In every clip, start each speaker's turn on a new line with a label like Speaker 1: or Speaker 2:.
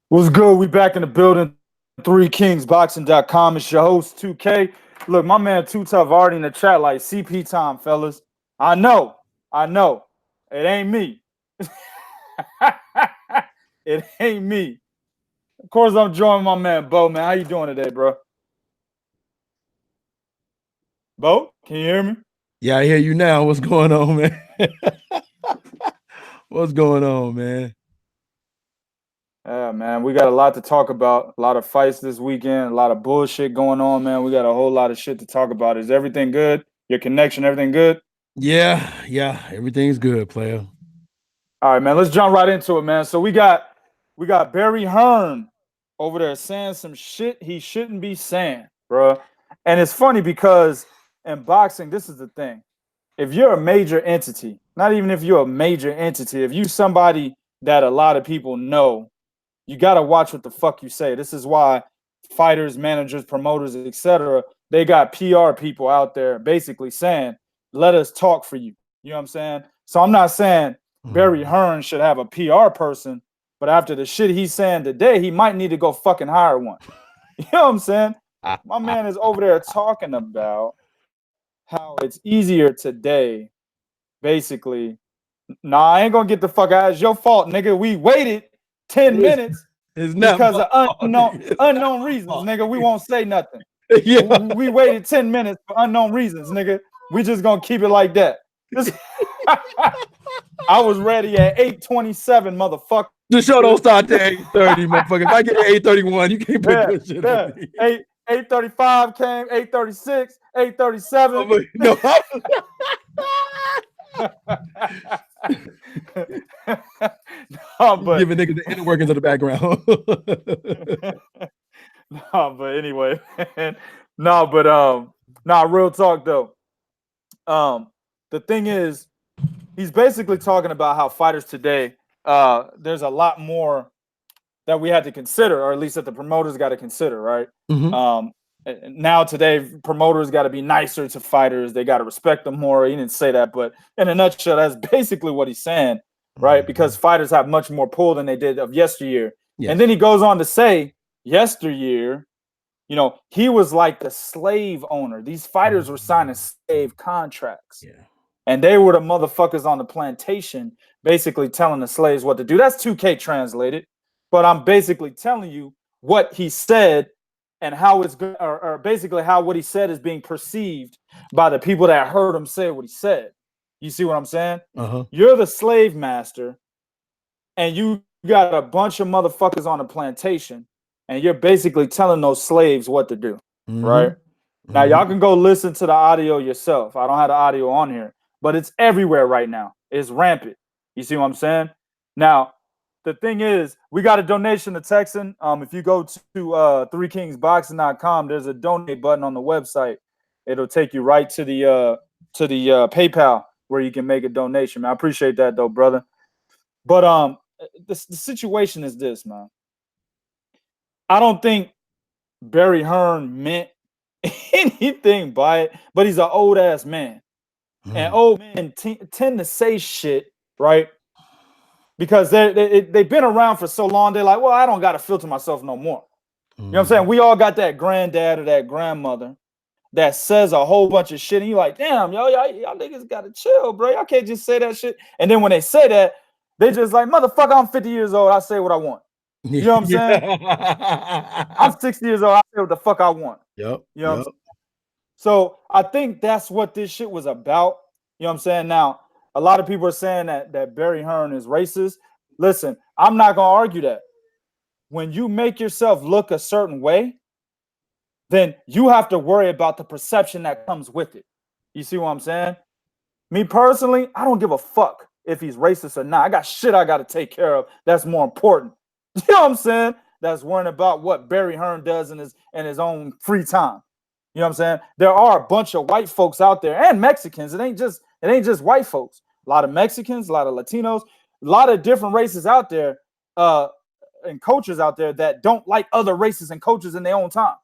Speaker 1: What's good? We back in the building. 3kingsboxing.com. It's your host, 2K. Look, my man Too Tough already in the chat like CP time, fellas. I know. It ain't me. It ain't me. Of course, I'm joining my man Bo, man. How you doing today, bro? Bo, can you hear me?
Speaker 2: Yeah, I hear you now. What's going on, man? What's going on, man?
Speaker 1: Yeah, man. We got a lot to talk about. A lot of fights this weekend. A lot of bullshit going on, man. We got a whole lot of shit to talk about. Is everything good? Your connection, everything good?
Speaker 2: Yeah. Everything's good, player.
Speaker 1: All right, man. Let's jump right into it, man. So we got Barry Hearn over there saying some shit he shouldn't be saying, bro. And it's funny because in boxing, this is the thing. If you're a major entity, not even if you're a major entity, if you somebody that a lot of people know, you got to watch what the fuck you say. This is why fighters, managers, promoters, etc., they got PR people out there basically saying, let us talk for you. You know what I'm saying? So I'm not saying Barry Hearn should have a PR person, but after the shit he's saying today, he might need to go fucking hire one. You know what I'm saying? My man is over there talking about how it's easier today, basically. Nah, I ain't gonna get the fuck out. It's your fault, nigga. We waited 10 minutes
Speaker 2: It's not
Speaker 1: because of
Speaker 2: my
Speaker 1: unknown reasons, nigga. We won't say nothing.
Speaker 2: Yeah.
Speaker 1: We waited 10 minutes for unknown reasons, nigga. We just gonna keep it like that. I was ready at 8:27, motherfucker.
Speaker 2: The show don't start at 8:30, motherfucker. If I get 8:31, you can't put good shit on me.
Speaker 1: 8:35 came, 8:36, 8:37.
Speaker 2: No.
Speaker 1: No, but
Speaker 2: giving niggas the inner workings of the background.
Speaker 1: No, but anyway, man. Real talk though. The thing is, he's basically talking about how fighters today, there's a lot more that we had to consider, or at least that the promoters got to consider, right?
Speaker 2: Mhm.
Speaker 1: Now today, promoters got to be nicer to fighters. They got to respect them more. He didn't say that, but in a nutshell, that's basically what he's saying, right? Because fighters have much more pull than they did of yesteryear.
Speaker 2: Yes.
Speaker 1: And then he goes on to say, yesteryear, he was like the slave owner. These fighters were signing slave contracts.
Speaker 2: Yeah.
Speaker 1: And they were the motherfuckers on the plantation basically telling the slaves what to do. That's 2K translated. But I'm basically telling you what he said and how it's good, or basically how what he said is being perceived by the people that heard him say what he said. You see what I'm saying?
Speaker 2: Uh-huh.
Speaker 1: You're the slave master, and you got a bunch of motherfuckers on the plantation, and you're basically telling those slaves what to do, right? Now, y'all can go listen to the audio yourself. I don't have the audio on here, but it's everywhere right now. It's rampant. You see what I'm saying? Now, the thing is, we got a donation to Texan. If you go to 3kingsboxing.com, there's a donate button on the website. It'll take you right to the PayPal where you can make a donation, man. I appreciate that though, brother. But the situation is this, man. I don't think Barry Hearn meant anything by it, but he's an old ass man. And old men tend to say shit, right? Because they've been around for so long, they're like, well, I don't got to filter myself no more. You know what I'm saying? We all got that granddad or that grandmother that says a whole bunch of shit, and you're like, damn, y'all niggas got to chill, bro. Y'all can't just say that shit. And then when they say that, they just like, motherfucker, I'm 50 years old. I say what I want. You know what I'm saying? I'm 60 years old. I say what the fuck I want.
Speaker 2: Yep.
Speaker 1: You know what I'm saying? So I think that's what this shit was about. You know what I'm saying? Now, a lot of people are saying that Barry Hearn is racist. Listen, I'm not going to argue that. When you make yourself look a certain way, then you have to worry about the perception that comes with it. You see what I'm saying? Me personally, I don't give a fuck if he's racist or not. I got shit I got to take care of that's more important. You know what I'm saying? That's worrying about what Barry Hearn does in his own free time. You know what I'm saying? There are a bunch of white folks out there and Mexicans. It ain't just white folks. A lot of Mexicans, a lot of Latinos, a lot of different races out there, and cultures out there that don't like other races and cultures in their own time.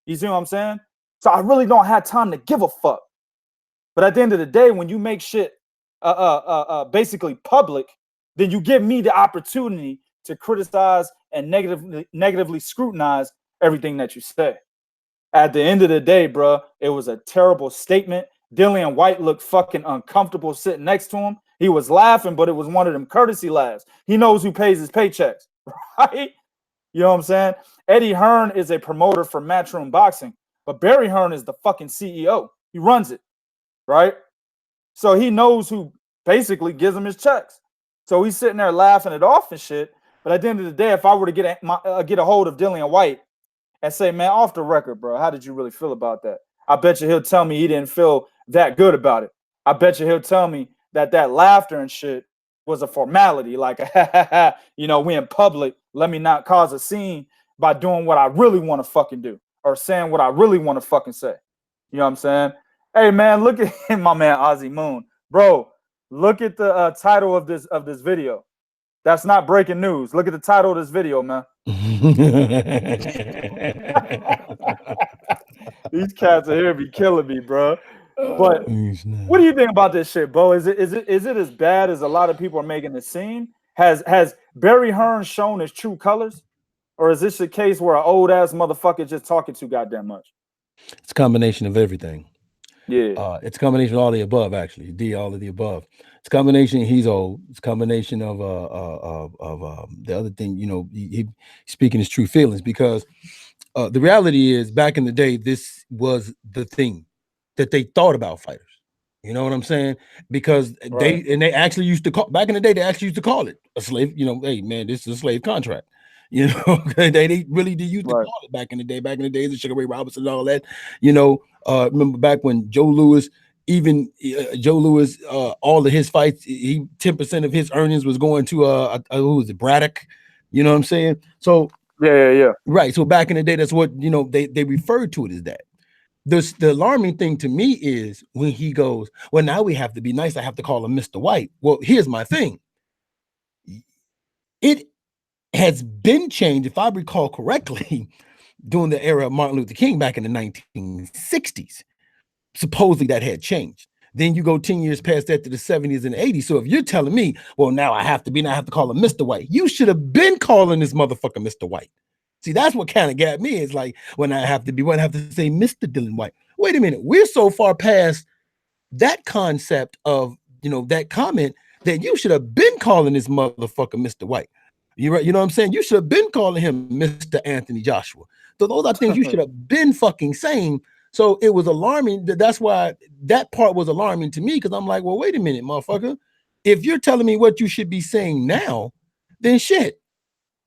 Speaker 1: You see what I'm saying? So I really don't have time to give a fuck. But at the end of the day, when you make shit basically public, then you give me the opportunity to criticize and negatively scrutinize everything that you say. At the end of the day, bro, it was a terrible statement. Dillian White looked fucking uncomfortable sitting next to him. He was laughing, but it was one of them courtesy laughs. He knows who pays his paychecks, right? You know what I'm saying? Eddie Hearn is a promoter for Matchroom Boxing, but Barry Hearn is the fucking CEO. He runs it, right? So he knows who basically gives him his checks. So he's sitting there laughing it off and shit. But at the end of the day, if I were to get a hold of Dillian White and say, man, off the record, bro, how did you really feel about that? I bet you he'll tell me he didn't feel that good about it. I bet you he'll tell me that laughter and shit was a formality. Like, you know, we in public, let me not cause a scene by doing what I really want to fucking do or saying what I really want to fucking say. You know what I'm saying? Hey, man, look at my man, Ozzy Moon. Bro, look at the title of this video. That's not breaking news. Look at the title of this video, man. These cats are here be killing me, bro. But what do you think about this shit, Bo? Is it as bad as a lot of people are making it seem? Has Barry Hearn shown his true colors? Or is this a case where an old ass motherfucker just talking too goddamn much?
Speaker 2: It's a combination of everything.
Speaker 1: Yeah.
Speaker 2: It's a combination of all the above, actually. All of the above. It's a combination. He's old. It's a combination of the other thing. You know, he speaking his true feelings, because the reality is, back in the day, this was the thing that they thought about fighters. You know what I'm saying? Because they actually used to call, back in the day, they actually used to call it a slave. You know, hey man, this is a slave contract. You know, they really did used to call it back in the day. Back in the days of Sugar Ray Robinson and all that. You know, remember back when Joe Louis, all of his fights, 10% of his earnings was going to who was it, Braddock? You know what I'm saying? So
Speaker 1: yeah.
Speaker 2: Right. So back in the day, that's what, you know, they referred to it as that. The alarming thing to me is when he goes, well, now we have to be nice. I have to call him Mr. White. Well, here's my thing. It has been changed, if I recall correctly, during the era of Martin Luther King back in the 1960s. Supposedly that had changed. Then you go 10 years past that to the 70s and 80s. So if you're telling me, well, now I have to call him Mr. White, you should have been calling this motherfucker Mr. White. See, that's what kind of got me. It's like, when I have to say Mr. Dillian White. Wait a minute, we're so far past that concept of, you know, that comment that you should have been calling this motherfucker Mr. White. You're right, you know what I'm saying? You should have been calling him Mr. Anthony Joshua. So those are things you should have been fucking saying. So it was alarming. That's why that part was alarming to me, because I'm like, well, wait a minute, motherfucker. If you're telling me what you should be saying now, then shit.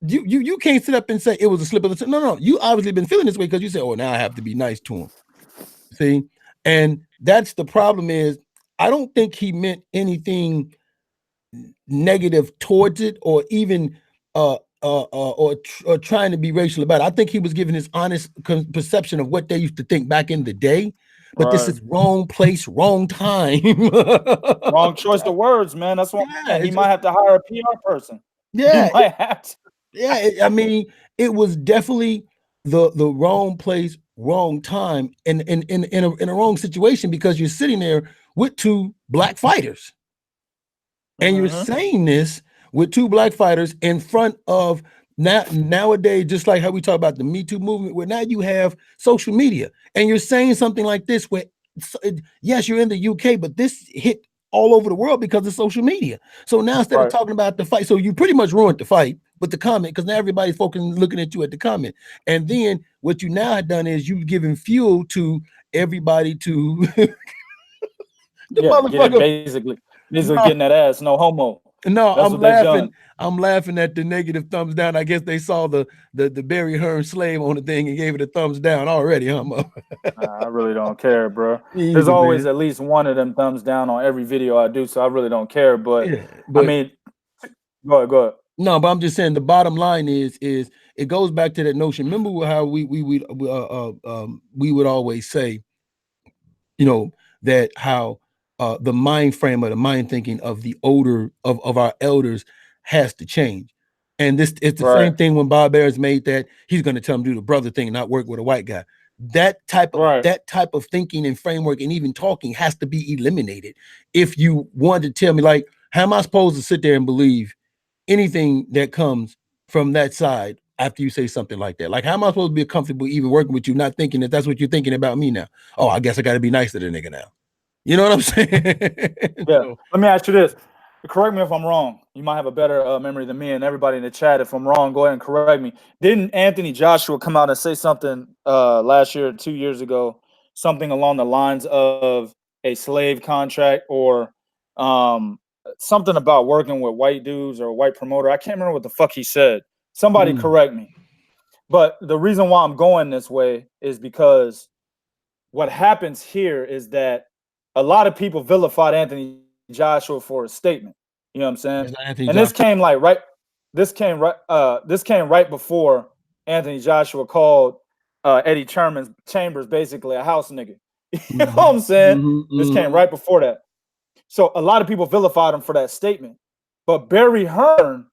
Speaker 2: You can't sit up and say it was a slip of the tongue. No. You obviously been feeling this way because you said, oh, now I have to be nice to him. See? And that's the problem is, I don't think he meant anything negative towards it, or even or trying to be racial about it. I think he was giving his honest perception of what they used to think back in the day. But this is wrong place, wrong time.
Speaker 1: Wrong choice of words, man. That's why he might have to hire a PR person.
Speaker 2: Yeah,
Speaker 1: he might have to.
Speaker 2: I mean, it was definitely the wrong place, wrong time, and in a wrong situation, because you're sitting there with two black fighters, and you're saying this with two black fighters in front of nowadays, just like how we talk about the Me Too movement, where now you have social media, and you're saying something like this, where yes, you're in the UK, but this hit all over the world because of social media. So now instead of talking about the fight, so you pretty much ruined the fight with the comment, because now everybody's focusing, looking at you at the comment. And then what you now have done is you've given fuel to everybody to
Speaker 1: basically getting that ass, no homo.
Speaker 2: No, I'm laughing. I'm laughing at the negative thumbs down. I guess they saw the Barry Hearn slave on the thing and gave it a thumbs down already, huh?
Speaker 1: I really don't care, bro. There's always at least one of them thumbs down on every video I do, so I really don't care. But I mean, go ahead.
Speaker 2: No, but I'm just saying the bottom line is it goes back to that notion. Remember how we would always say, you know, that how the mind frame or the mind thinking of the older of our elders has to change. And it's the same thing when Bob Ayers made that he's going to tell him to do the brother thing and not work with a white guy. That type of thinking and framework and even talking has to be eliminated. If you want to tell me, like, how am I supposed to sit there and believe anything that comes from that side after you say something like that? Like, how am I supposed to be comfortable even working with you, not thinking that that's what you're thinking about me now? Oh, I guess I got to be nice to the nigga now. You know what I'm saying?
Speaker 1: Yeah.
Speaker 2: So,
Speaker 1: Let me ask you this. Correct me if I'm wrong. You might have a better memory than me, and everybody in the chat. If I'm wrong, go ahead and correct me. Didn't Anthony Joshua come out and say something last year, 2 years ago, something along the lines of a slave contract or something about working with white dudes or a white promoter? I can't remember what the fuck he said. Somebody correct me. But the reason why I'm going this way is because what happens here is that a lot of people vilified Anthony Joshua for a statement. You know what I'm saying? And this came right before Anthony Joshua called Eddie Chambers basically a house nigga. You know what I'm saying? This came right before that. So a lot of people vilified him for that statement. But Barry Hearn,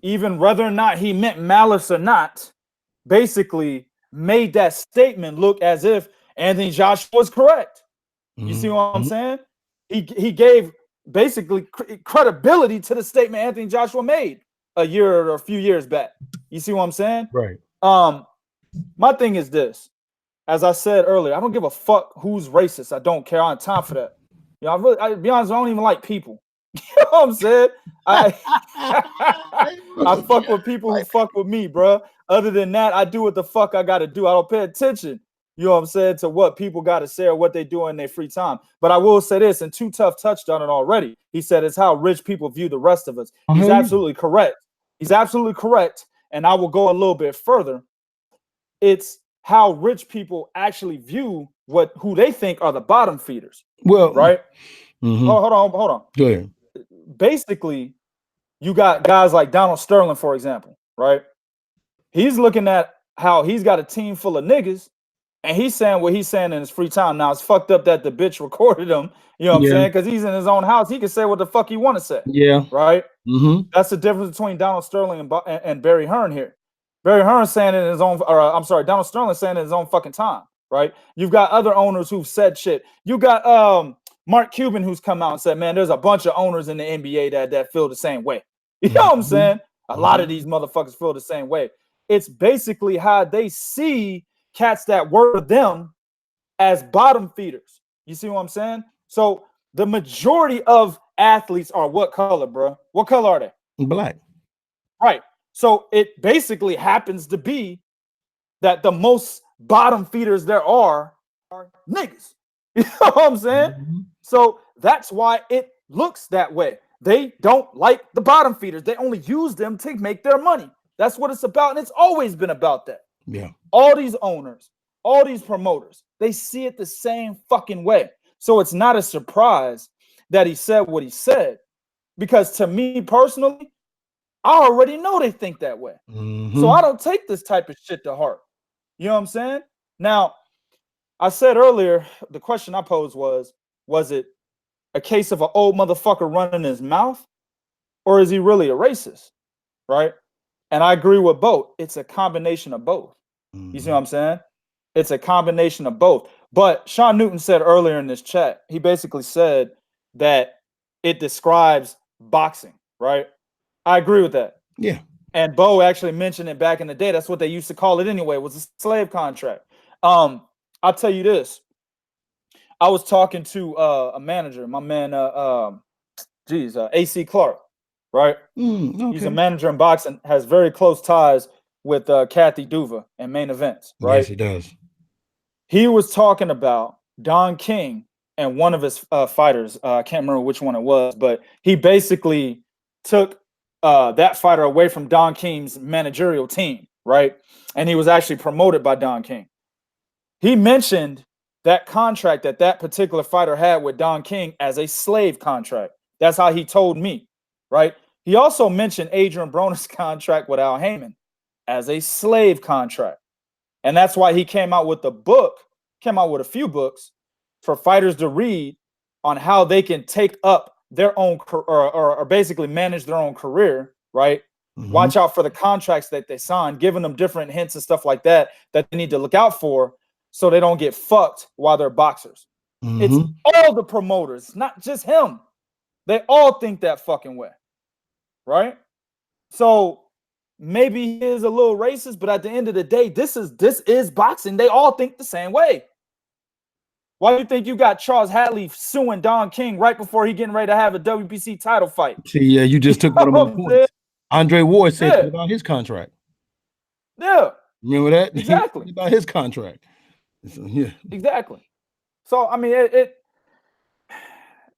Speaker 1: even whether or not he meant malice or not, basically made that statement look as if Anthony Joshua was correct. You see what I'm saying? He gave basically credibility to the statement Anthony Joshua made a year or a few years back. You see what I'm saying?
Speaker 2: Right.
Speaker 1: My thing is this. As I said earlier, I don't give a fuck who's racist. I don't care. I don't have time for that. You know, I be honest, I don't even like people. You know what I'm saying? I fuck with people who fuck with me, bro. Other than that, I do what the fuck I gotta do. I don't pay attention, you know what I'm saying, to what people gotta say or what they do in their free time. But I will say this, and Too Tough touched on it already. He said it's how rich people view the rest of us. He's absolutely correct. He's absolutely correct. And I will go a little bit further. It's how rich people actually view who they think are the bottom feeders.
Speaker 2: Well,
Speaker 1: right? Hold on.
Speaker 2: Go ahead.
Speaker 1: Basically, you got guys like Donald Sterling, for example, right? He's looking at how he's got a team full of niggas, and he's saying what he's saying in his free time. Now, it's fucked up that the bitch recorded him, you know what I'm saying? Because he's in his own house. He can say what the fuck he want to say.
Speaker 2: Yeah.
Speaker 1: Right? That's the difference between Donald Sterling and Barry Hearn here. Barry Hearn saying it in his own, Donald Sterling saying it in his own fucking time, right? You've got other owners who've said shit. You got Mark Cuban who's come out and said, man, there's a bunch of owners in the NBA that feel the same way. You know what I'm saying? A lot of these motherfuckers feel the same way. It's basically how they see cats that work for them as bottom feeders. You see what I'm saying? So the majority of athletes are what color, bro? What color are they?
Speaker 2: Black.
Speaker 1: Right. So it basically happens to be that the most bottom feeders there are niggas. You know what I'm saying? So that's why it looks that way. They don't like the bottom feeders. They only use them to make their money. That's what it's about. And it's always been about that.
Speaker 2: Yeah.
Speaker 1: All these owners, all these promoters, they see it the same fucking way. So it's not a surprise that he said what he said. Because to me personally, I already know they think that way. So I don't take this type of shit to heart. You know what I'm saying? Now, I said earlier, the question I posed was it a case of an old motherfucker running his mouth? Or is he really a racist? Right? And I agree with both. It's a combination of both. You see what I'm saying? It's a combination of both. But Sean Newton said earlier in this chat, he basically said that it describes boxing, right? I agree with that.
Speaker 2: Yeah.
Speaker 1: And Bo actually mentioned it back in the day. That's what they used to call it anyway, was a slave contract. I'll tell you this. I was talking to a manager, my man, AC Clark, right?
Speaker 2: Okay.
Speaker 1: He's a manager in boxing, has very close ties with Kathy Duva and Main Events, right?
Speaker 2: Yes, he does.
Speaker 1: He was talking about Don King and one of his fighters. I can't remember which one it was, but he basically took that fighter away from Don King's managerial team, right? And he was actually promoted by Don King. He mentioned that contract that particular fighter had with Don King as a slave contract. That's how he told me, right? He also mentioned Adrian Broner's contract with Al Heyman as a slave contract. And that's why he came out with a few books for fighters to read on how they can take up their own or basically manage their own career, right? Watch out for the contracts that they sign, giving them different hints and stuff like that they need to look out for so they don't get fucked while they're boxers. It's all the promoters, not just him. They all think that fucking way, right? So maybe he is a little racist, but at the end of the day, this is boxing. They all think the same way. Why do you think you got Charles Hatley suing Don King right before he getting ready to have a WBC title fight?
Speaker 2: See, yeah, you just took one of my points. Andre Ward said about his contract.
Speaker 1: Yeah.
Speaker 2: Remember that?
Speaker 1: Exactly.
Speaker 2: About his contract. So, yeah.
Speaker 1: Exactly. So, I mean,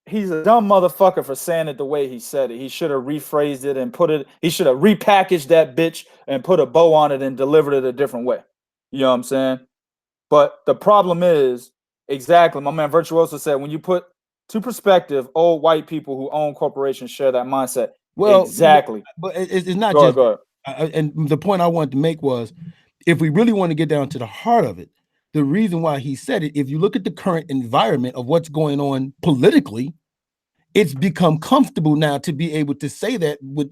Speaker 1: he's a dumb motherfucker for saying it the way he said it. He should have rephrased it and he should have repackaged that bitch and put a bow on it and delivered it a different way. You know what I'm saying? But the problem is, exactly, my man Virtuoso said, when you put to perspective, old white people who own corporations share that mindset. Well, exactly.
Speaker 2: But it's not just, and the point I wanted to make was, if we really want to get down to the heart of it, the reason why he said it, if you look at the current environment of what's going on politically, it's become comfortable now to be able to say that with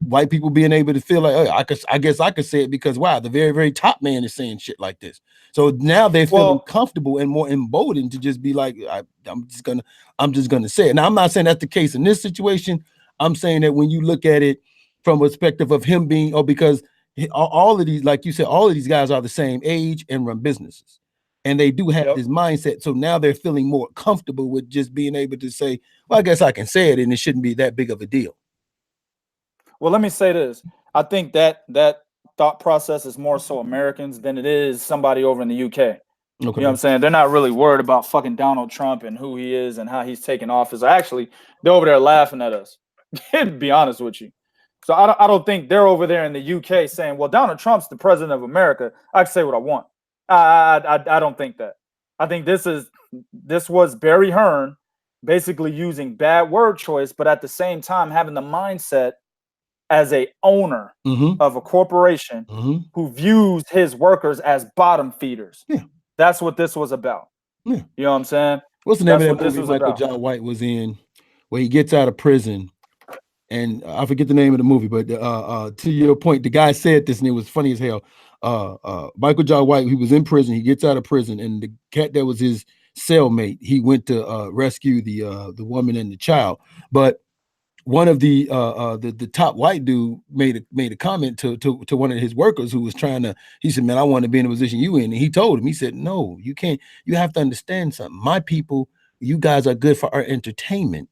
Speaker 2: white people being able to feel like, oh, I guess I could say it because wow, the very, very top man is saying shit like this. So now they're feeling comfortable and more emboldened to just be like, I'm just gonna say it. Now I'm not saying that's the case in this situation. I'm saying that when you look at it from a perspective of him being, because all of these, like you said, all of these guys are the same age and run businesses. And they do have this mindset. So now they're feeling more comfortable with just being able to say, well, I guess I can say it and it shouldn't be that big of a deal.
Speaker 1: Well, let me say this. I think that thought process is more so Americans than it is somebody over in the UK. Okay. You know what I'm saying? They're not really worried about fucking Donald Trump and who he is and how he's taking office. Actually, they're over there laughing at us, to be honest with you. So I don't think they're over there in the UK saying, well, Donald Trump's the president of America. I can say what I want. I don't think that. I think this was Barry Hearn basically using bad word choice, but at the same time having the mindset as a owner of a corporation who views his workers as bottom feeders.
Speaker 2: Yeah.
Speaker 1: That's what this was about.
Speaker 2: Yeah.
Speaker 1: You know what I'm saying?
Speaker 2: What's the name of that movie Michael John White was in where he gets out of prison? And I forget the name of the movie, but to your point, the guy said this and it was funny as hell. Michael John White, he was in prison, he gets out of prison, and the cat that was his cellmate, he went to rescue the woman and the child. But one of the top white dude made a comment to one of his workers who was trying to, he said, man, I want to be in the position you in. And he told him, he said, no, you can't, you have to understand something. My people, you guys are good for our entertainment.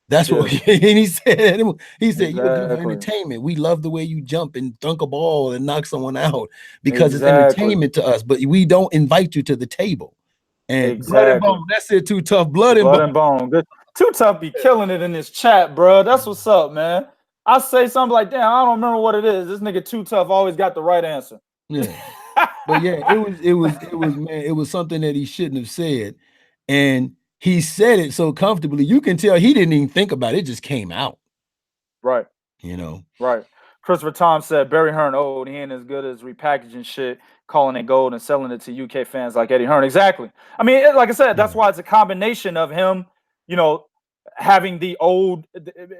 Speaker 2: That's what and he said. He said, you're good for entertainment. We love the way you jump and dunk a ball and knock someone out because it's entertainment to us, but we don't invite you to the table. And Blood and Bone, that's it, Too Tough. Blood and
Speaker 1: Bone. Good. Too Tough be killing it in this chat, bro. That's what's up, man. I say something like, damn, I don't remember what it is. This nigga Too Tough always got the right answer.
Speaker 2: Yeah. But yeah, it was something that he shouldn't have said. And he said it so comfortably. You can tell he didn't even think about it. It just came out.
Speaker 1: Right.
Speaker 2: You know.
Speaker 1: Right. Christopher Tom said Barry Hearn old. He ain't as good as repackaging shit, calling it gold and selling it to UK fans like Eddie Hearn. Exactly. I mean, like I said, that's why it's a combination of him, you know, having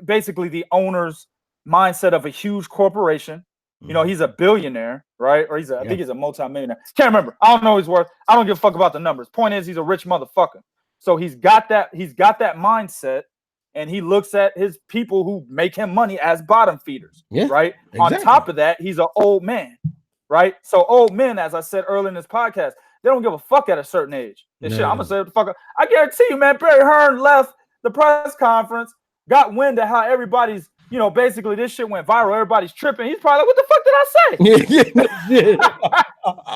Speaker 1: basically the owner's mindset of a huge corporation. You know, he's a billionaire, right? Or I think he's a multi-millionaire. Can't remember. I don't know his worth. I don't give a fuck about the numbers. Point is, he's a rich motherfucker. So he's got that mindset, and he looks at his people who make him money as bottom feeders, right? Exactly. On top of that, he's an old man, right? So old men, as I said earlier in this podcast, they don't give a fuck at a certain age. And shit, I'm gonna say what the fuck. I guarantee you, man, Barry Hearn left the press conference, got wind of how everybody's, you know, basically this shit went viral. Everybody's tripping. He's probably like, what the fuck did I say?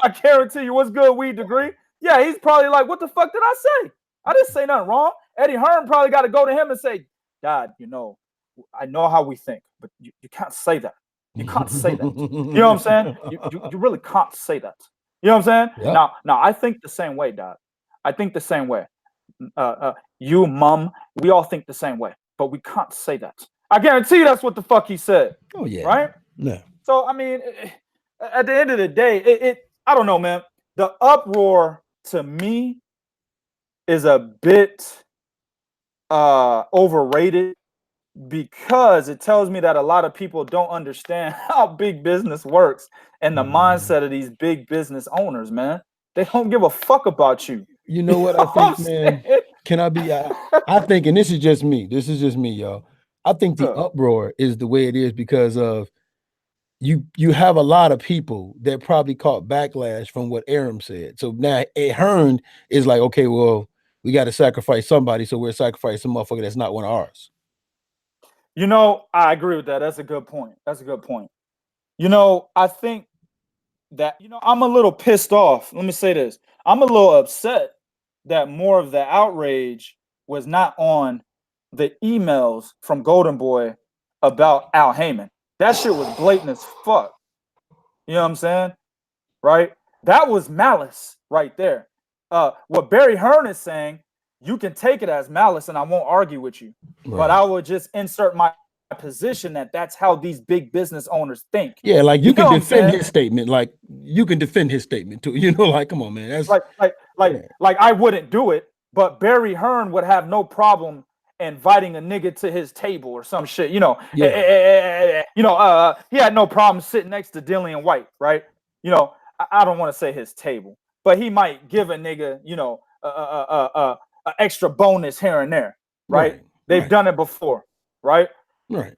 Speaker 1: I guarantee you, what's good, weed degree? Yeah, he's probably like, what the fuck did I say? I didn't say nothing wrong. Eddie Hearn probably got to go to him and say, Dad, you know, I know how we think, but you can't say that. You can't say that. You know what I'm saying? You really can't say that. You know what I'm saying? Yep. Now, I think the same way, Dad. I think the same way. You, Mom, we all think the same way, but we can't say that. I guarantee you that's what the fuck he said.
Speaker 2: Oh, yeah.
Speaker 1: Right?
Speaker 2: Yeah.
Speaker 1: So, I mean, at the end of the day, I don't know, man. The uproar to me is a bit overrated because it tells me that a lot of people don't understand how big business works and the mindset of these big business owners, man. They don't give a fuck about you.
Speaker 2: You know what I think, man? Can I be? I think, and this is just me. This is just me, y'all. I think the uproar is the way it is because of you have a lot of people that probably caught backlash from what Aram said. So now Hearn is like, okay, well, we got to sacrifice somebody, so we're sacrificing a motherfucker that's not one of ours.
Speaker 1: You know, I agree with that. That's a good point. That's a good point. You know, I think that, you know, I'm a little pissed off. Let me say this. I'm a little upset that more of the outrage was not on the emails from Golden Boy about Al Heyman. That shit was blatant as fuck. You know what I'm saying? Right? That was malice right there. What Barry Hearn is saying, you can take it as malice and I won't argue with you. Right. But I would just insert my position that that's how these big business owners think.
Speaker 2: Yeah, like you can defend his statement. Like you can defend his statement too. You know, like, come on, man. That's
Speaker 1: like I wouldn't do it, but Barry Hearn would have no problem inviting a nigga to his table or some shit. You know, he had no problem sitting next to Dillian White, right? You know, I don't want to say his table, but he might give a nigga, you know, a extra bonus here and there, right? They've done it before, right?
Speaker 2: Right.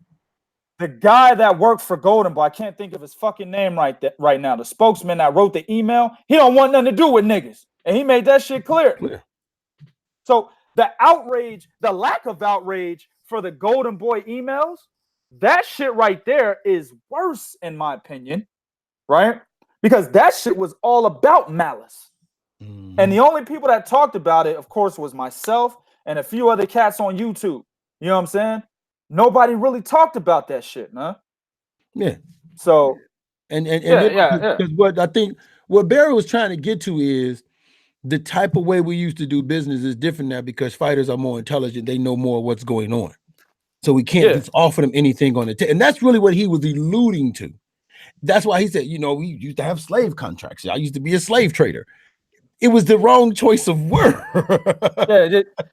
Speaker 1: The guy that worked for Golden Boy, I can't think of his fucking name right now. The spokesman that wrote the email, he don't want nothing to do with niggas, and he made that shit clear. So the outrage, the lack of outrage for the Golden Boy emails, that shit right there is worse in my opinion, right? Because that shit was all about malice. Mm-hmm. And the only people that talked about it, of course, was myself and a few other cats on YouTube. You know what I'm saying? Nobody really talked about that shit, man.
Speaker 2: Yeah.
Speaker 1: So,
Speaker 2: and what I think what Barry was trying to get to is the type of way we used to do business is different now because fighters are more intelligent. They know more what's going on. So we can't just offer them anything on the table. And that's really what he was alluding to. That's why he said, you know, we used to have slave contracts. I used to be a slave trader. It was the wrong choice of word.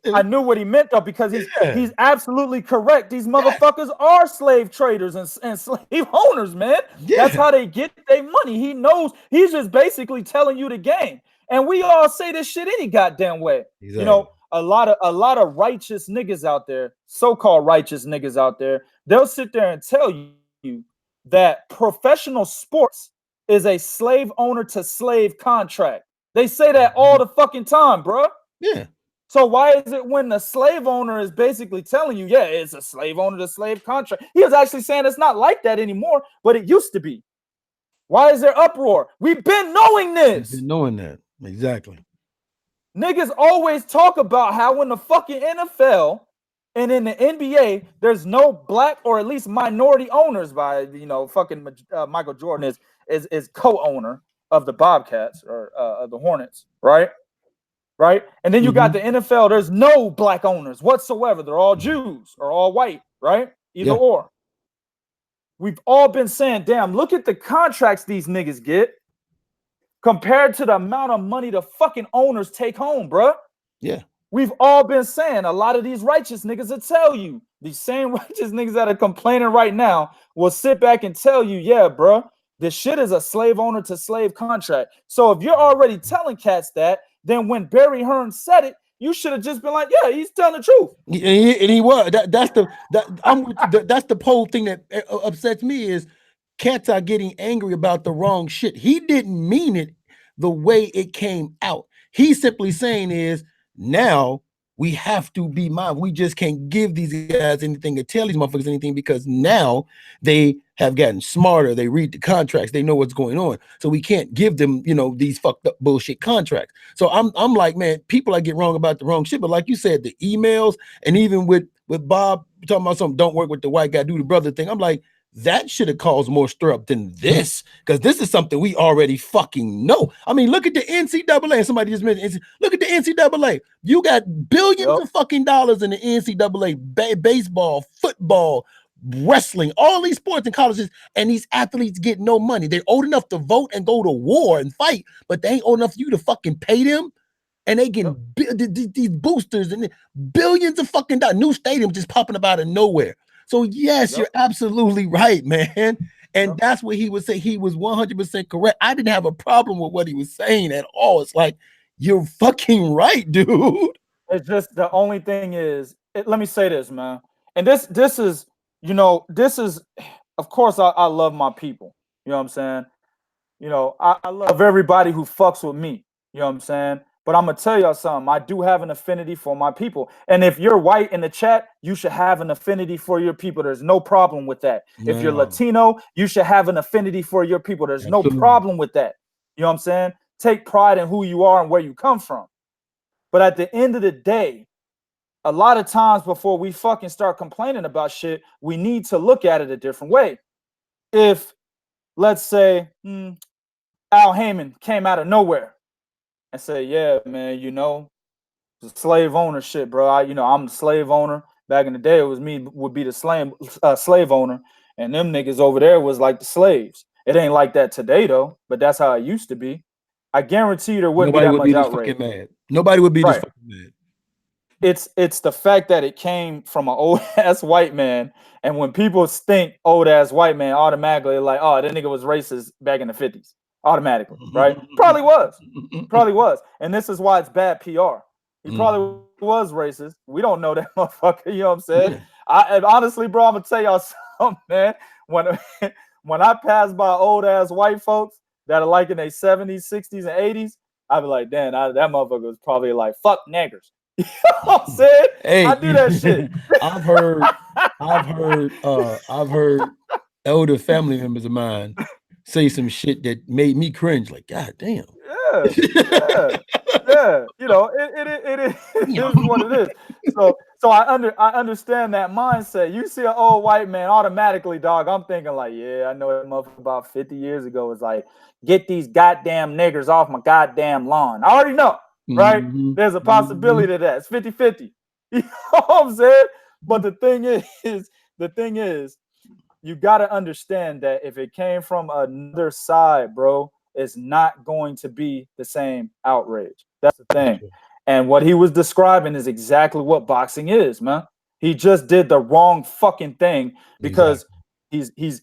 Speaker 1: I knew what he meant though, because he's absolutely correct. These motherfuckers are slave traders and slave owners, man. That's how they get their money. He knows. He's just basically telling you the game. And we all say this shit any goddamn way. Exactly. You know, a lot of righteous niggas out there, so-called righteous niggas out there, they'll sit there and tell you that professional sports is a slave owner to slave contract. They say that all the fucking time, bro.
Speaker 2: Yeah.
Speaker 1: So why is it when the slave owner is basically telling you, yeah, it's a slave owner to slave contract? He was actually saying it's not like that anymore, but it used to be. Why is there uproar? We've been knowing this.
Speaker 2: We've been knowing that. Exactly.
Speaker 1: Niggas always talk about how in the fucking NFL and in the NBA, there's no black or at least minority owners by, you know, fucking Michael Jordan is co-owner of the Bobcats or of the Hornets, right? Right? And then you got the NFL, there's no black owners whatsoever. They're all Jews or all white, right? Either or. We've all been saying, damn, look at the contracts these niggas get compared to the amount of money the fucking owners take home, bruh.
Speaker 2: Yeah.
Speaker 1: We've all been saying, a lot of these righteous niggas will tell you, these same righteous niggas that are complaining right now will sit back and tell you, yeah, bruh, this shit is a slave owner to slave contract. So if you're already telling cats that, then when Barry Hearn said it, you should have just been like, yeah, he's telling the truth.
Speaker 2: And he was. That's the whole thing that upsets me is cats are getting angry about the wrong shit. He didn't mean it the way it came out. He's simply saying is now we have to be mindful. We just can't give these guys anything or tell these motherfuckers anything because now they have gotten smarter. They read the contracts. They know what's going on. So we can't give them, you know, these fucked up bullshit contracts. So I'm like, man, people get wrong about the wrong shit. But like you said, the emails and even with Bob talking about something, don't work with the white guy, do the brother thing. I'm like, that should have caused more stir up than this, because this is something we already fucking know. I mean, look at the NCAA. Somebody just mentioned, look at the NCAA. You got billions of fucking dollars in the NCAA, baseball, football, wrestling, all these sports and colleges, and these athletes get no money. They're old enough to vote and go to war and fight, but they ain't old enough for you to fucking pay them. And they get these boosters and billions of fucking dollars. New stadiums just popping up out of nowhere. So yes, you're absolutely right, man. And that's what he would say. He was 100% correct. I didn't have a problem with what he was saying at all. It's like, you're fucking right, dude.
Speaker 1: It's just the only thing is, let me say this, man. And this is, you know, this is, of course, I love my people. You know what I'm saying? You know, I love everybody who fucks with me. You know what I'm saying? But I'm gonna tell y'all something. I do have an affinity for my people. And if you're white in the chat, you should have an affinity for your people. There's no problem with that. If you're
Speaker 2: No,
Speaker 1: Latino, you should have an affinity for your people. There's no
Speaker 2: absolutely.
Speaker 1: problem with that. You know what I'm saying? Take pride in who you are and where you come from. But at the end of the day, a lot of times before we fucking start complaining about shit, we need to look at it a different way. If, let's say, Al Heyman came out of nowhere and say, "Yeah, man, you know, the slave ownership, bro. I'm the slave owner. Back in the day, it was me would be the slave owner, and them niggas over there was like the slaves. It ain't like that today, though. But that's how it used to be. I guarantee you, there wouldn't be
Speaker 2: Nobody
Speaker 1: that
Speaker 2: would be
Speaker 1: much
Speaker 2: this
Speaker 1: outrage,
Speaker 2: fucking mad. Nobody would be this
Speaker 1: right?
Speaker 2: fucking mad.
Speaker 1: It's the fact that it came from an old ass white man, and when people think old ass white man, automatically like, oh, that nigga was racist back in the 50s, automatically, right? Probably was, and this is why it's bad PR. He probably was racist. We don't know that motherfucker. You know what I'm saying?
Speaker 2: Yeah.
Speaker 1: And honestly, bro, I'm gonna tell y'all something, man. When when I pass by old ass white folks that are like in their 70s, 60s, and 80s, I be like, damn, that motherfucker was probably like, fuck niggers. You know what I'm saying? I do that shit.
Speaker 2: I've heard elder family members of mine say some shit that made me cringe. Like, God damn.
Speaker 1: Yeah. You know, it is what it is. So I understand that mindset. You see an old white man, automatically, dog, I'm thinking like, yeah, I know that motherfucker about 50 years ago was like, get these goddamn niggers off my goddamn lawn. I already know, right? There's a possibility to that. It's 50-50. You know what I'm saying? But the thing is, you got to understand that if it came from another side, bro, it's not going to be the same outrage. That's the thing. And what he was describing is exactly what boxing is, man. He just did the wrong fucking thing because he's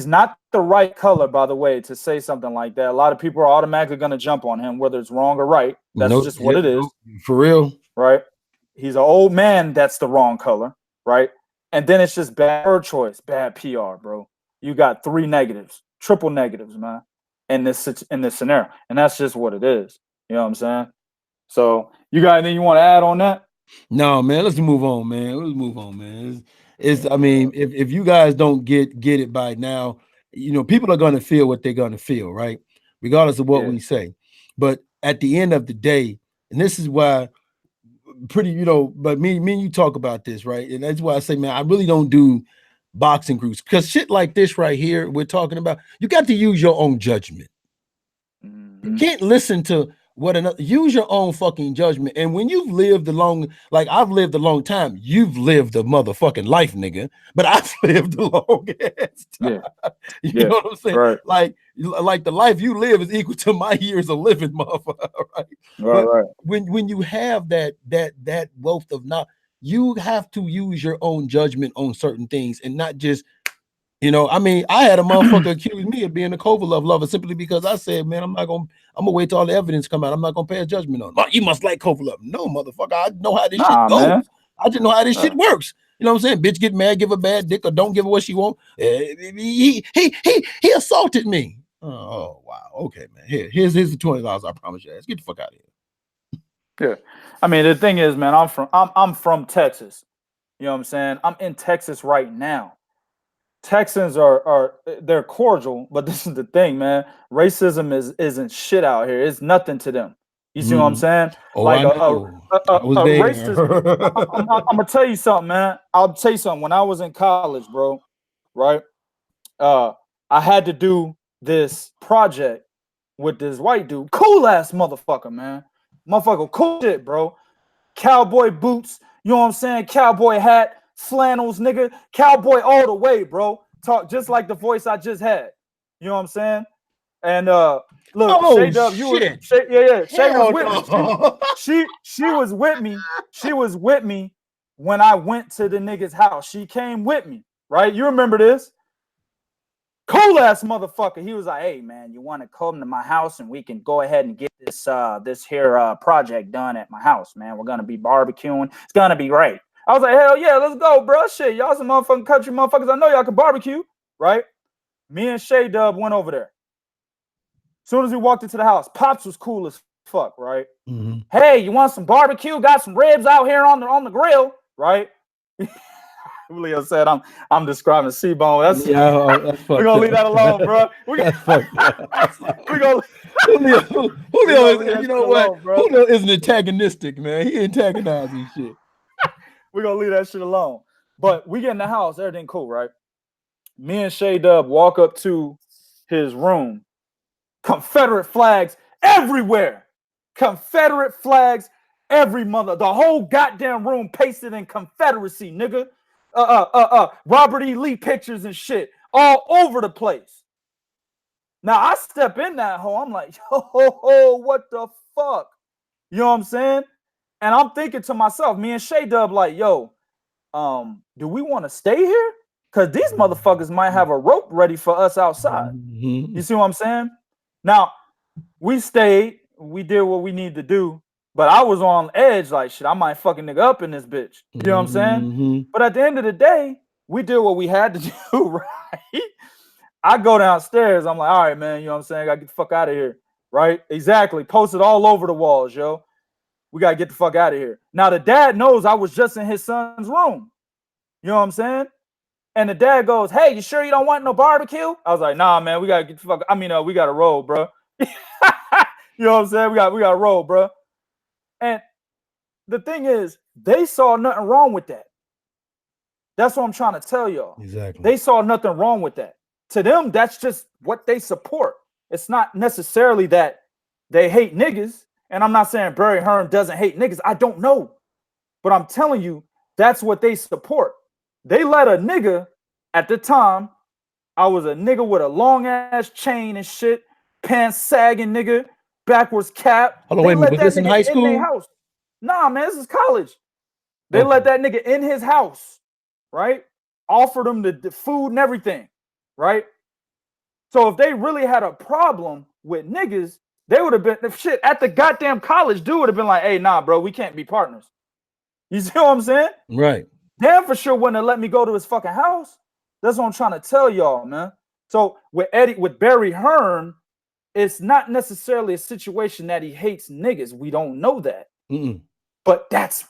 Speaker 1: not the right color, by the way, to say something like that. A lot of people are automatically going to jump on him, whether it's wrong or right. That's just what it is.
Speaker 2: For real.
Speaker 1: Right? He's an old man that's the wrong color, right? And then it's just bad word choice, bad PR, bro. You got 3 negatives, triple negatives, man, in this scenario. And that's just what it is. You know what I'm saying? So you got anything you want to add on that?
Speaker 2: No, man. Let's move on, man. It's I mean, if you guys don't get it by now, you know, people are gonna feel what they're gonna feel, right? Regardless of what we say. But at the end of the day, and this is why but me and you talk about this, right? And that's why I say, man, I really don't do boxing groups because shit like this right here we're talking about, you got to use your own judgment. You can't listen to what another, use your own fucking judgment. And when you've lived like I've lived a long time, you've lived a motherfucking life, nigga. But I've lived a long ass time. You know what I'm saying?
Speaker 1: Right.
Speaker 2: Like the life you live is equal to my years of living, motherfucker. Right. When you have that wealth of knowledge, you have to use your own judgment on certain things and not just, you know, I mean, I had a motherfucker accuse me of being a Kovalov lover simply because I said, man, I'm gonna wait till all the evidence come out. I'm not gonna pay a judgment on it. You must like Kovalov. No, motherfucker, I know how this shit goes. Man. I just know how this shit works. You know what I'm saying? Bitch get mad, give her bad dick, or don't give her what she want. He assaulted me. Oh wow. Okay, man. Here's the $20. I promise you. Get the fuck out of here.
Speaker 1: Yeah. I mean, the thing is, man, I'm from Texas. You know what I'm saying? I'm in Texas right now. Texans they're cordial, but this is the thing, man. Racism isn't shit out here. It's nothing to them. You see what I'm saying?
Speaker 2: Oh,
Speaker 1: like
Speaker 2: I know. I was there.
Speaker 1: Racist. I'm gonna tell you something, man. I'll tell you something. When I was in college, bro, right? I had to do this project with this white dude, cool ass motherfucker, man. Motherfucker, cool shit, bro. Cowboy boots, you know what I'm saying? Cowboy hat. Flannels, nigga, cowboy all the way, bro. Talk just like the voice I just had. You know what I'm saying? And look, Shay Dub, you were Shay was with me. She was with me. She was with me when I went to the nigga's house. She came with me, right? You remember this? Cool ass motherfucker. He was like, hey man, you want to come to my house and we can go ahead and get this here project done at my house, man. We're gonna be barbecuing. It's gonna be great. I was like, hell yeah, let's go, bro. Shit, y'all some motherfucking country motherfuckers. I know y'all can barbecue, right? Me and Shay Dub went over there. As soon as we walked into the house, Pops was cool as fuck, right?
Speaker 2: Mm-hmm.
Speaker 1: Hey, you want some barbecue? Got some ribs out here on the grill, right? Julio said, "I'm describing C-Bone." That's
Speaker 2: that's
Speaker 1: we're gonna leave that alone, bro.
Speaker 2: That's fucked up.
Speaker 1: We're gonna
Speaker 2: Julio is, you know what? Alone, Julio isn't antagonistic, man. He antagonizing shit.
Speaker 1: We're gonna leave that shit alone. But we get in the house, everything cool, right? Me and Shay Dub walk up to his room. Confederate flags everywhere. Confederate flags every mother. The whole goddamn room pasted in Confederacy, nigga. Robert E. Lee pictures and shit all over the place. Now I step in that hole. I'm like, yo, what the fuck? You know what I'm saying? And I'm thinking to myself, me and Shay Dub, like, yo, do we want to stay here? Because these motherfuckers might have a rope ready for us outside.
Speaker 2: Mm-hmm.
Speaker 1: You see what I'm saying? Now, we stayed. We did what we need to do. But I was on edge, like, shit, I might fucking nigga up in this bitch. You know what I'm saying?
Speaker 2: Mm-hmm.
Speaker 1: But at the end of the day, we did what we had to do, right? I go downstairs. I'm like, all right, man, you know what I'm saying? I got to get the fuck out of here, right? Exactly. Posted all over the walls, yo. We got to get the fuck out of here. Now, the dad knows I was just in his son's room. You know what I'm saying? And the dad goes, hey, you sure you don't want no barbecue? I was like, nah, man, we got to get the fuck. I mean, we got to roll, bro. You know what I'm saying? We got to roll, bro. And the thing is, they saw nothing wrong with that. That's what I'm trying to tell y'all.
Speaker 2: Exactly.
Speaker 1: They saw nothing wrong with that. To them, that's just what they support. It's not necessarily that they hate niggas. And I'm not saying Barry Hearn doesn't hate niggas. I don't know. But I'm telling you, that's what they support. They let a nigga, at the time, I was a nigga with a long ass chain and shit, pants sagging nigga, backwards cap.
Speaker 2: Hold on, wait a minute. Was this in high school?
Speaker 1: In their house. Nah, man, this is college. They let that nigga in his house, right? Offered him the food and everything, right? So if they really had a problem with niggas, they would have been shit at the goddamn college. Dude would have been like, hey, nah, bro, we can't be partners. You see what I'm saying?
Speaker 2: Right.
Speaker 1: Damn for sure wouldn't have let me go to his fucking house. That's what I'm trying to tell y'all, man. So with Barry Hearn, it's not necessarily a situation that he hates niggas. We don't know that.
Speaker 2: Mm-mm.
Speaker 1: But that's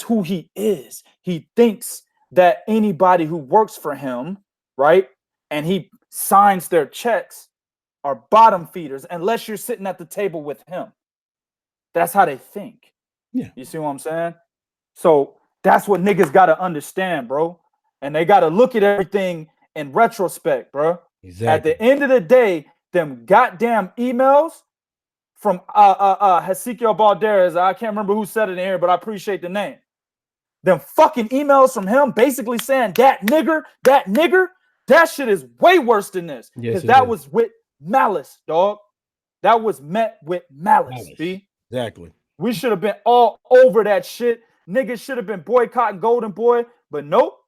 Speaker 1: who he is. He thinks that anybody who works for him, right, and he signs their checks are bottom feeders unless you're sitting at the table with him. That's how they think.
Speaker 2: Yeah.
Speaker 1: You see what I'm saying? So that's what niggas got to understand, bro. And they got to look at everything in retrospect, bro.
Speaker 2: Exactly.
Speaker 1: At the end of the day, them goddamn emails from Ezekiel Balderas, I can't remember who said it in here, but I appreciate the name. Them fucking emails from him basically saying that nigger, that shit is way worse than this. Because that was with malice, dog. That was met with malice, B.
Speaker 2: Exactly.
Speaker 1: We should have been all over that shit. Niggas should have been boycotting Golden Boy, but nope.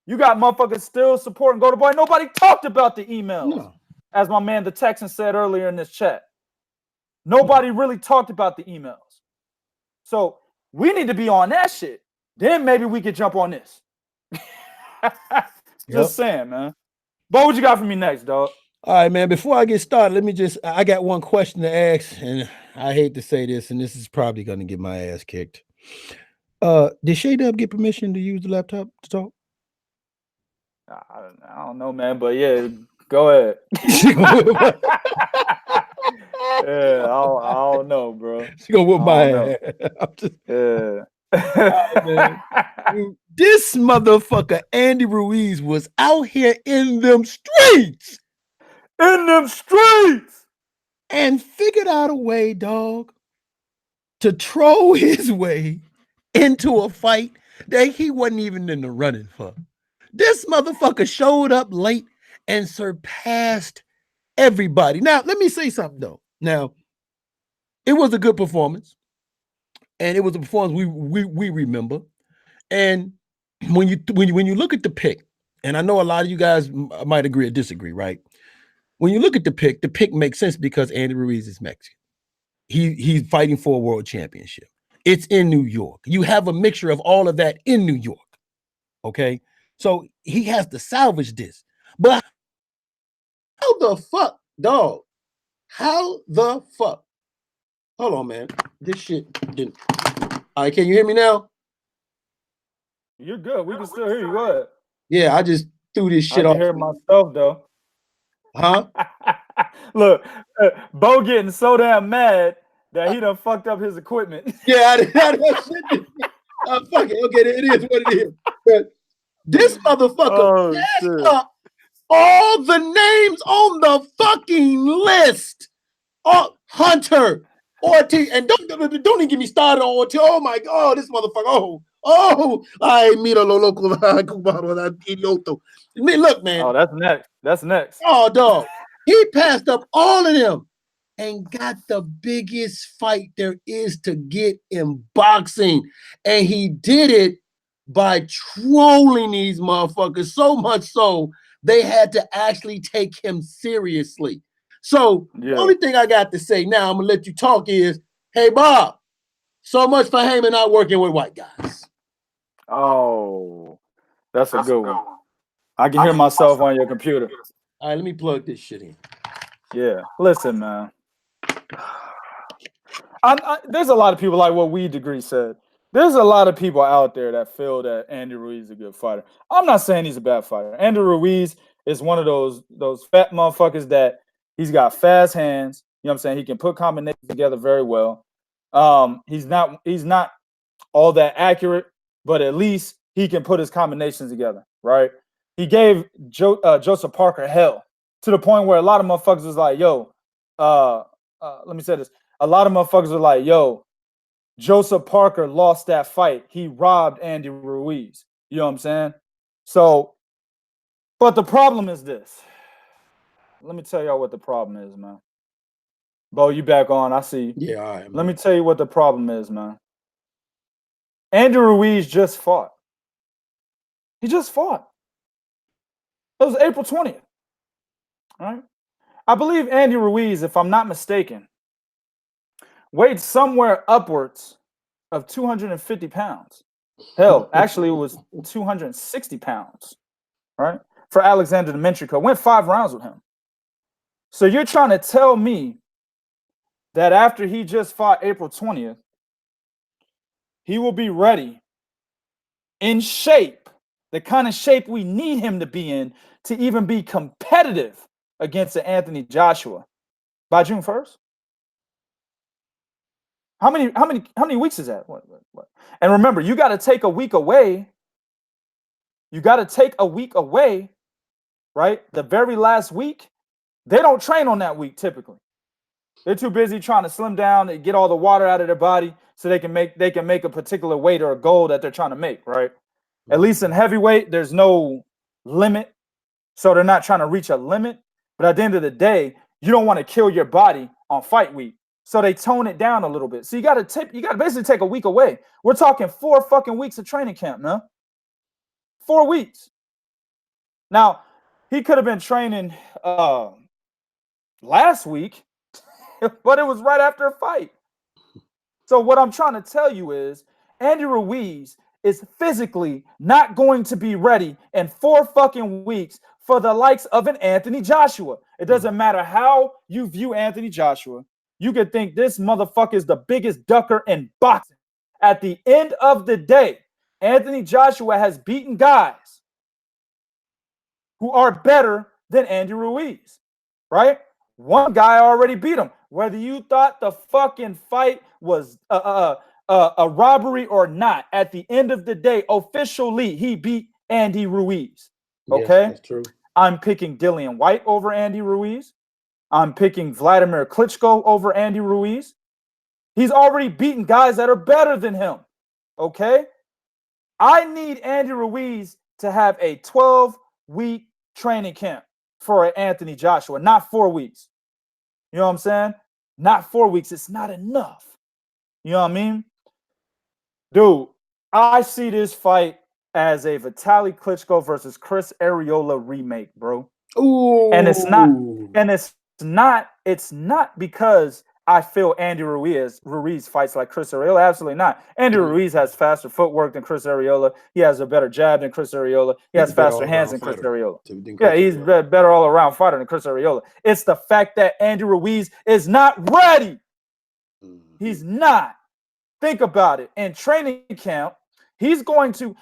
Speaker 1: You got motherfuckers still supporting Golden Boy. Nobody talked about the emails. No. As my man, the Texan, said earlier in this chat. Nobody really talked about the emails. So we need to be on that shit. Then maybe we could jump on this. Just saying, man. But what you got for me next, dog?
Speaker 2: All right, man. Before I get started, I got one question to ask, and I hate to say this, and this is probably going to get my ass kicked. Did Shay Dub get permission to use the laptop to talk?
Speaker 1: I don't know, man, but yeah, go ahead. Yeah, I don't know, bro.
Speaker 2: She gonna whoop my ass. Dude, this motherfucker Andy Ruiz was out here in them streets. And figured out a way, dog, to troll his way into a fight that he wasn't even in the running for. This motherfucker showed up late and surpassed everybody. Now, let me say something, though. Now, it was a good performance, and it was a performance we remember. And when you look at the pick, and I know a lot of you guys might agree or disagree, right? When you look at the pick makes sense because Andy Ruiz is Mexican. He's fighting for a world championship. It's in New York. You have a mixture of all of that in New York. Okay, so he has to salvage this. But how the fuck, dog? How the fuck? Hold on, man. This shit didn't. All right, can you hear me now?
Speaker 1: You're good. We can still hear you. Go ahead.
Speaker 2: Yeah, I just threw this shit
Speaker 1: I
Speaker 2: off.
Speaker 1: can hear myself though.
Speaker 2: Huh?
Speaker 1: Look, Bo getting so damn mad that he done fucked up his equipment.
Speaker 2: Yeah, I did shit. Fuck it. Okay, it is what it is. But this motherfucker passed up all the names on the fucking list. Oh, Hunter, Ortiz, and don't even get me started on Ortiz. Oh my God, this motherfucker. I mira lo loco, idioto. Look, man.
Speaker 1: Oh, that's next. That's next.
Speaker 2: Oh, dog. He passed up all of them and got the biggest fight there is to get in boxing. And he did it by trolling these motherfuckers so much so they had to actually take him seriously. So the only thing I got to say now, I'm gonna let you talk, is, hey Bob, so much for Heyman not working with white guys.
Speaker 1: Oh, that's a good one. I can hear myself on your computer.
Speaker 2: All right, let me plug this shit in.
Speaker 1: Yeah, listen, man. There's a lot of people, like what We Degree said. There's a lot of people out there that feel that Andy Ruiz is a good fighter. I'm not saying he's a bad fighter. Andy Ruiz is one of those fat motherfuckers that he's got fast hands. You know what I'm saying? He can put combinations together very well. He's not all that accurate, but at least he can put his combinations together, right? He gave Joseph Parker hell to the point where a lot of motherfuckers was like, yo, let me say this. A lot of motherfuckers were like, yo, Joseph Parker lost that fight. He robbed Andy Ruiz. You know what I'm saying? So, but the problem is this. Let me tell y'all what the problem is, man. Bo, you back on. I see.
Speaker 2: Yeah, all right.
Speaker 1: Let me tell you what the problem is, man. Andy Ruiz just fought. He just fought. It was April 20th. All right. I believe Andy Ruiz, if I'm not mistaken, weighed somewhere upwards of 250 pounds. Hell, actually, it was 260 pounds, right? For Alexander Dmitrienko. Went 5 rounds with him. So you're trying to tell me that after he just fought April 20th, he will be ready, in shape, the kind of shape we need him to be in to even be competitive against the Anthony Joshua by June 1st? How many weeks is that? What? And remember, you got to take a week away. You got to take a week away, right? The very last week, they don't train on that week typically. They're too busy trying to slim down and get all the water out of their body so they can make a particular weight or a goal that they're trying to make, right? At least in heavyweight, there's no limit, so they're not trying to reach a limit. But at the end of the day, you don't want to kill your body on fight week. So they tone it down a little bit. So you got to basically take a week away. We're talking 4 fucking weeks of training camp, man. 4 weeks. Now, he could have been training last week, but it was right after a fight. So what I'm trying to tell you is Andy Ruiz is physically not going to be ready in 4 fucking weeks for the likes of an Anthony Joshua. It doesn't matter how you view Anthony Joshua. You could think this motherfucker is the biggest ducker in boxing. At the end of the day, Anthony Joshua has beaten guys who are better than Andy Ruiz, right? One guy already beat him. Whether you thought the fucking fight was a robbery or not, at the end of the day, officially, he beat Andy Ruiz. Okay?
Speaker 2: Yes, that's true.
Speaker 1: I'm picking Dillian White over Andy Ruiz. I'm picking Vladimir Klitschko over Andy Ruiz. He's already beaten guys that are better than him. Okay? I need Andy Ruiz to have a 12-week training camp for Anthony Joshua, not 4 weeks. You know what I'm saying? Not 4 weeks. It's not enough. You know what I mean? Dude, I see this fight as a Vitaly Klitschko versus Chris Arreola remake, bro.
Speaker 2: Ooh.
Speaker 1: And it's not because I feel Andy Ruiz fights like Chris Arreola. Absolutely not. Andy Ruiz has faster footwork than Chris Arreola. He has a better jab than Chris Arreola. He has faster hands than Chris Arreola. Yeah, he's a better all-around fighter than Chris Arreola. It's the fact that Andy Ruiz is not ready. He's not. Think about it. In training camp, he's going to,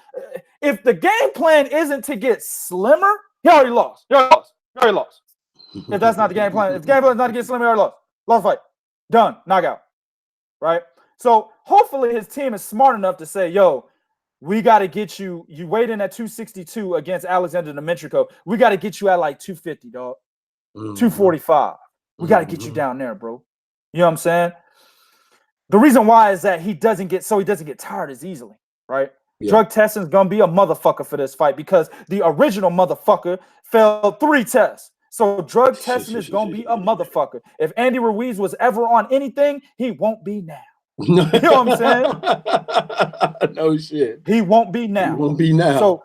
Speaker 1: if the game plan isn't to get slimmer, he already lost. He already lost. If that's not the game plan, if the game plan is not to get slimmer, he already lost. Lost fight. Done. Knockout. Right? So hopefully his team is smart enough to say, yo, we got to get you weighed in at 262 against Alexander Dimitrico. We got to get you at like 250, dog. 245. We got to get you down there, bro. You know what I'm saying? The reason why is that he doesn't get tired as easily, right? Yeah. Drug testing is going to be a motherfucker for this fight because the original motherfucker failed 3 tests. So drug testing is going to be a motherfucker. If Andy Ruiz was ever on anything, he won't be now. You know what I'm saying?
Speaker 2: No shit.
Speaker 1: He won't be now.
Speaker 2: He won't be now.
Speaker 1: So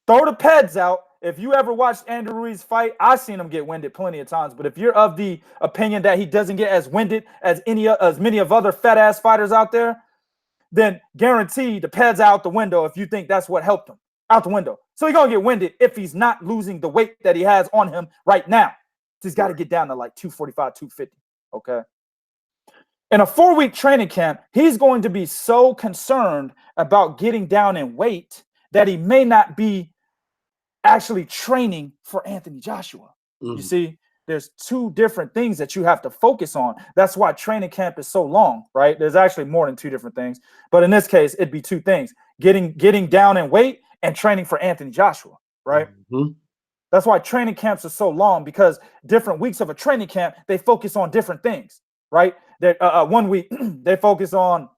Speaker 1: throw the peds out. If you ever watched Andy Ruiz fight, I've seen him get winded plenty of times. But if you're of the opinion that he doesn't get as winded as many of other fat ass fighters out there, then guarantee the peds out the window if you think that's what helped him. Out the window. So he's going to get winded if he's not losing the weight that he has on him right now. So he's got to get down to like 245, 250. Okay. In a 4-week training camp, he's going to be so concerned about getting down in weight that he may not be actually training for Anthony Joshua. You see, there's 2 different things that you have to focus on. That's why training camp is so long, right? There's actually more than 2 different things. But in this case, it'd be 2 things. Getting down in weight and training for Anthony Joshua, right? That's why training camps are so long, because different weeks of a training camp, they focus on different things, right? That 1 week they focus on,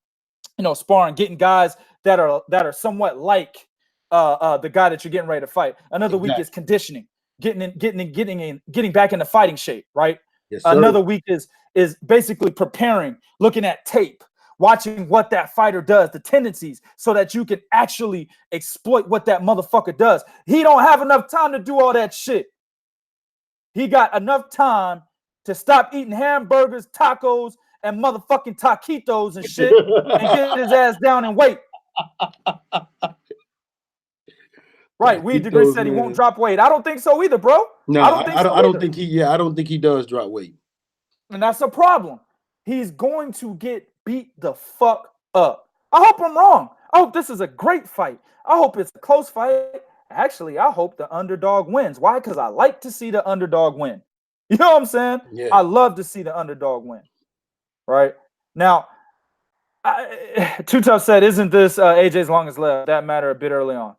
Speaker 1: sparring, getting guys that are somewhat like the guy that you're getting ready to fight. Another week is conditioning, getting back into fighting shape, right?
Speaker 2: Yes, sir.
Speaker 1: Another week is basically preparing, looking at tape, watching what that fighter does, the tendencies, so that you can actually exploit what that motherfucker does. He don't have enough time to do all that shit. He got enough time to stop eating hamburgers, tacos, and motherfucking taquitos and shit and get his ass down and weight. Right, Weed Degree said he won't drop weight. I don't think so either, bro.
Speaker 2: No, I don't think he does drop weight.
Speaker 1: And that's a problem. He's going to get beat the fuck up. I hope I'm wrong. I hope this is a great fight. I hope it's a close fight. Actually, I hope the underdog wins. Why? Because I like to see the underdog win. You know what I'm saying?
Speaker 2: Yeah.
Speaker 1: I love to see the underdog win. Right? Now, Too Tough said, isn't this AJ's longest left? That matter a bit early on.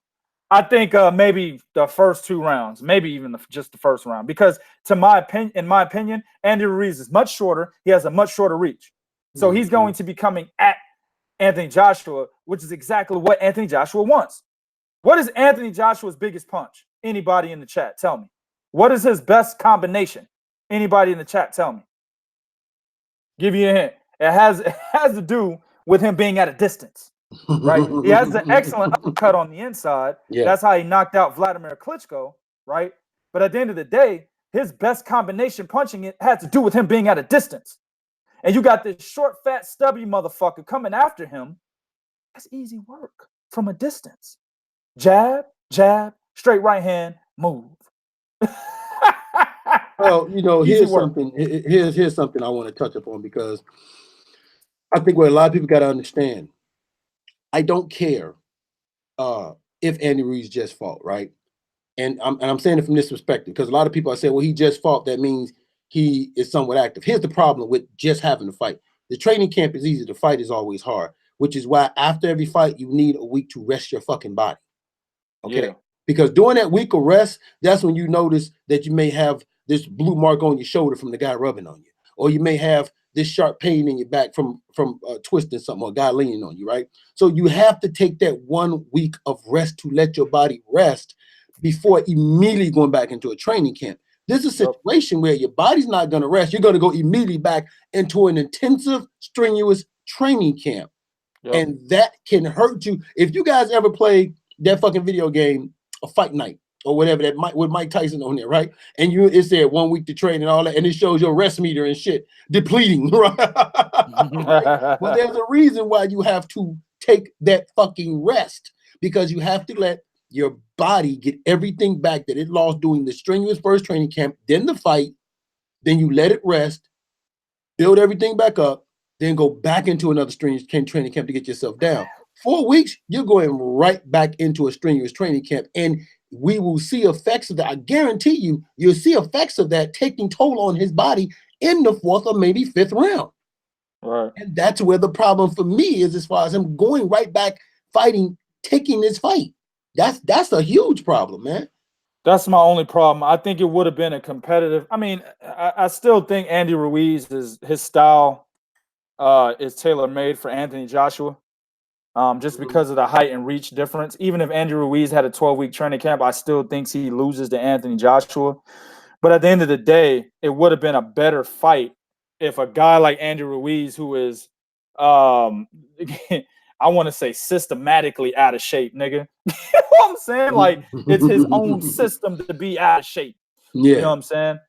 Speaker 1: I think maybe the first 2 rounds, maybe even just the first round, because in my opinion, Andy Ruiz is much shorter. He has a much shorter reach. So he's going to be coming at Anthony Joshua, which is exactly what Anthony Joshua wants. What is Anthony Joshua's biggest punch? Anybody in the chat, tell me. What is his best combination? Anybody in the chat, tell me. Give you a hint. It has to do with him being at a distance. Right? He has an excellent uppercut on the inside. Yeah. That's how he knocked out Vladimir Klitschko, right? But at the end of the day, his best combination punching it had to do with him being at a distance. And you got this short, fat, stubby motherfucker coming after him. That's easy work from a distance. Jab, jab, straight right hand, move.
Speaker 2: Well, here's something I want to touch upon, because I think what a lot of people got to understand. I don't care if Andy Ruiz just fought, right? And I'm saying it from this perspective, because a lot of people are saying, well, he just fought. That means he is somewhat active. Here's the problem with just having to fight. The training camp is easy. The fight is always hard, which is why after every fight, you need a week to rest your fucking body. Okay? Yeah. Because during that week of rest, that's when you notice that you may have this blue mark on your shoulder from the guy rubbing on you, or you may have this sharp pain in your back from twisting something, or a guy leaning on you, right? So you have to take that 1 week of rest to let your body rest before immediately going back into a training camp. This is a situation where your body's not going to rest. You're going to go immediately back into an intensive, strenuous training camp. And that can hurt you. If you guys ever play that fucking video game, a Fight Night, or whatever that with Mike Tyson on there, right? And it said 1 week to train and all that, and it shows your rest meter and shit depleting, right? Right? Well, there's a reason why you have to take that fucking rest, because you have to let your body get everything back that it lost during the strenuous first training camp, then the fight, then you let it rest, build everything back up, then go back into another strenuous training camp to get yourself down. 4 weeks, you're going right back into a strenuous training camp, and we will see effects of that. I guarantee you, you'll see effects of that taking toll on his body in the 4th or maybe 5th round.
Speaker 1: Right.
Speaker 2: And that's where the problem for me is, as far as him going right back fighting, taking this fight. That's a huge problem, man.
Speaker 1: That's my only problem. I think it would have been a competitive. I mean, I still think Andy Ruiz his style is tailor-made for Anthony Joshua. Just because of the height and reach difference. Even if Andy Ruiz had a 12-week training camp, I still think he loses to Anthony Joshua. But at the end of the day, it would have been a better fight if a guy like Andy Ruiz, who is, I want to say systematically out of shape, nigga. You know what I'm saying? Like, it's his own system to be out of shape.
Speaker 2: Yeah.
Speaker 1: You know what I'm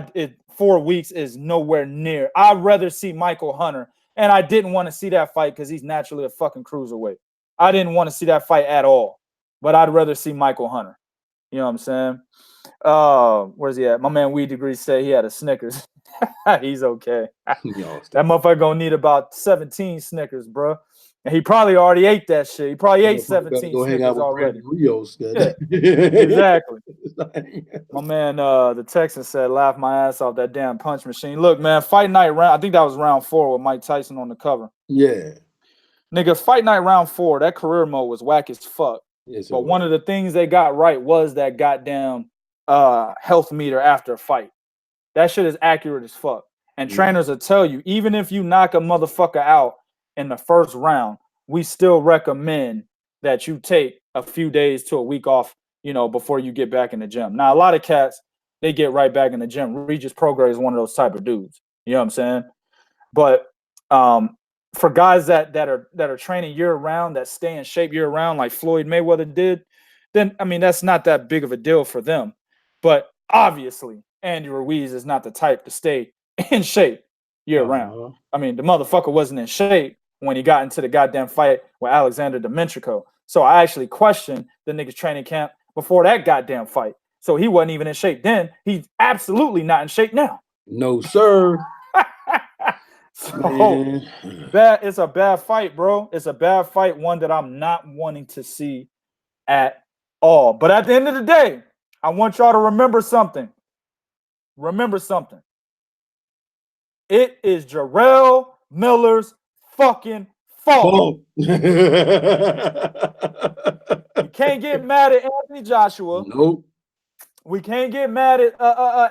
Speaker 1: saying? 4 weeks is nowhere near. I'd rather see Michael Hunter. And I didn't want to see that fight because he's naturally a fucking cruiserweight. I didn't want to see that fight at all. But I'd rather see Michael Hunter. You know what I'm saying? Where's he at? My man Weed Degree said he had a Snickers. He's okay. That motherfucker gonna need about 17 Snickers, bro. And he probably already ate that shit. He probably ate 17 Snickers already.
Speaker 2: Rios,
Speaker 1: yeah. Exactly. My man, the Texan said, laugh my ass off that damn punch machine. Look, man, fight night round. I think that was round 4 with Mike Tyson on the cover.
Speaker 2: Yeah.
Speaker 1: Nigga, fight night round 4, that career mode was whack as fuck.
Speaker 2: Yes,
Speaker 1: but one of the things they got right was that goddamn health meter after a fight. That shit is accurate as fuck. And trainers will tell you, even if you knock a motherfucker out in the first round, we still recommend that you take a few days to a week off, you know, before you get back in the gym. Now, a lot of cats, they get right back in the gym. Regis Prograis is one of those type of dudes. You know what I'm saying? But for guys that are training year round, that stay in shape year round, like Floyd Mayweather did, then I mean that's not that big of a deal for them. But obviously, Andy Ruiz is not the type to stay in shape year round. I mean, the motherfucker wasn't in shape when he got into the goddamn fight with Alexander Demetrico. So I actually questioned the nigga's training camp before that goddamn fight. So he wasn't even in shape then. He's absolutely not in shape now.
Speaker 2: No, sir.
Speaker 1: So it's a bad fight, bro. It's a bad fight, one that I'm not wanting to see at all. But at the end of the day, I want y'all to remember something. Remember something. It is Jarrell Miller's fucking fault. You can't get mad at Anthony Joshua.
Speaker 2: Nope.
Speaker 1: We can't get mad at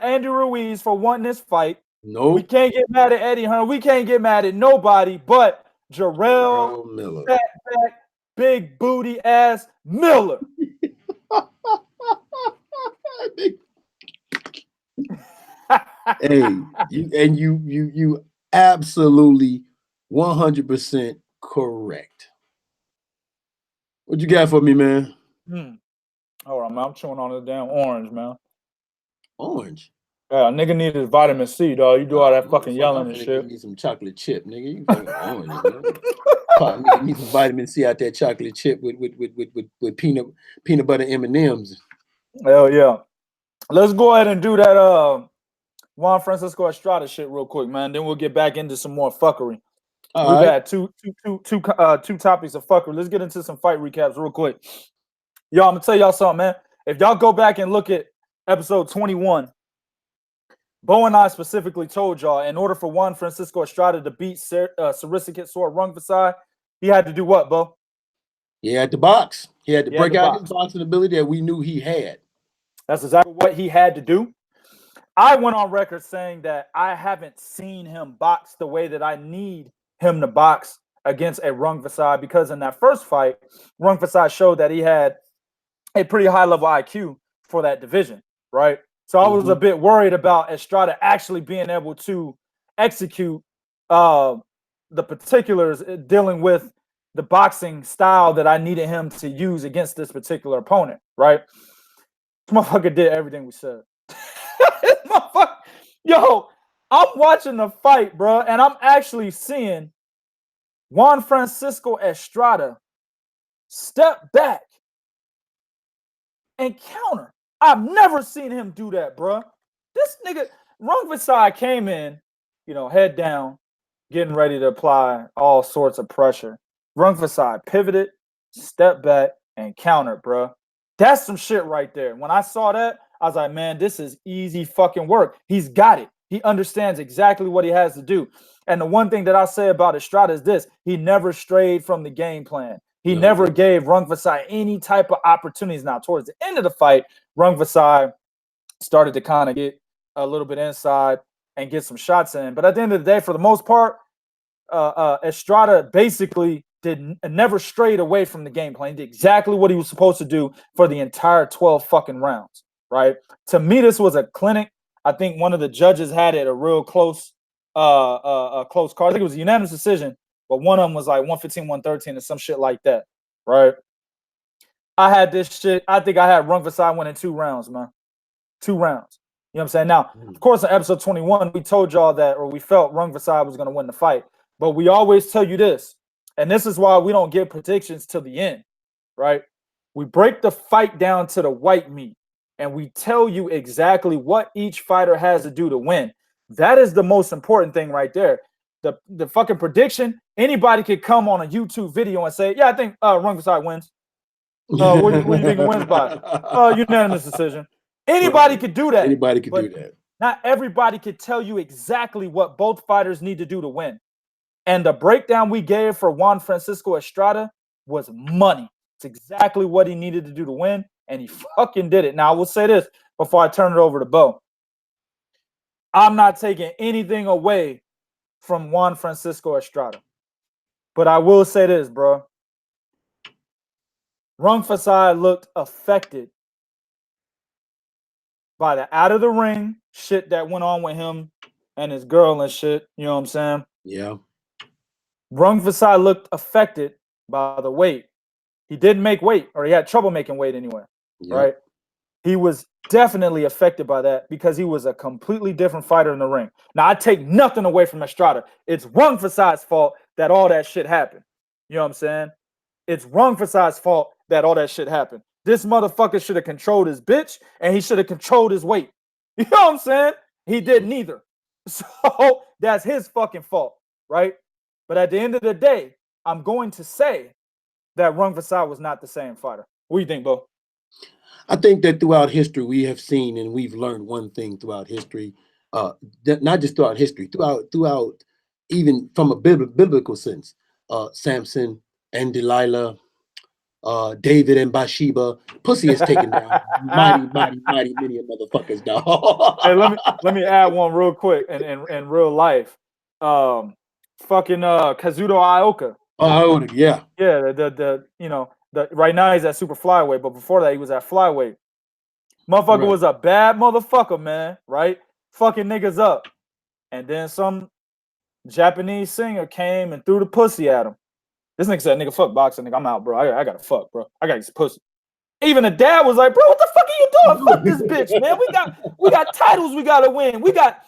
Speaker 1: Andy Ruiz for wanting this fight.
Speaker 2: Nope.
Speaker 1: We can't get mad at Eddie Hearn. We can't get mad at nobody but Jarrell Miller. Fat, big booty ass Miller.
Speaker 2: Hey, you absolutely 100% correct. What you got for me, man?
Speaker 1: All right, man. I'm chewing on the damn orange, man.
Speaker 2: Orange?
Speaker 1: Yeah, nigga needed vitamin C, dog. You do all that fucking yelling and shit.
Speaker 2: You need some chocolate chip, nigga. You fucking orange, man. You need some vitamin C out there, chocolate chip with peanut butter M&Ms.
Speaker 1: Hell yeah. Let's go ahead and do that Juan Francisco Estrada shit real quick, man. Then we'll get back into some more fuckery. We've had two topics of fuckery. Let's get into some fight recaps real quick. Y'all, I'm gonna tell y'all something, man. If y'all go back and look at episode 21, Bo and I specifically told y'all in order for Juan Francisco Estrada to beat Sarisikit Rungvisai, he had to do what, Bo?
Speaker 2: He had to box. He had to break out his boxing ability that we knew he had.
Speaker 1: That's exactly what he had to do. I went on record saying that I haven't seen him box the way that I need him to box against a Rungvisai, because in that first fight, Rungvisai showed that he had a pretty high level IQ for that division, right? So I was a bit worried about Estrada actually being able to execute the particulars dealing with the boxing style that I needed him to use against this particular opponent, right? This motherfucker did everything we said. Yo, I'm watching the fight, bro, and I'm actually seeing Juan Francisco Estrada step back and counter. I've never seen him do that, bro. This nigga, Rungvisai came in, head down, getting ready to apply all sorts of pressure. Rungvisai pivoted, stepped back, and countered, bro. That's some shit right there. When I saw that, I was like, man, this is easy fucking work. He's got it. He understands exactly what he has to do. And the one thing that I say about Estrada is this: he never strayed from the game plan. He never gave Rungvisai any type of opportunities. Now, towards the end of the fight, Rungvisai started to kind of get a little bit inside and get some shots in. But at the end of the day, for the most part, Estrada basically never strayed away from the game plan. He did exactly what he was supposed to do for the entire 12 fucking rounds, right? To me, this was a clinic. I think one of the judges had it a real close close card. I think it was a unanimous decision, but one of them was like 115, 113 or some shit like that, right? I had this shit. I think I had Rungvisai winning 2 rounds, man. 2 rounds. You know what I'm saying? Now, of course, in episode 21, we told y'all that, or we felt Rungvisai was going to win the fight. But we always tell you this, and this is why we don't give predictions till the end, right? We break the fight down to the white meat, and we tell you exactly what each fighter has to do to win. That is the most important thing right there. The fucking prediction, anybody could come on a YouTube video and say, yeah, I think Rungvisai wins. What do you think it wins by? Unanimous decision. Anybody could do that.
Speaker 2: Anybody could do that.
Speaker 1: Not everybody could tell you exactly what both fighters need to do to win. And the breakdown we gave for Juan Francisco Estrada was money. It's exactly what he needed to do to win, and he fucking did it. Now, I will say this before I turn it over to Bo. I'm not taking anything away from Juan Francisco Estrada. But I will say this, bro. Rungvisai looked affected by the out of the ring shit that went on with him and his girl and shit. You know what I'm saying?
Speaker 2: Yeah.
Speaker 1: Rungvisai looked affected by the weight. He didn't make weight, or he had trouble making weight anywhere, right? He was definitely affected by that because he was a completely different fighter in the ring. Now, I take nothing away from Estrada. It's Rungvisai's fault that all that shit happened. You know what I'm saying? It's Rungvisai's fault that all that shit happened. This motherfucker should have controlled his bitch, and he should have controlled his weight. You know what I'm saying? He did neither. So that's his fucking fault, right? But at the end of the day, I'm going to say that Rungvisai was not the same fighter. What do you think, Bo?
Speaker 2: I think that throughout history, we have seen and we've learned one thing throughout history, not just throughout history, throughout even from a biblical sense, Samson and Delilah, David and Bathsheba, pussy is taken down mighty many motherfuckers, dog.
Speaker 1: Hey, let me add one real quick in real life. Fucking Kazuto Ioka.
Speaker 2: Yeah.
Speaker 1: Yeah, right now he's at super flyweight, but before that he was at flyweight. Motherfucker was a bad motherfucker, man, right? Fucking niggas up. And then some Japanese singer came and threw the pussy at him. This nigga said, nigga, fuck boxing, nigga, I'm out, bro. I gotta fuck, bro. I gotta get some pussy. Even the dad was like, bro, what the fuck are you doing? Fuck this bitch, man. We got titles we gotta win. We got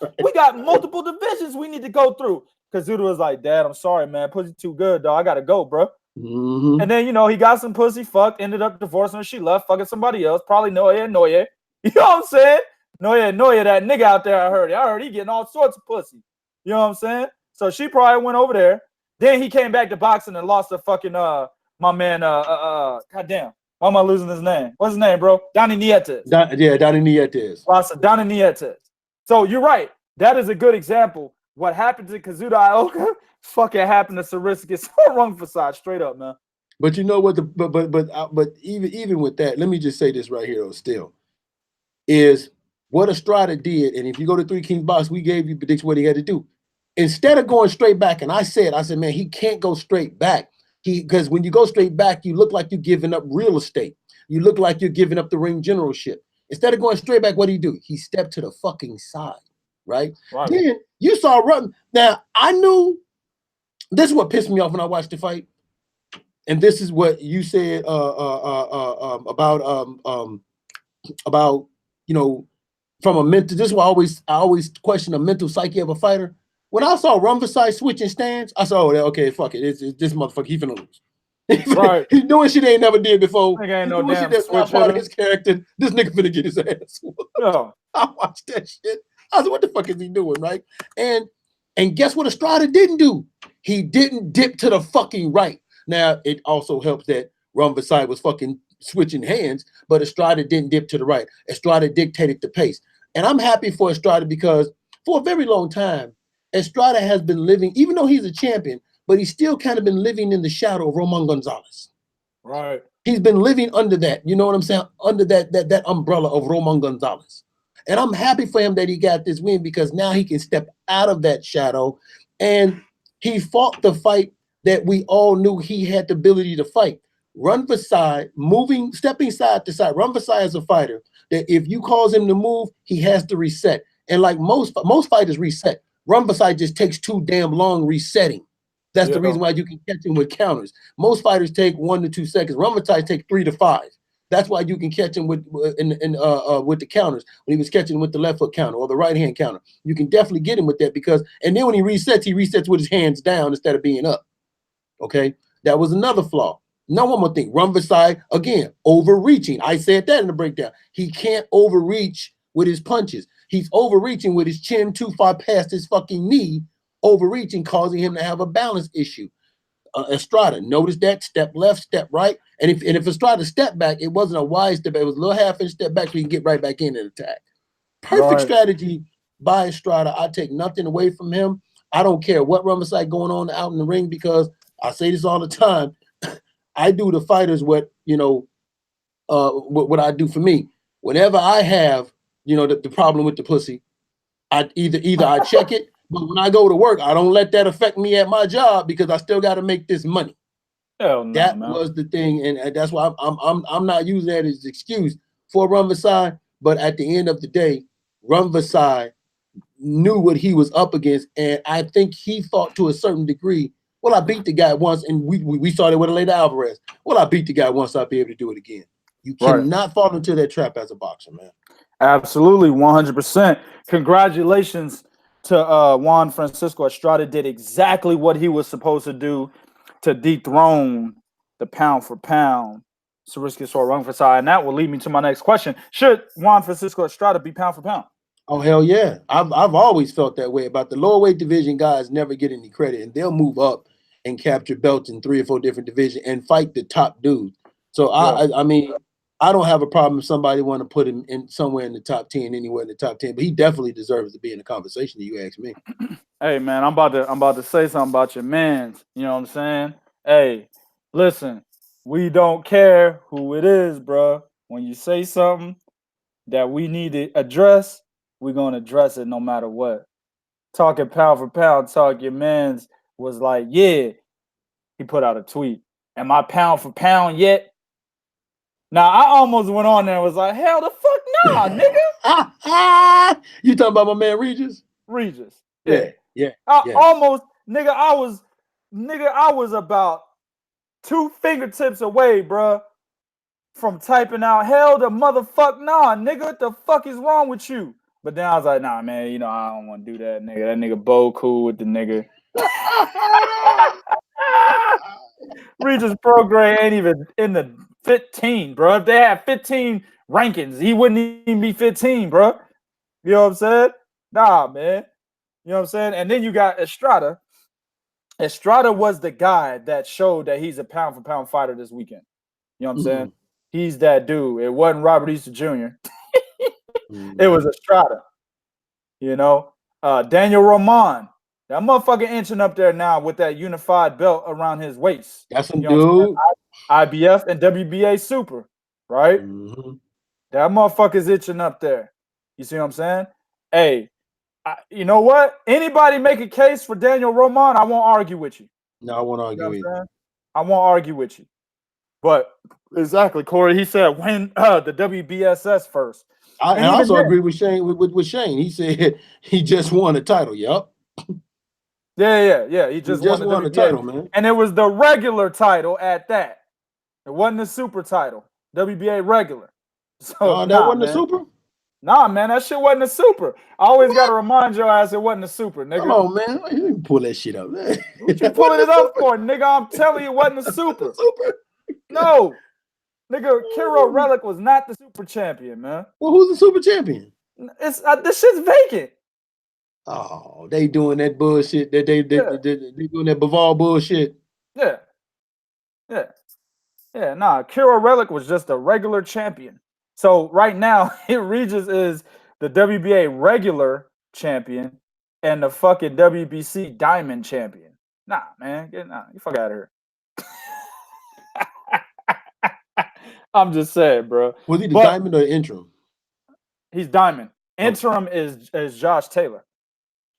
Speaker 1: multiple divisions we need to go through. Kazuto was like, Dad, I'm sorry, man. Pussy too good, dog. I gotta go, bro.
Speaker 2: Mm-hmm.
Speaker 1: And then, he got some pussy, fucked, ended up divorcing her. She left, fucking somebody else. Probably Noye. You know what I'm saying? Noye, that nigga out there, I heard he getting all sorts of pussy. You know what I'm saying? So she probably went over there. Then he came back to boxing and lost to fucking my man, goddamn. Why am I losing his name? What's his name, bro? Donnie Nietes.
Speaker 2: Donnie Nietes.
Speaker 1: Lost to Donnie Nietes. So you're right. That is a good example. What happened to Kazuto Ioka fucking happened to Sarisakis Rungvisai, straight up, man.
Speaker 2: But you know what? But even with that, let me just say this right here, though, still, is what Estrada did. And if you go to Three Kings Box, we gave you prediction what he had to do. Instead of going straight back, and I said, man, he can't go straight back. Because when you go straight back, you look like you're giving up real estate. You look like you're giving up the ring generalship. Instead of going straight back, what did he do? He stepped to the fucking side, right? Then you saw Rutten. Now, I knew this is what pissed me off when I watched the fight. And this is what you said about you know, from a mental. This is why I always question the mental psyche of a fighter. When I saw Rumverside switching stands, I saw, oh, okay, fuck it. It's this motherfucker, he finna lose.
Speaker 1: Right.
Speaker 2: He's doing shit he ain't never did before.
Speaker 1: Nigga ain't
Speaker 2: He's
Speaker 1: no
Speaker 2: doing
Speaker 1: damn
Speaker 2: shit that's not
Speaker 1: switch
Speaker 2: part of
Speaker 1: hitter.
Speaker 2: his character. This nigga finna get his ass whooped.
Speaker 1: Yeah.
Speaker 2: I watched that shit. I said, what the fuck is he doing, right? And guess what Estrada didn't do? He didn't dip to the fucking right. Now, it also helps that Rumverside was fucking switching hands, but Estrada didn't dip to the right. Estrada dictated the pace. And I'm happy for Estrada because for a very long time, Estrada has been living, even though he's a champion, but he's still kind of been living in the shadow of Roman Gonzalez.
Speaker 1: Right.
Speaker 2: He's been living under that, you know what I'm saying? Under that umbrella of Roman Gonzalez. And I'm happy for him that he got this win because now he can step out of that shadow. And he fought the fight that we all knew he had the ability to fight. Rumverside, stepping side to side. Rumverside is a fighter that if you cause him to move, he has to reset. And like most fighters reset, Rumverside just takes too damn long resetting. That's the reason why you can catch him with counters. Most fighters take 1 to 2 seconds. Rumverside take 3 to 5. That's why you can catch him with the counters when he was catching with the left foot counter or the right hand counter. You can definitely get him with that because, and then when he resets with his hands down instead of being up. Okay, that was another flaw. Now, one more thing. Rumverside, again, overreaching. I said that in the breakdown. He can't overreach with his punches. He's overreaching with his chin too far past his fucking knee, overreaching, causing him to have a balance issue. Estrada, notice that, step left, step right. And if Estrada stepped back, it wasn't a wide step. It was a little half-inch step back so he can get right back in and attack. Perfect strategy by Estrada. I take nothing away from him. I don't care what Rumverside going on out in the ring because I say this all the time. I do the fighters what I do for me. Whenever I have, the problem with the pussy, I either I check it, but when I go to work, I don't let that affect me at my job because I still got to make this money.
Speaker 1: Hell no,
Speaker 2: that
Speaker 1: man.
Speaker 2: was the thing, and that's why I'm not using that as an excuse for Rumverside. But at the end of the day, Rumverside knew what he was up against, and I think he thought to a certain degree, well, I beat the guy once, and we started with Elena Alvarez. Well, I beat the guy once, I'll be able to do it again. You cannot fall into that trap as a boxer, man.
Speaker 1: Absolutely, 100%. Congratulations to Juan Francisco Estrada. Did exactly what he was supposed to do to dethrone the pound for pound Rumverside. And that will lead me to my next question. Should Juan Francisco Estrada be pound for pound?
Speaker 2: Oh, hell yeah. I've always felt that way about the lower weight division. Guys never get any credit, and they'll move up and capture belts in 3 or 4 different divisions and fight the top dudes. So I mean, I don't have a problem if somebody want to put him in somewhere in the top 10, anywhere in the top 10, but he definitely deserves to be in the conversation, if you ask me.
Speaker 1: Hey man, I'm about to say something about your mans. You know what I'm saying? Hey, listen, we don't care who it is, bro. When you say something that we need to address, we're gonna address it no matter what. Talking pound for pound talk, your man's was like, yeah, he put out a tweet. Am I pound for pound yet? Now I almost went on there and was like, hell the fuck nah, nigga.
Speaker 2: You talking about my man Regis?
Speaker 1: Regis.
Speaker 2: Yeah.
Speaker 1: Almost, nigga, I was about 2 fingertips away, bro, from typing out hell the motherfuck nah, nigga. What the fuck is wrong with you? But then I was like, nah, man, I don't want to do that, nigga. That nigga Bo cool with the nigga. Regis Prograis ain't even in the 15, bro. If they had 15 rankings, he wouldn't even be 15, bro. You know what I'm saying? Nah, man. You know what I'm saying? And then you got Estrada. Estrada was the guy that showed that he's a pound for pound fighter this weekend. You know what I'm saying? He's that dude. It wasn't Robert Easter Jr. It was Estrada. Daniel Roman. That motherfucker inching up there now with that unified belt around his waist.
Speaker 2: That's some dude.
Speaker 1: IBF and WBA super, right? That motherfucker's itching up there. You see what I'm saying? Hey, you know what? Anybody make a case for Daniel Roman, I won't argue with you.
Speaker 2: No, I won't argue with you.
Speaker 1: I won't argue with you. But exactly, Corey, he said win the WBSS first.
Speaker 2: I also agree with Shane. With Shane, he said he just won a title. Yep.
Speaker 1: Yeah. He just won
Speaker 2: the title, man.
Speaker 1: And it was the regular title at that. It wasn't the super title. WBA regular. So
Speaker 2: that
Speaker 1: nah,
Speaker 2: wasn't a
Speaker 1: man.
Speaker 2: super?
Speaker 1: Nah, man, that shit wasn't a super. I always got to remind your ass it wasn't a super, nigga.
Speaker 2: Come on, man. You pull that shit up. Man.
Speaker 1: What you pulling it up for, nigga? I'm telling you, it wasn't a super. No. Nigga, Kiro Relic was not the super champion, man.
Speaker 2: Well, who's the super champion?
Speaker 1: It's this shit's vacant.
Speaker 2: Oh, they doing that bullshit. They doing that Baval bullshit.
Speaker 1: Yeah. Nah, Kiro Relic was just a regular champion. So right now, Regis is the WBA regular champion and the fucking WBC Diamond champion. Nah, man, you fuck out of here. I'm just saying, bro.
Speaker 2: Was he the Diamond or the interim?
Speaker 1: He's Diamond. Interim is Josh Taylor.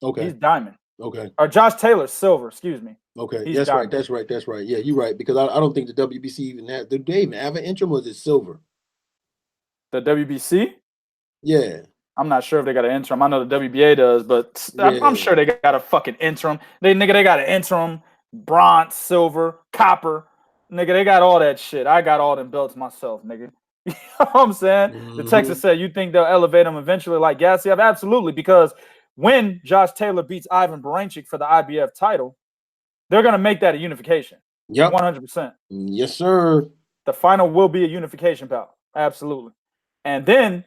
Speaker 2: Okay.
Speaker 1: He's Diamond.
Speaker 2: Okay.
Speaker 1: Or Josh Taylor's silver, excuse me.
Speaker 2: Okay. That's right. That's right. Yeah, you're right. Because I don't think the WBC even have, do they even have an interim, or is it silver?
Speaker 1: The WBC?
Speaker 2: Yeah.
Speaker 1: I'm not sure if they got an interim. I know the WBA does, but I'm sure they got a fucking interim. They got an interim, bronze, silver, copper. Nigga, they got all that shit. I got all them belts myself, nigga. You know what I'm saying? Mm-hmm. The Texas said, you think they'll elevate him eventually like Gassiev? Absolutely, because when Josh Taylor beats Ivan Baranchyk for the IBF title, they're going to make that a unification.
Speaker 2: Yep.
Speaker 1: 100%.
Speaker 2: Yes, sir.
Speaker 1: The final will be a unification bout. Absolutely. And then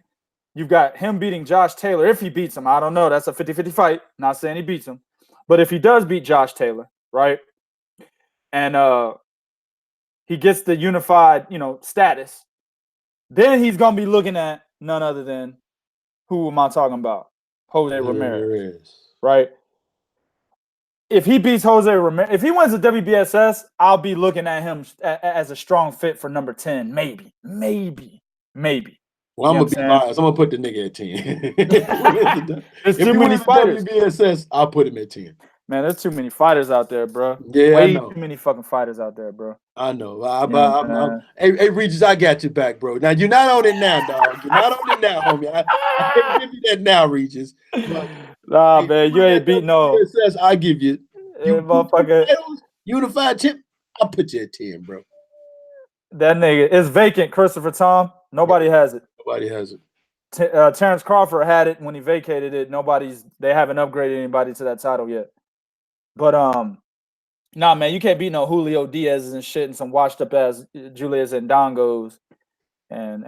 Speaker 1: you've got him beating Josh Taylor. If he beats him, I don't know. That's a 50-50 fight. Not saying he beats him. But if he does beat Josh Taylor, right? And he gets the unified, status, then he's going to be looking at none other than, who am I talking about? Jose Ramirez. Right? If he beats Jose Ramirez, if he wins the WBSS, I'll be looking at him as a strong fit for number 10. Maybe.
Speaker 2: Well, I'm going to be biased. I'm going to put the nigga at 10. If too many fighters. WBSS, I'll put him at 10.
Speaker 1: Man, there's too many fighters out there, bro.
Speaker 2: Yeah,
Speaker 1: Way too many fucking fighters out there, bro.
Speaker 2: I know. Hey, Regis, I got your back, bro. Now, you're not on it now, dog. You're not on it now, homie. I can't give you that now, Regis.
Speaker 1: Nah, man, you ain't beating no.
Speaker 2: I give you.
Speaker 1: Motherfucker.
Speaker 2: Unified chip, I'll put you at 10, bro.
Speaker 1: That nigga is vacant, Christopher Tom. Nobody has it.
Speaker 2: Nobody has it.
Speaker 1: Terence Crawford had it when he vacated it. They haven't upgraded anybody to that title yet. But nah, man, you can't beat no Julio Diaz's and shit and some washed up ass Julius Ndongos. And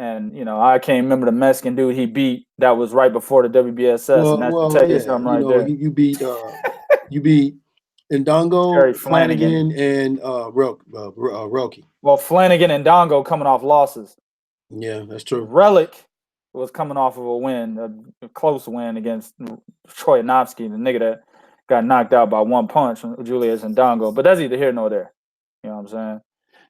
Speaker 1: I can't remember the Mexican dude he beat that was right before the WBSS. And that's tell you something right there.
Speaker 2: You beat Ndongo, Flanagan, and Roki.
Speaker 1: Well, Flanagan and Ndongo coming off losses.
Speaker 2: Yeah, that's true.
Speaker 1: Relic was coming off of a win, a close win against Troy Anofsky, the nigga that got knocked out by one punch from Julius Ndongo. But that's either here nor there. You know what I'm saying?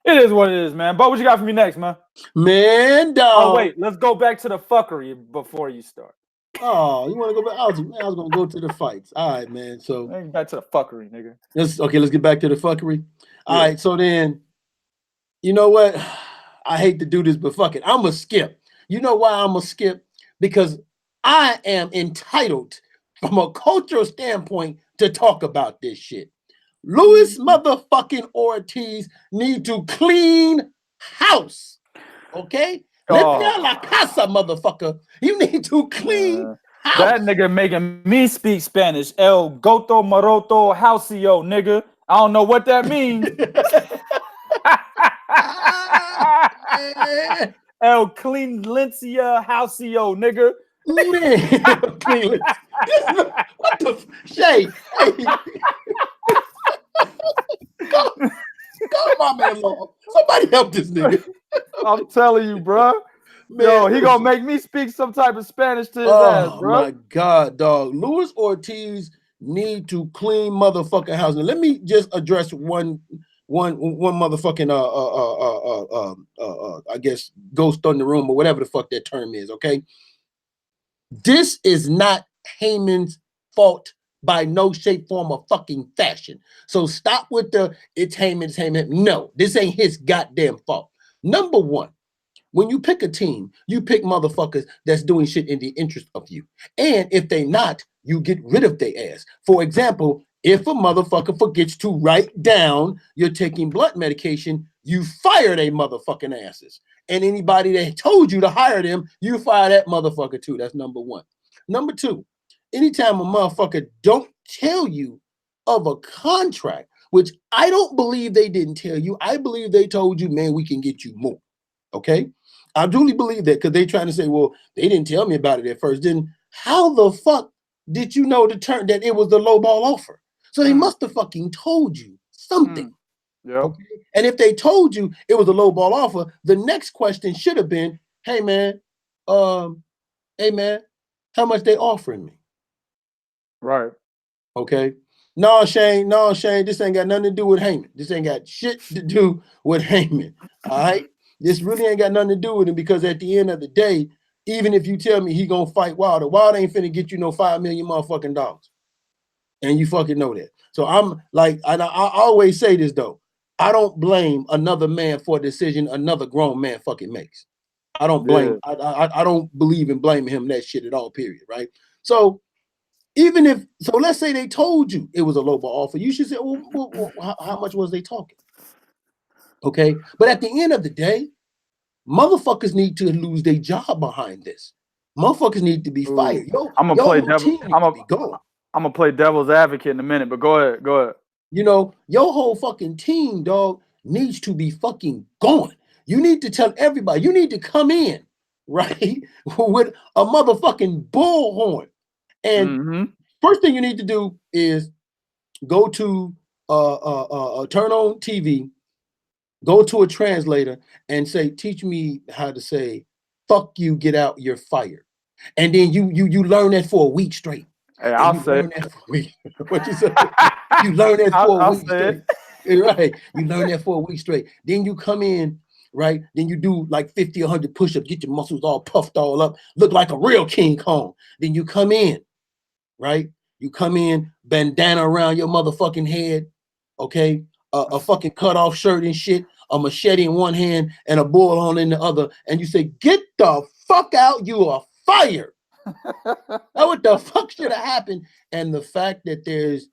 Speaker 1: It is what it is, man. But what you got for me next, man?
Speaker 2: Man, dog.
Speaker 1: Oh, wait. Let's go back to the fuckery before you start.
Speaker 2: Oh, you want to go back? I was going to go to the fights. All right, man. So
Speaker 1: back to the fuckery, nigga.
Speaker 2: Let's get back to the fuckery. All right, so then, you know what? I hate to do this, but fuck it. I'm going to skip. You know why I'm going to skip? Because I am entitled from a cultural standpoint to talk about this shit. Luis motherfucking Ortiz need to clean house. Okay? Limpia la casa, motherfucker. You need to clean house.
Speaker 1: That nigga making me speak Spanish. El Goto Maroto Houseo, nigga. I don't know what that means. El Clean Lincia Houseo, nigga.
Speaker 2: Man, clean. What the Shay? Go my man long. Somebody help this nigga.
Speaker 1: I'm telling you, bro. Man, yo, he gonna make me speak some type of Spanish to his ass, bro.
Speaker 2: Oh my God, dog. Luis Ortiz need to clean motherfucking house. Now, let me just address one motherfucking I guess ghost on the room or whatever the fuck that term is. Okay, this is not Heyman's fault by no shape, form, or fucking fashion. So stop with the it's Heyman. No, this ain't his goddamn fault. Number one, when you pick a team, you pick motherfuckers that's doing shit in the interest of you. And if they not, you get rid of their ass. For example, if a motherfucker forgets to write down you're taking blood medication, you fire they motherfucking asses. and anybody that told you to hire them, you fire that motherfucker too. That's number one. Number two, anytime a motherfucker don't tell you of a contract, which I don't believe they didn't tell you. I believe they told you, man, we can get you more. Okay? I truly believe that because they trying to say, well, they didn't tell me about it at first. Then how the fuck did you know that it was the low ball offer? So they must have fucking told you something.
Speaker 1: Yep.
Speaker 2: Okay? And if they told you it was a low ball offer, the next question should have been, hey man, how much they offering me?
Speaker 1: Right.
Speaker 2: Okay. No, Shane, this ain't got nothing to do with Heyman. This ain't got shit to do with Heyman. All right. This really ain't got nothing to do with him because at the end of the day, even if you tell me he gonna fight Wilder, Wilder ain't finna get you no $5 million motherfucking dollars. And you fucking know that. So I'm like, and I always say this though. I don't blame another man for a decision another grown man fucking makes. I don't blame, I don't believe in blaming him that shit at all, period. Right. So even if, so let's say they told you it was a low ball offer, you should say, well, how much was they talking? Okay. But at the end of the day, motherfuckers need to lose their job behind this. Motherfuckers need to be fired.
Speaker 1: I'm gonna play
Speaker 2: devil.
Speaker 1: I'm gonna play devil's advocate in a minute, but go ahead.
Speaker 2: You know, your whole fucking team, dog, needs to be fucking gone. You need to tell everybody, you need to come in, right, with a motherfucking bullhorn. And first thing you need to do is go to turn on TV, go to a translator and say, teach me how to say, fuck you, get out, you're fired. And then you learn that for a week straight.
Speaker 1: Hey, I'll say
Speaker 2: that for a week. What you say? You learn that for a week straight. Right. You learn that for a week straight. Then you come in, right? Then you do like 50 or 100 push-ups, get your muscles all puffed all up, look like a real King Kong. Then you come in, right? You come in, bandana around your motherfucking head, okay? A fucking cut off shirt and shit, a machete in one hand and a bullhorn in the other, and you say, get the fuck out, you are fired. Now what the fuck should have happened? And the fact that there's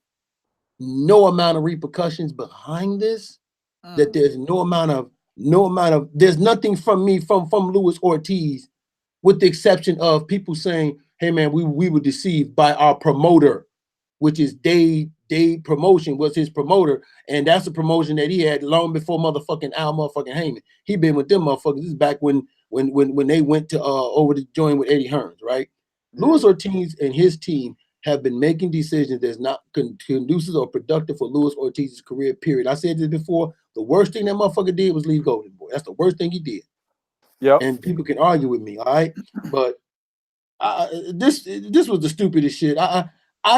Speaker 2: no amount of repercussions behind this, that there's no amount of, there's nothing from me, from Luis Ortiz, with the exception of people saying, hey man, we were deceived by our promoter, which is Dave Promotion was his promoter, and that's a promotion that he had long before motherfucking Al motherfucking Heyman. He been with them motherfuckers. This is back when they went to over to join with Eddie Hearn, right? Yeah. Luis Ortiz and his team have been making decisions that's not conducive or productive for Luis Ortiz's career, period. I said this before. The worst thing that motherfucker did was leave Golden Boy. That's the worst thing he did.
Speaker 1: Yep.
Speaker 2: And people can argue with me, all right? But this was the stupidest shit. I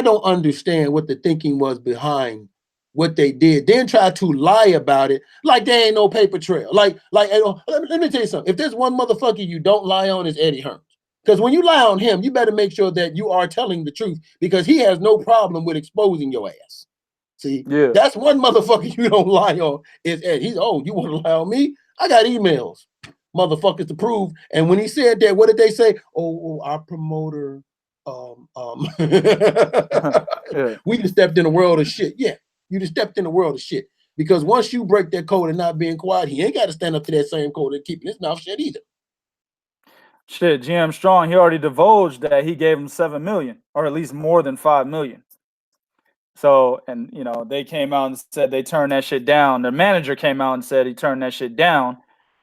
Speaker 2: don't understand what the thinking was behind what they did. Then try to lie about it like there ain't no paper trail. Like let me tell you something. If there's one motherfucker you don't lie on, is Eddie Hearn. Because when you lie on him, you better make sure that you are telling the truth, because he has no problem with exposing your ass. See, that's one motherfucker you don't lie on is Eddie. He's, oh, you want to lie on me? I got emails, motherfuckers, to prove. And when he said that, what did they say? Oh, our promoter, we just stepped in a world of shit. Yeah, you just stepped in a world of shit. Because once you break that code and not being quiet, he ain't got to stand up to that same code and keeping his mouth shut either.
Speaker 1: Shit, GM Strong, he already divulged that he gave him $7 million, or at least more than $5 million. So, and you know, they came out and said they turned that shit down. The manager came out and said he turned that shit down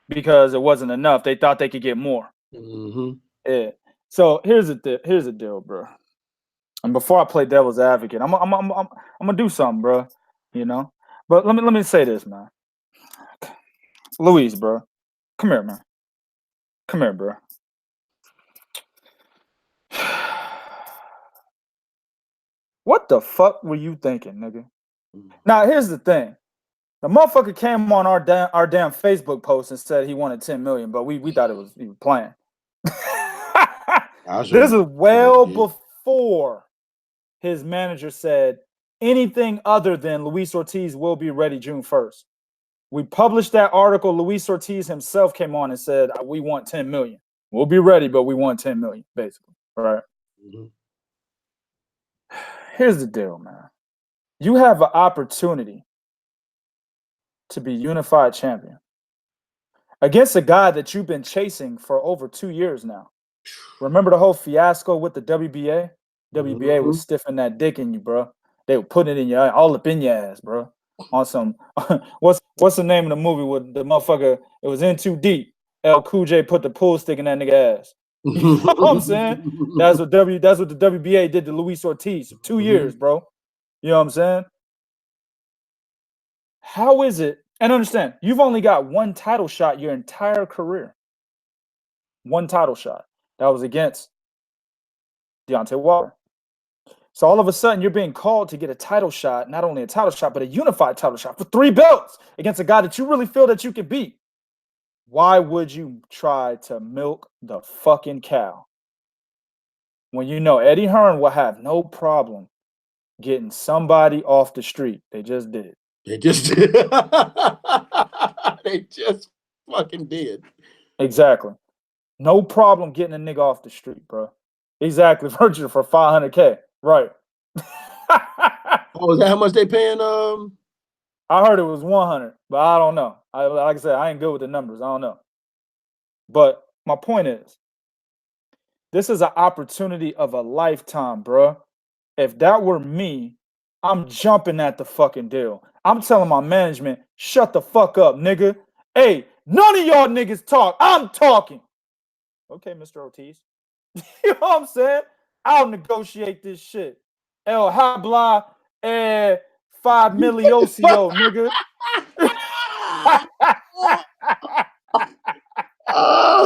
Speaker 1: because it wasn't enough. They thought they could get more. Yeah. So here's the deal, bro. And before I play devil's advocate, I'm gonna do something, bro. You know. But let me say this, man. Luis, bro, come here, man. Come here, bro. What the fuck were you thinking, nigga? Now, here's the thing. The motherfucker came on our damn Facebook post and said he wanted 10 million, but we thought he was playing. This is well before his manager said anything other than Luis Ortiz will be ready June 1st. We published that article. Luis Ortiz himself came on and said, we want 10 million. We'll be ready, but we want 10 million, basically. All right. Here's the deal, man. You have an opportunity to be unified champion. against a guy that you've been chasing for over 2 years now. Remember the whole fiasco with the WBA? WBA was stiffing that dick in you, bro. They were putting it in your all up in your ass, bro. On some what's the name of the movie with the motherfucker? It was In Too Deep. L. Cool J put the pool stick in that nigga ass. You know what I'm saying? That's what the WBA did to Luis Ortiz. 2 years, bro. You know what I'm saying? How is it? And understand, you've only got one title shot your entire career. One title shot. That was against Deontay Wilder. So all of a sudden, you're being called to get a title shot, not only a title shot, but a unified title shot for 3 belts against a guy that you really feel that you can beat. Why would you try to milk the fucking cow when you know Eddie Hearn will have no problem getting somebody off the street? They just did.
Speaker 2: They just did. They just fucking did.
Speaker 1: Exactly. No problem getting a nigga off the street, bro. Exactly. Virgil for $500K. Right.
Speaker 2: Oh, is that how much they paying?
Speaker 1: I heard it was 100, but I don't know. Like I said, I ain't good with the numbers. I don't know. But my point is, this is an opportunity of a lifetime, bro. If that were me, I'm jumping at the fucking deal. I'm telling my management, shut the fuck up, nigga. Hey, none of y'all niggas talk. I'm talking. Okay, Mr. Ortiz. You know what I'm saying? I'll negotiate this shit. El Habla 5 milliocio, nigga. You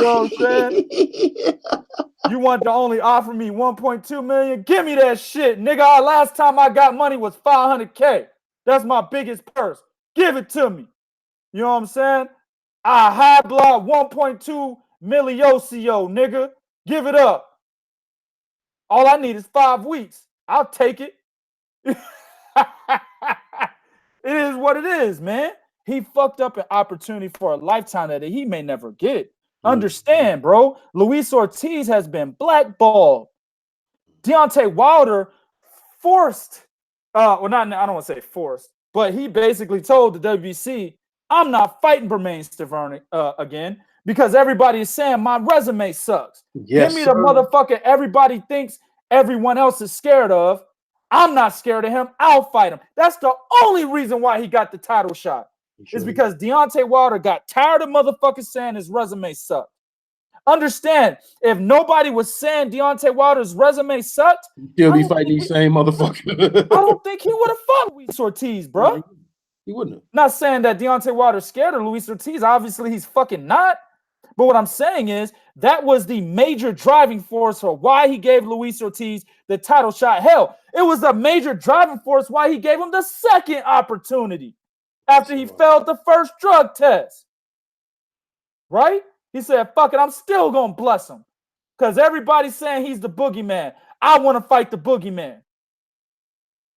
Speaker 1: know what I'm saying? You want to only offer me 1.2 million? Give me that shit, nigga. Last time I got money was 500K. That's my biggest purse. Give it to me. You know what I'm saying? I high block 1.2 milliocio, nigga. Give it up. All I need is 5 weeks. I'll take it. It is what it is, man. He fucked up an opportunity for a lifetime that he may never get. Understand, bro. Luis Ortiz has been blackballed. Deontay Wilder forced, I don't want to say forced, but he basically told the WBC, I'm not fighting Bermain Stavern again because everybody is saying my resume sucks.
Speaker 2: Yes,
Speaker 1: give me the motherfucker everybody thinks everyone else is scared of. I'm not scared of him. I'll fight him. That's the only reason why he got the title shot. Is because Deontay Wilder got tired of motherfuckers saying his resume sucked. Understand, if nobody was saying Deontay Wilder's resume sucked,
Speaker 2: he'll be fighting these same motherfuckers.
Speaker 1: I don't think he would have fought Luis Ortiz, bro.
Speaker 2: He wouldn't have.
Speaker 1: Not saying that Deontay Wilder's scared of Luis Ortiz. Obviously, he's fucking not. But what I'm saying is that was the major driving force for why he gave Luis Ortiz the title shot. Hell, it was the major driving force why he gave him the second opportunity after he failed the first drug test. Right? He said, fuck it, I'm still going to bless him. Because everybody's saying he's the boogeyman. I want to fight the boogeyman.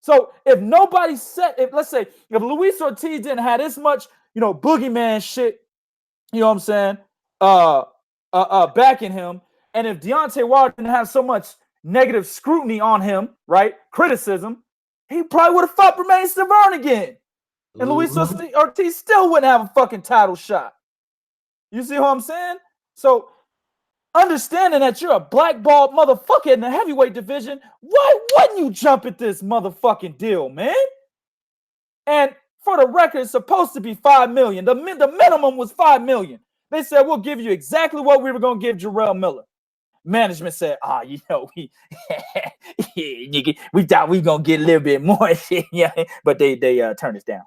Speaker 1: So if nobody said, let's say, if Luis Ortiz didn't have this much, boogeyman shit, you know what I'm saying, backing him, and if Deontay Wilder didn't have so much negative scrutiny on him, right, criticism, he probably would have fought Bermain Stavern again. And Luis Ortiz still wouldn't have a fucking title shot. You see what I'm saying? So, understanding that you're a blackballed motherfucker in the heavyweight division, why wouldn't you jump at this motherfucking deal, man? And for the record, it's supposed to be $5 million. The minimum was $5 million. They said, we'll give you exactly what we were going to give Jarrell Miller. Management said, we thought we were going to get a little bit more. But they turned us down.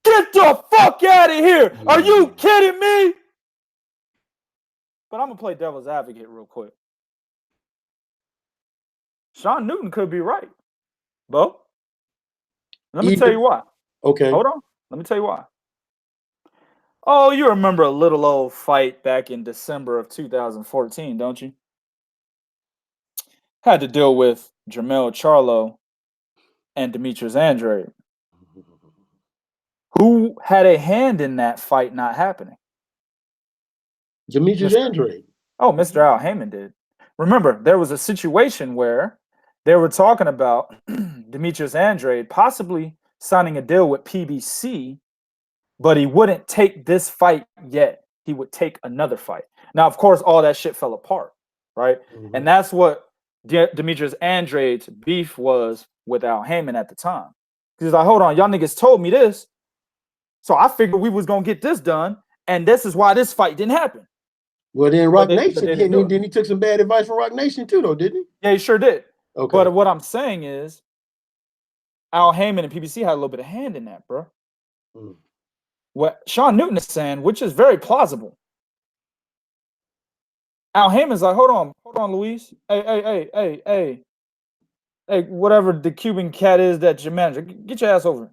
Speaker 1: Get the fuck out of here. Are you kidding me? But I'm going to play devil's advocate real quick. Sean Newton could be right, Bo. Let me tell you why.
Speaker 2: Okay.
Speaker 1: Hold on. Let me tell you why. Oh, you remember a little old fight back in December of 2014, don't you? Had to deal with Jermell Charlo and Demetrius Andrade. Who had a hand in that fight not happening?
Speaker 2: Demetrius Andrade.
Speaker 1: Oh, Mr. Al Heyman did. Remember, there was a situation where they were talking about Demetrius Andrade possibly signing a deal with PBC but he wouldn't take this fight yet. He would take another fight. Now, of course, all that shit fell apart, right? And that's what Demetrius Andrade's beef was with Al Heyman at the time. He's like, hold on, y'all niggas told me this, so I figured we was gonna get this done, and this is why this fight didn't happen.
Speaker 2: Well, then Rock Nation, then he took some bad advice from Rock Nation too, though, didn't he?
Speaker 1: Yeah, he sure did.
Speaker 2: Okay.
Speaker 1: But what I'm saying is, Al Heyman and PBC had a little bit of hand in that, bro. What Sean Newton is saying, which is very plausible. Al Heyman's like, hold on, Luis. Hey, whatever the Cuban cat is that's your manager, get your ass over.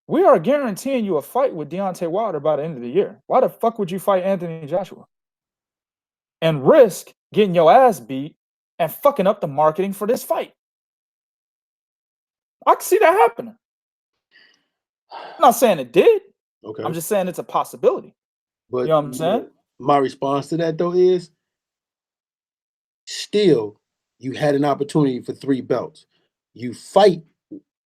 Speaker 1: We are guaranteeing you a fight with Deontay Wilder by the end of the year. Why the fuck would you fight Anthony Joshua and risk getting your ass beat and fucking up the marketing for this fight? I can see that happening. I'm not saying it did.
Speaker 2: Okay.
Speaker 1: I'm just saying it's a possibility.
Speaker 2: But
Speaker 1: you know what I'm saying?
Speaker 2: My response to that, though, is still you had an opportunity for 3 belts. You fight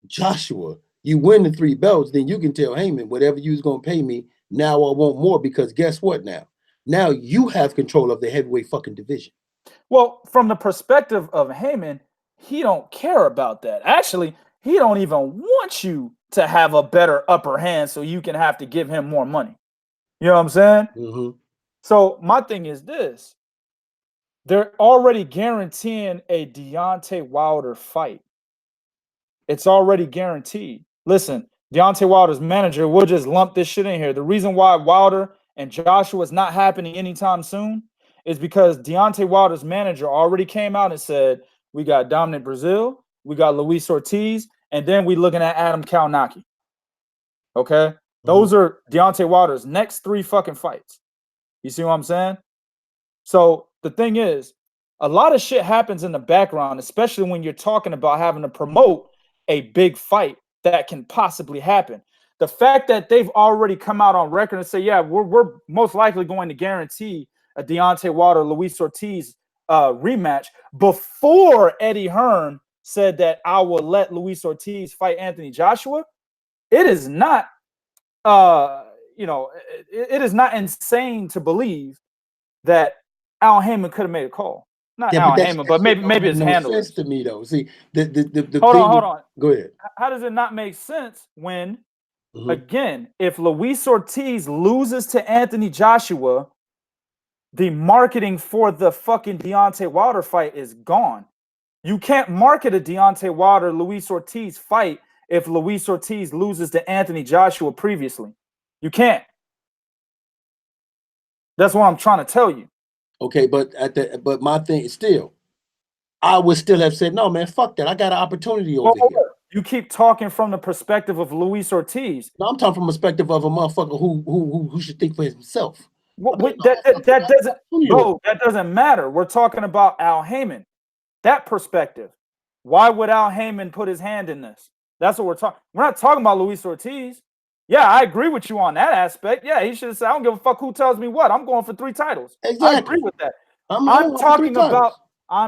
Speaker 2: Joshua, you win the 3 belts, then you can tell Heyman, whatever you was going to pay me, now I want more, because guess what now? Now you have control of the heavyweight fucking division.
Speaker 1: Well, from the perspective of Heyman, he don't care about that. Actually, he don't even want you to have a better upper hand so you can have to give him more money. You know what I'm saying? So my thing is this. They're already guaranteeing a Deontay Wilder fight. It's already guaranteed. Listen, Deontay Wilder's manager, we'll just lump this shit in here. The reason why Wilder and Joshua is not happening anytime soon is because Deontay Wilder's manager already came out and said, we got Dominic Brazil, we got Luis Ortiz, and then we looking at Adam Kalnaki. Okay? Those are Deontay Wilder's next 3 fucking fights. You see what I'm saying? So the thing is, a lot of shit happens in the background, especially when you're talking about having to promote a big fight that can possibly happen. The fact that they've already come out on record and say, yeah, we're most likely going to guarantee a Deontay Wilder, Luis Ortiz rematch before Eddie Hearn said that I will let Luis Ortiz fight Anthony Joshua. It is not, it is not insane to believe that Al Heyman could have made a call. Not Al Heyman, but maybe his handler.
Speaker 2: Sense to me though. See,
Speaker 1: hold on.
Speaker 2: Go ahead.
Speaker 1: How does it not make sense when, again, if Luis Ortiz loses to Anthony Joshua, the marketing for the fucking Deontay Wilder fight is gone. You can't market a Deontay Wilder Luis Ortiz fight if Luis Ortiz loses to Anthony Joshua previously. You can't. That's what I'm trying to tell you.
Speaker 2: Okay, but my thing is still, I would still have said, no, man, fuck that. I got an opportunity over here.
Speaker 1: You keep talking from the perspective of Luis Ortiz.
Speaker 2: No, I'm talking from the perspective of a motherfucker who should think for himself.
Speaker 1: That doesn't matter. We're talking about Al Heyman. That perspective. Why would Al Heyman put his hand in this? That's what we're talking. We're not talking about Luis Ortiz. Yeah, I agree with you on that aspect. Yeah, he should have said, I don't give a fuck who tells me what. I'm going for 3 titles.
Speaker 2: Exactly.
Speaker 1: I agree with that. I'm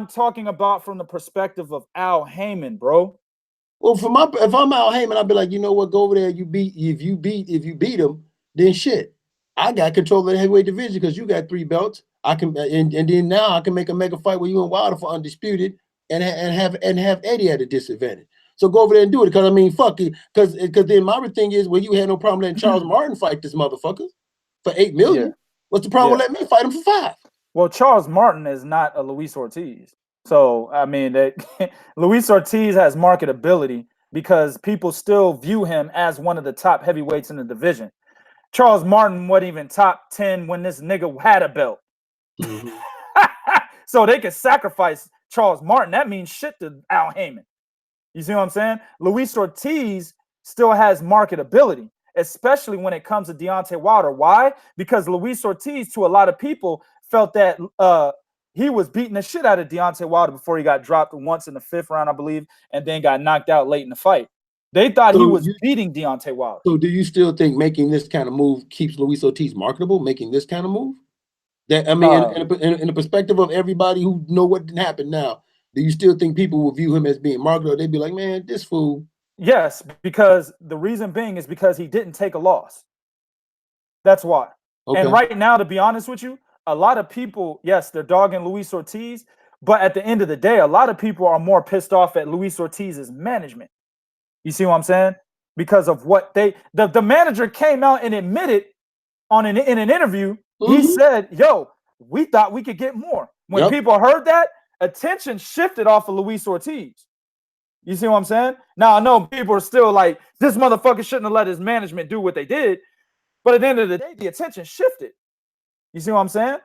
Speaker 1: talking about from the perspective of Al Heyman, bro.
Speaker 2: Well, if I'm Al Heyman, I'd be like, you know what, go over there. If you beat him, then shit. I got control of the heavyweight division because you got 3 belts. I can and then now I can make a mega fight with you and Wilder for undisputed and have Eddie at a disadvantage. So go over there and do it, because I mean, fuck it. Because then my thing is, well, you had no problem letting Charles Martin fight this motherfucker for $8 million. Yeah. What's the problem with letting me fight him for 5?
Speaker 1: Well, Charles Martin is not a Luis Ortiz. So I mean, Luis Ortiz has marketability because people still view him as one of the top heavyweights in the division. Charles Martin wasn't even top 10 when this nigga had a belt. So they could sacrifice Charles Martin. That means shit to Al Heyman. You see what I'm saying? Luis Ortiz still has marketability, especially when it comes to Deontay Wilder. Why? Because Luis Ortiz, to a lot of people, felt that he was beating the shit out of Deontay Wilder before he got dropped once in the 5th round, I believe, and then got knocked out late in the fight. They thought he was beating Deontay Wilder.
Speaker 2: So do you still think making this kind of move keeps Luis Ortiz marketable, making this kind of move? That I mean, in the perspective of everybody who know what happened now, do you still think people will view him as being marketable? They'd be like, man, this fool,
Speaker 1: Yes, because the reason being is because he didn't take a loss. That's why. Okay. And right now, to be honest with you, a lot of people, yes, they're dogging Luis Ortiz, but at the end of the day, a lot of people are more pissed off at Luis Ortiz's management. You see what I'm saying? Because of what the manager came out and admitted in an interview, he said, yo, we thought we could get more. When people heard that, attention shifted off of Luis Ortiz. You see what I'm saying? Now, I know people are still like, this motherfucker shouldn't have let his management do what they did. But at the end of the day, the attention shifted. You see what I'm saying?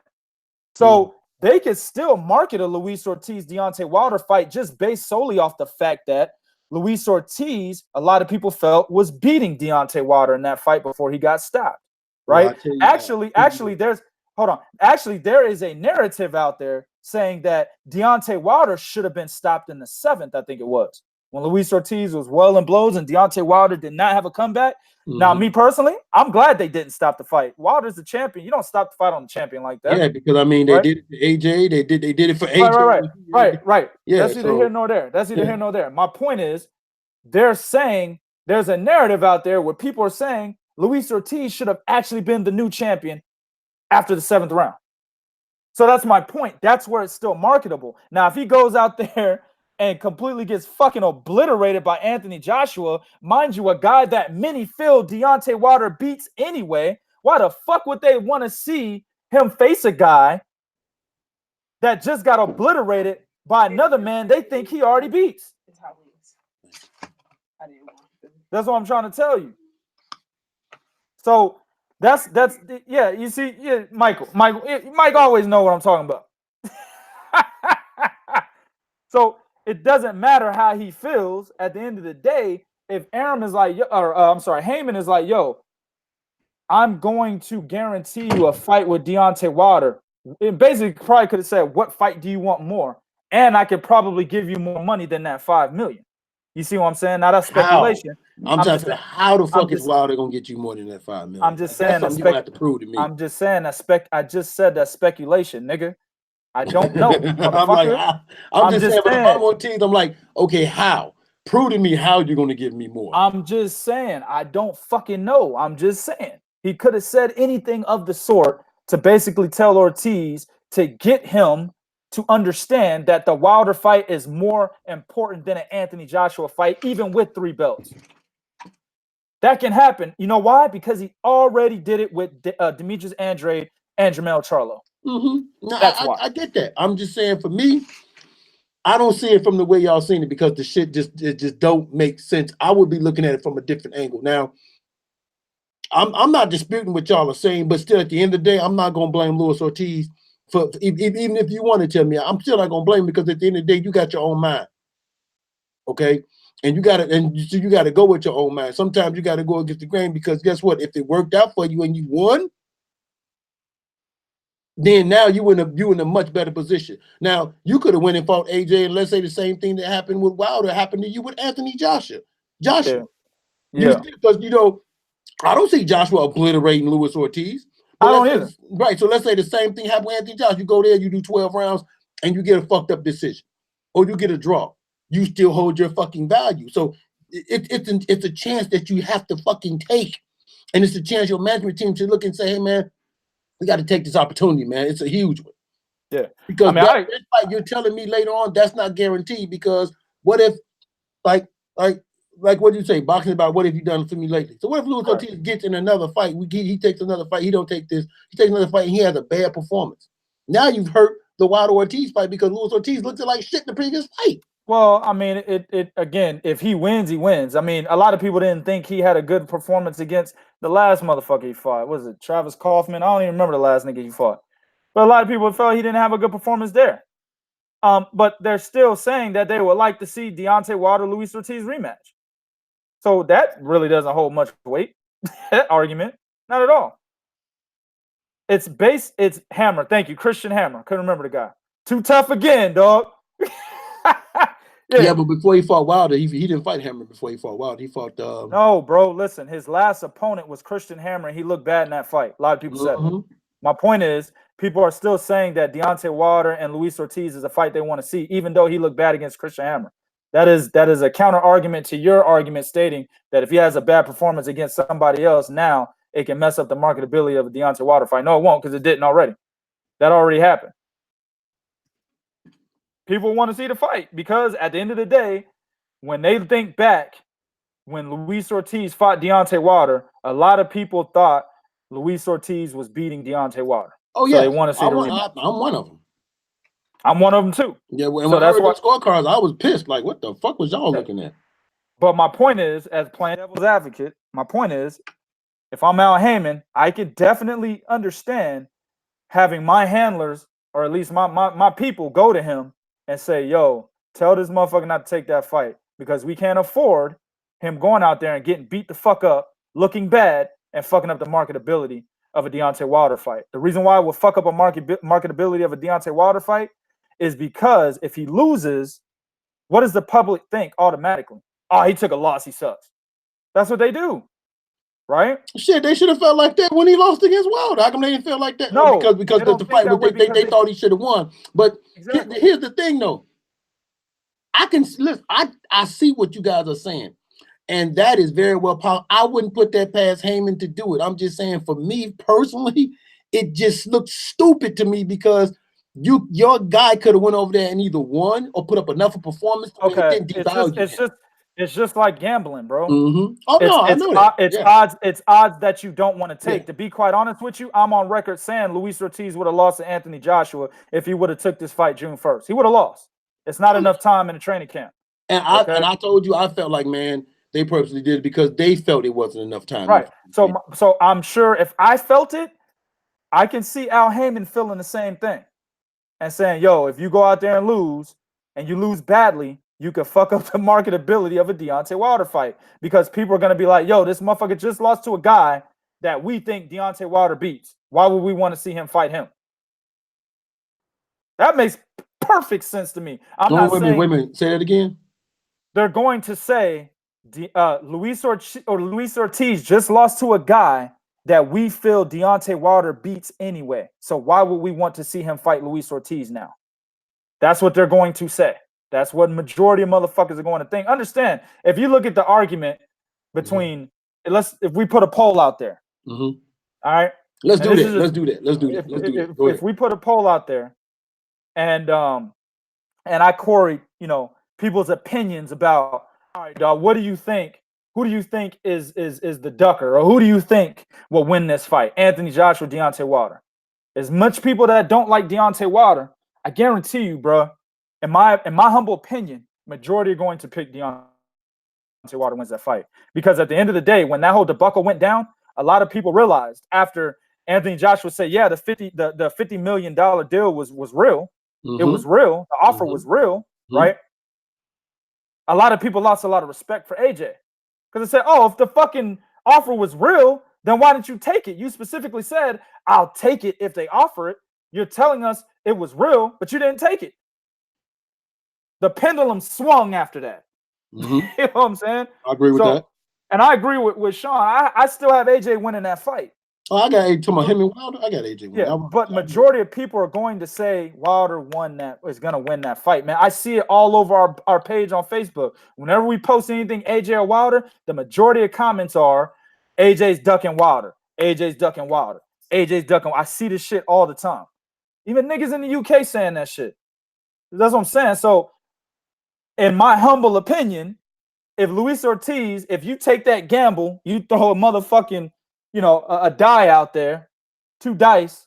Speaker 1: So they could still market a Luis Ortiz-Deontay Wilder fight just based solely off the fact that Luis Ortiz, a lot of people felt, was beating Deontay Wilder in that fight before he got stopped. Right? Well, actually, there is a narrative out there saying that Deontay Wilder should have been stopped in the 7th, I think it was, when Luis Ortiz was well in blows and Deontay Wilder did not have a comeback. Now, me personally, I'm glad they didn't stop the fight. Wilder's the champion. You don't stop the fight on the champion like that.
Speaker 2: Yeah, because I mean, they did it for AJ. They did it for AJ.
Speaker 1: Right. Yeah, that's neither here nor there. That's neither here nor there. My point is, they're saying there's a narrative out there where people are saying Luis Ortiz should have actually been the new champion after the 7th round. So that's my point. That's where it's still marketable. Now, if he goes out there and completely gets fucking obliterated by Anthony Joshua, mind you, a guy that many feel Deontay Wilder beats anyway, why the fuck would they want to see him face a guy that just got obliterated by another man they think he already beats? That's what I'm trying to tell you. So that's yeah, you see, yeah, Mike always know what I'm talking about. So it doesn't matter how he feels. At the end of the day, if Heyman is like, Heyman is like, yo, I'm going to guarantee you a fight with Deontay Wilder. It basically probably could have said, what fight do you want more? And I could probably give you more money than that $5 million. You see what I'm saying? Now that's speculation.
Speaker 2: I'm just saying, how the fuck is Wilder gonna get you more than that $5 million?
Speaker 1: I'm just saying
Speaker 2: that's you have to prove to me.
Speaker 1: I'm just saying that I just said that speculation, nigga. I don't know.
Speaker 2: I'm just saying, but if I'm on teams, I'm like, okay, how? Prove to me how you're going to give me more.
Speaker 1: I'm just saying, I don't fucking know. I'm just saying. He could have said anything of the sort to basically tell Ortiz to get him to understand that the Wilder fight is more important than an Anthony Joshua fight, even with 3 belts. That can happen. You know why? Because he already did it with Demetrius Andrade and Jermell Charlo.
Speaker 2: No, I get that. I'm just saying, for me, I don't see it from the way y'all seen it because the shit just don't make sense. I would be looking at it from a different angle. Now, I'm not disputing what y'all are saying, but still, at the end of the day, I'm not gonna blame Luis Ortiz for even if you want to tell me, I'm still not gonna blame him because at the end of the day, you got your own mind, okay? And you gotta go with your own mind. Sometimes you gotta go against the grain because guess what? If it worked out for you and you won, then now you in a much better position. Now you could have went and fought AJ, and let's say the same thing that happened with Wilder happened to you with Anthony Joshua.
Speaker 1: Yeah.
Speaker 2: Because I don't see Joshua obliterating Luis Ortiz.
Speaker 1: I don't either.
Speaker 2: Right. So let's say the same thing happened with Anthony Joshua. You go there, you do 12 rounds, and you get a fucked up decision, or you get a draw. You still hold your fucking value. So it's a chance that you have to fucking take, and it's a chance your management team should look and say, hey man, we got to take this opportunity, man. It's a huge one.
Speaker 1: Yeah.
Speaker 2: Because that fight you're telling me later on, that's not guaranteed. Because what if, like what do you say? Boxing about what have you done for me lately? So what if Luis Ortiz gets in another fight? He takes another fight. He don't take this. He takes another fight and he has a bad performance. Now you've hurt the Wilder Ortiz fight because Luis Ortiz looked like shit in the previous fight.
Speaker 1: Well, I mean, it again, if he wins, he wins. I mean, a lot of people didn't think he had a good performance against the last motherfucker he fought. What was it, Travis Kaufman? I don't even remember the last nigga he fought. But a lot of people felt he didn't have a good performance there. But they're still saying that they would like to see Deontay Wilder Luis Ortiz rematch. So that really doesn't hold much weight. That argument, not at all. It's Hammer. Thank you, Christian Hammer. Couldn't remember the guy. Too tough again, dog.
Speaker 2: Yeah, but before he fought Wilder, he didn't fight Hammer before he fought Wilder. He fought
Speaker 1: No, bro, listen. His last opponent was Christian Hammer, and he looked bad in that fight. A lot of people said that. My point is, people are still saying that Deontay Wilder and Luis Ortiz is a fight they want to see, even though he looked bad against Christian Hammer. That is a counter argument to your argument stating that if he has a bad performance against somebody else, now it can mess up the marketability of a Deontay Wilder fight. No, it won't, because it didn't already. That already happened. People want to see the fight because at the end of the day, when they think back, when Luis Ortiz fought Deontay Wilder, a lot of people thought Luis Ortiz was beating Deontay Wilder.
Speaker 2: Oh yeah,
Speaker 1: so they want to see the rematch.
Speaker 2: I'm one of them.
Speaker 1: I'm one of them too.
Speaker 2: Yeah, when I heard the scorecards, I was pissed. Like, what the fuck was y'all looking at?
Speaker 1: But my point is, as playing devil's advocate, my point is, if I'm Al Heyman, I could definitely understand having my handlers, or at least my people, go to him and say, yo, tell this motherfucker not to take that fight, because we can't afford him going out there and getting beat the fuck up, looking bad, and fucking up the marketability of a Deontay Wilder fight. The reason why it will fuck up a marketability of a Deontay Wilder fight is because if he loses, what does the public think automatically? Oh, he took a loss, he sucks. That's what they do, right?
Speaker 2: Shit, they should have felt like that when he lost against Wilder. How come they didn't feel like that?
Speaker 1: No,
Speaker 2: because the fight, they thought he should have won. But exactly. Here's the thing, though. I see what you guys are saying, and that is very well possible. I wouldn't put that past Heyman to do it. I'm just saying, for me personally, it just looks stupid to me because your guy could have went over there and either won or put up enough of performance to where it didn't devalue.
Speaker 1: It's just like gambling, bro.
Speaker 2: Mm-hmm. Oh no, I know that.
Speaker 1: It's odds that you don't want to take. Yeah. To be quite honest with you, I'm on record saying Luis Ortiz would have lost to Anthony Joshua if he would have took this fight June 1st. He would have lost. It's not enough time in the training camp.
Speaker 2: And I told you, I felt like, man, they purposely did it because they felt it wasn't enough time.
Speaker 1: Right. So I'm sure if I felt it, I can see Al Heyman feeling the same thing and saying, yo, if you go out there and you lose badly, you could fuck up the marketability of a Deontay Wilder fight because people are going to be like, yo, this motherfucker just lost to a guy that we think Deontay Wilder beats. Why would we want to see him fight him? That makes perfect sense to me.
Speaker 2: Wait a minute. Say that again.
Speaker 1: They're going to say Luis Ortiz just lost to a guy that we feel Deontay Wilder beats anyway. So why would we want to see him fight Luis Ortiz now? That's what they're going to say. That's what majority of motherfuckers are going to think. Understand, if you look at the argument between, if we put a poll out there, all right?
Speaker 2: Let's do that.
Speaker 1: If we put a poll out there and I queried, people's opinions about, all right, dog, what do you think? Who do you think is the ducker? Or who do you think will win this fight? Anthony Joshua, Deontay Wilder. As much people that don't like Deontay Wilder, I guarantee you, bro, in my humble opinion, majority are going to pick Deontay Wilder wins that fight. Because at the end of the day, when that whole debacle went down, a lot of people realized after Anthony Joshua said, yeah, the $50 million deal was real. It was real. The offer was real, right? A lot of people lost a lot of respect for AJ. Because they said, oh, if the fucking offer was real, then why didn't you take it? You specifically said, I'll take it if they offer it. You're telling us it was real, but you didn't take it. The pendulum swung after that. You know what I'm saying?
Speaker 2: I agree with that.
Speaker 1: And I agree with Sean. I still have AJ winning that fight.
Speaker 2: Oh, I got him and Wilder. I got AJ winning.
Speaker 1: Yeah, but majority of people are going to say Wilder is going to win that fight, man. I see it all over our page on Facebook. Whenever we post anything AJ or Wilder, the majority of comments are AJ's ducking Wilder. AJ's ducking Wilder. AJ's ducking. I see this shit all the time. Even niggas in the UK saying that shit. That's what I'm saying. So, in my humble opinion, if Luis Ortiz, if you take that gamble, you throw a motherfucking, a die out there, 2 dice,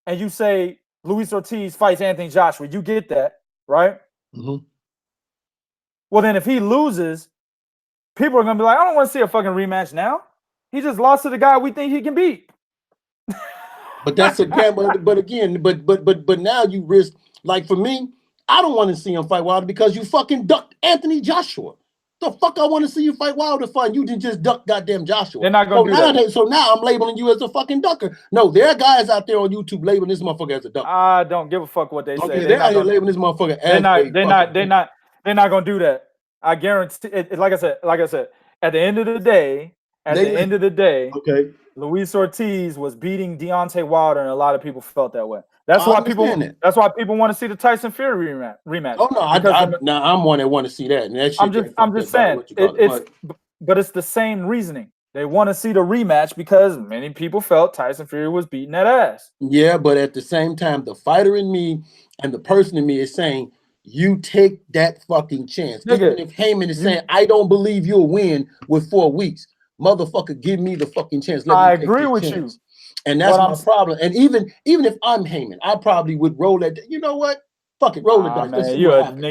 Speaker 1: and you say Luis Ortiz fights Anthony Joshua, you get that, right? Well, then if he loses, people are going to be like, I don't want to see a fucking rematch now. He just lost to the guy we think he can beat.
Speaker 2: But that's a gamble. But now you risk, like for me, I don't want to see him fight Wilder because you fucking ducked Anthony Joshua. The fuck I want to see you fight Wilder for, and you didn't just duck goddamn Joshua.
Speaker 1: They're not going to do that.
Speaker 2: So now I'm labeling you as a fucking ducker. No, there are guys out there on YouTube labeling this motherfucker as a ducker.
Speaker 1: I don't give a fuck what they say.
Speaker 2: They're out here labeling this motherfucker as
Speaker 1: they're not going to do that. I guarantee it. Like I said, at the end of the day, okay, Luis Ortiz was beating Deontay Wilder, and a lot of people felt that way. That's
Speaker 2: I
Speaker 1: why
Speaker 2: understand that.
Speaker 1: That's why people want to see the Tyson Fury rematch.
Speaker 2: Oh no, I'm one that want to see that, and that shit.
Speaker 1: I'm just saying but it's the same reasoning. They want to see the rematch because many people felt Tyson Fury was beating that ass.
Speaker 2: Yeah, but at the same time, the fighter in me and the person in me is saying, you take that fucking chance.
Speaker 1: Nigga,
Speaker 2: even if Heyman is saying, I don't believe you'll win with 4 weeks. Motherfucker, give me the fucking chance. Let me
Speaker 1: I agree with
Speaker 2: chance.
Speaker 1: you.
Speaker 2: And that's my problem. And even if I'm Heyman, I probably would roll that. You know what? Fuck it, roll the dice.
Speaker 1: Man,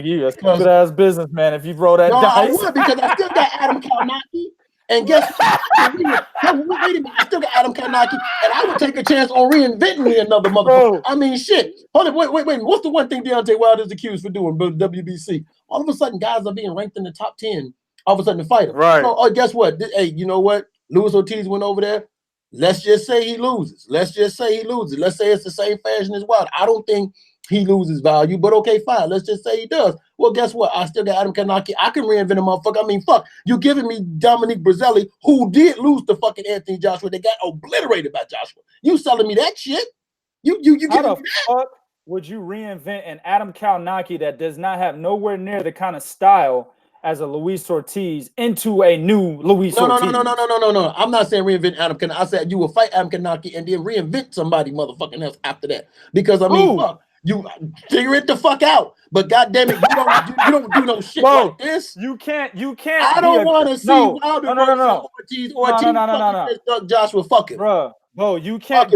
Speaker 1: you a stupid ass businessman if you roll that dice.
Speaker 2: I would, because I still got Adam Kalnaki. And guess what? Wait a minute. I still got Adam Kalnaki, and I would take a chance on reinventing me another motherfucker. I mean, shit. Hold on, wait. What's the one thing Deontay Wilder is accused for doing? WBC. All of a sudden, guys are being ranked in the top 10. All of a sudden, the fighter.
Speaker 1: Right.
Speaker 2: So, guess what? Hey, you know what? Luis Ortiz went over there. Let's just say he loses. Let's say it's the same fashion as Wilder. I don't think he loses value, but okay, fine. Let's just say he does. Well, guess what? I still got Adam Kalnaki. I can reinvent a motherfucker. I mean, fuck. You giving me Dominique Brazzelli, who did lose to fucking Anthony Joshua. They got obliterated by Joshua. You selling me that shit? You
Speaker 1: How the fuck would you reinvent an Adam Kalnaki that does not have nowhere near the kind of style as a Luis Ortiz into a new Luis Ortiz?
Speaker 2: No. I'm not saying reinvent Adam Kalnaki. I said you will fight Adam Kalnaki and then reinvent somebody motherfucking else after that. Because I mean, fuck. You figure it the fuck out, but goddamn it, you don't do no shit like this.
Speaker 1: You can't.
Speaker 2: I don't want to see Wilder versus Ortiz. Fucking Joshua, fucking
Speaker 1: bro. You can't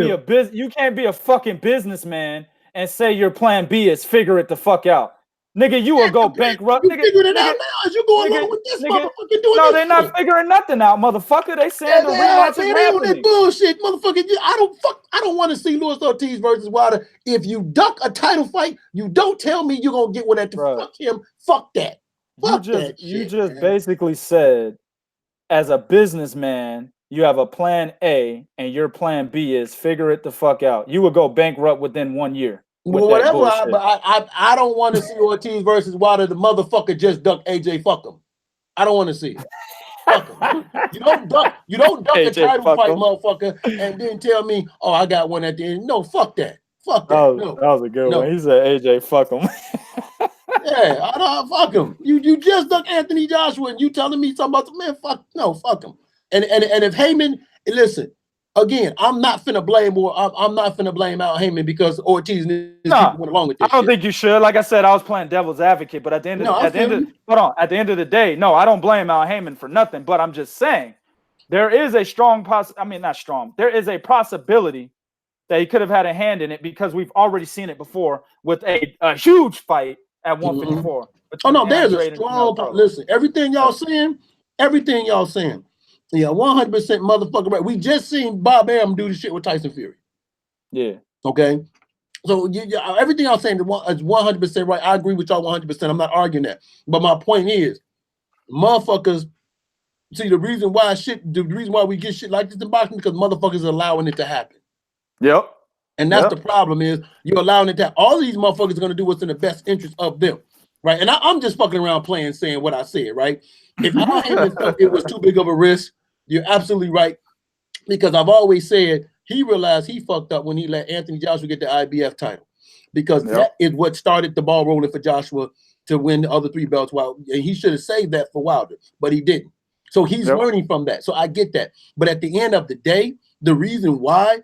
Speaker 1: be a fucking businessman and say your plan B is figure it the fuck out. Nigga, you will go bankrupt.
Speaker 2: You figured it out now as you go along with this motherfucker doing
Speaker 1: No, they're not figuring nothing out, motherfucker. They saying the rematch is happening.
Speaker 2: Bullshit, motherfucker. I don't want to see Luis Ortiz versus Wilder. If you duck a title fight, you don't tell me you're gonna get one at the fuck him. Fuck that.
Speaker 1: You just basically said, as a businessman, you have a plan A and your plan B is figure it the fuck out. You would go bankrupt within 1 year.
Speaker 2: Well, whatever. I don't want to see Ortiz versus Wilder. The motherfucker just duck AJ. Fuck him. I don't want to see it. Fuck him. You don't duck a title fight, motherfucker, and then tell me, oh, I got one at the end. No, fuck that. Fuck that.
Speaker 1: That was a good one. He said AJ, fuck him.
Speaker 2: Yeah, I don't fuck him. You just duck Anthony Joshua, and you telling me something about the man? Fuck him. And if Heyman, listen. Again, I'm not finna blame Al Heyman because Ortiz and his people went along with this.
Speaker 1: I don't think you should. Like I said, I was playing devil's advocate, but at the end of the day, no, I don't blame Al Heyman for nothing. But I'm just saying there is a there is a possibility that he could have had a hand in it because we've already seen it before with a huge fight at 154.
Speaker 2: Oh no, there's a strong listen. Everything y'all saying. Yeah, 100% motherfucker right. We just seen Bob Arum do the shit with Tyson Fury.
Speaker 1: Yeah.
Speaker 2: Okay. So everything I'm saying is 100% right. I agree with y'all 100%. I'm not arguing that. But my point is, motherfuckers. See, the reason why we get shit like this in boxing because motherfuckers are allowing it to happen.
Speaker 1: Yep.
Speaker 2: And that's the problem is you're allowing it to. All these motherfuckers are going to do what's in the best interest of them, right? And I'm just fucking around playing, saying what I said, right? If Al Heyman felt it was too big of a risk, you're absolutely right. Because I've always said he realized he fucked up when he let Anthony Joshua get the IBF title. Because that is what started the ball rolling for Joshua to win the other 3 belts. And he should have saved that for Wilder, but he didn't. So he's learning from that. So I get that. But at the end of the day, the reason why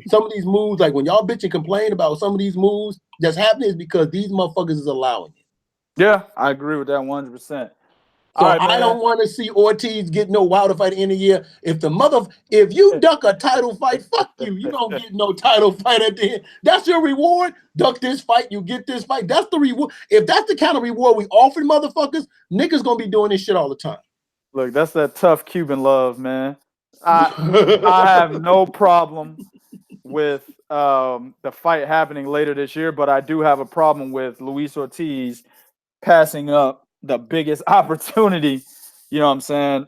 Speaker 2: some of these moves, like when y'all bitch and complain about some of these moves that's happening is because these motherfuckers is allowing it.
Speaker 1: Yeah, I agree with that 100%.
Speaker 2: So I don't want to see Ortiz get no Wilder fight in a year. If you duck a title fight, fuck you. You don't get no title fight at the end. That's your reward. Duck this fight, you get this fight. That's the reward. If that's the kind of reward we offer motherfuckers, niggas gonna be doing this shit all the time.
Speaker 1: Look, that's that tough Cuban love, man. I have no problem with the fight happening later this year, but I do have a problem with Luis Ortiz passing up the biggest opportunity, you know what I'm saying?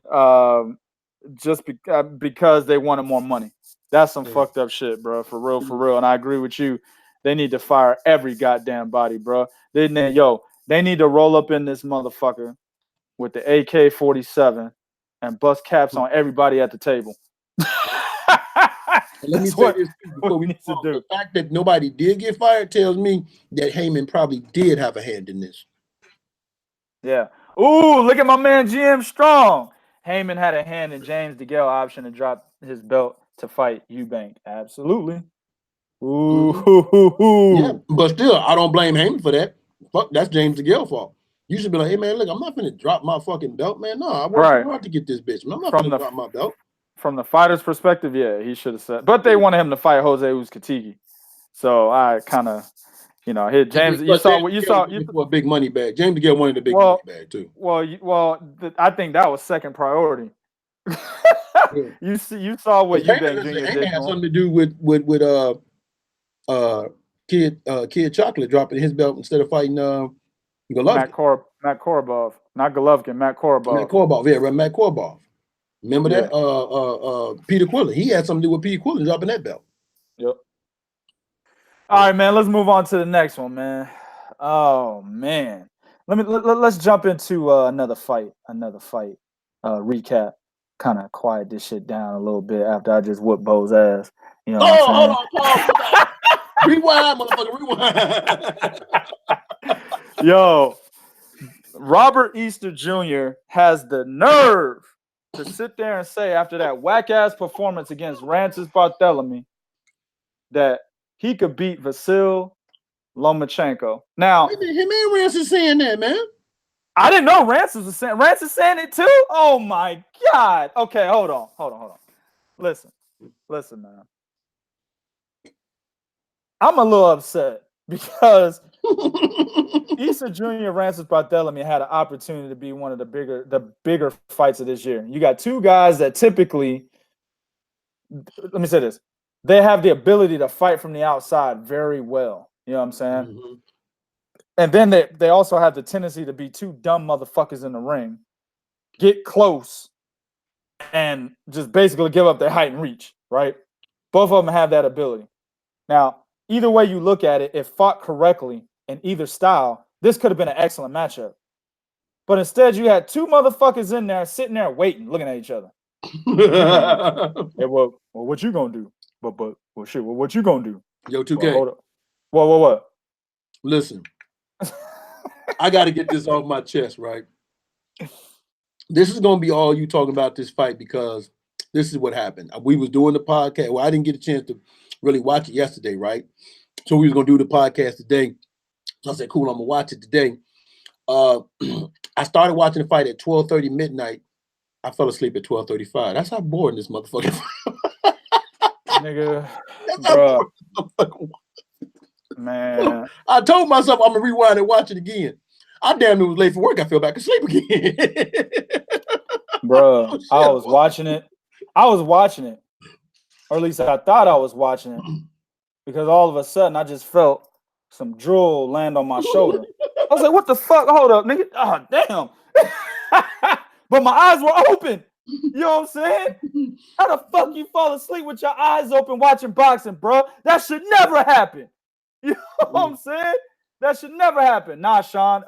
Speaker 1: Just because they wanted more money. That's some fucked up shit, bro. For real. And I agree with you. They need to fire every goddamn body, bro. They need to roll up in this motherfucker with the AK-47 and bust caps on everybody at the table.
Speaker 2: Let me say this before we
Speaker 1: need to do.
Speaker 2: The fact that nobody did get fired tells me that Heyman probably did have a hand in this.
Speaker 1: Yeah. Ooh, look at my man GM Strong. Heyman had a hand in James DeGale option to drop his belt to fight Eubank. Absolutely. Ooh.
Speaker 2: Yeah, but still, I don't blame Heyman for that. Fuck, that's James DeGale's fault. You should be like, hey man, look, I'm not finna drop my fucking belt, man. No, I worked too hard to get this bitch. Man, I'm not finna drop my belt.
Speaker 1: From the fighter's perspective, yeah, he should have said. But they wanted him to fight Jose Uzcategui, so I kind of, James. You saw
Speaker 2: for a big money bag. James DeGale wanted a big money bag too.
Speaker 1: I think that was second priority. You saw what Eubank Jr. did.
Speaker 2: Had something to do with Kid Chocolate dropping his belt instead of fighting Golovkin.
Speaker 1: Matt Korobov, not Golovkin. Matt Korobov.
Speaker 2: Matt Korobov. Remember that? Peter Quillen. He had something to do with Peter Quillen dropping that belt.
Speaker 1: Yep. All right, man. Let's move on to the next one, man. Oh man. Let's jump into another fight. Recap. Kind of quiet this shit down a little bit after I just whooped Bo's ass. You know what I'm
Speaker 2: saying? Rewind, motherfucker, rewind.
Speaker 1: Yo, Robert Easter Jr. has the nerve to sit there and say after that whack-ass performance against Rances Barthélemy that he could beat Vasyl Lomachenko. Now,
Speaker 2: him and Rances saying that, man.
Speaker 1: I didn't know Rances was saying. Rances saying it too? Oh my God. Okay, hold on. Listen, man. I'm a little upset because Easter Jr. Rances Barthélemy had an opportunity to be one of the bigger fights of this year. You got two guys that typically, let me say this, they have the ability to fight from the outside very well. You know what I'm saying? Mm-hmm. And then they also have the tendency to be two dumb motherfuckers in the ring, get close, and just basically give up their height and reach, right? Both of them have that ability. Now, either way you look at it, if fought correctly in either style, this could have been an excellent matchup. But instead, you had two motherfuckers in there sitting there waiting, looking at each other. Hey, well, what you gonna do? Well, shit. Well, what you gonna do?
Speaker 2: Yo, 2K.
Speaker 1: Well, hold up. What?
Speaker 2: Listen, I got to get this off my chest, right? This is gonna be all you talking about this fight because this is what happened. We was doing the podcast. Well, I didn't get a chance to really watch it yesterday, right? So we was gonna do the podcast today. So I said, cool, I'm gonna watch it today. I started watching the fight at 12:30 midnight. I fell asleep at 12:35. That's how boring this motherfucker.
Speaker 1: Nigga, bro. Man.
Speaker 2: I told myself I'm gonna rewind and watch it again. I damn near was late for work. I fell back asleep again.
Speaker 1: Bro, I was watching it. Or at least I thought I was watching it. Because all of a sudden I just felt some drool land on my shoulder. I was like, what the fuck? Hold up, nigga. Oh, damn. But my eyes were open. You know what I'm saying? How the fuck you fall asleep with your eyes open watching boxing, bro? That should never happen. You know what I'm saying? That should never happen. Nah, Sean.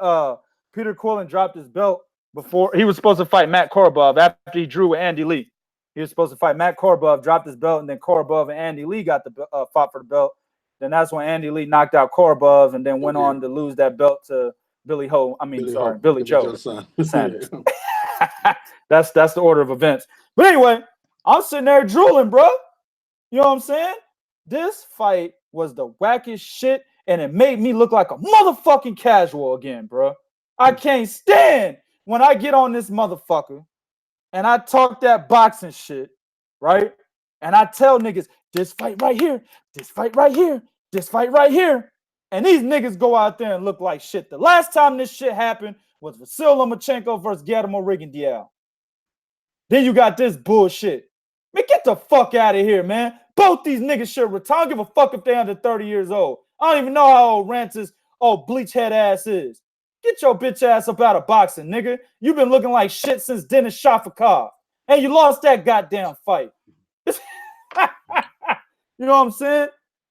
Speaker 1: Peter Quillen dropped his belt before he was supposed to fight Matt Korobov after he drew with Andy Lee. He was supposed to fight Matt Korobov, dropped his belt, and then Korobov and Andy Lee got the fought for the belt. Then that's when Andy Lee knocked out Korobov and then went on to lose that belt to Billy Joe Sanders. That's the order of events. But anyway, I'm sitting there drooling, bro. You know what I'm saying? This fight was the wackest shit, and it made me look like a motherfucking casual again, bro. I can't stand when I get on this motherfucker and I talk that boxing shit, right? And I tell niggas, this fight right here, this fight right here, this fight right here. And these niggas go out there and look like shit. The last time this shit happened was Vasyl Lomachenko versus Guillermo Rigondeaux. Then you got this bullshit. Man, get the fuck out of here, man. Both these niggas should retire. I don't give a fuck if they're under 30 years old. I don't even know how old Rance's bleach head ass is. Get your bitch ass up out of boxing, nigga. You've been looking like shit since Dennis Shafikov. And you lost that goddamn fight. You know what I'm saying?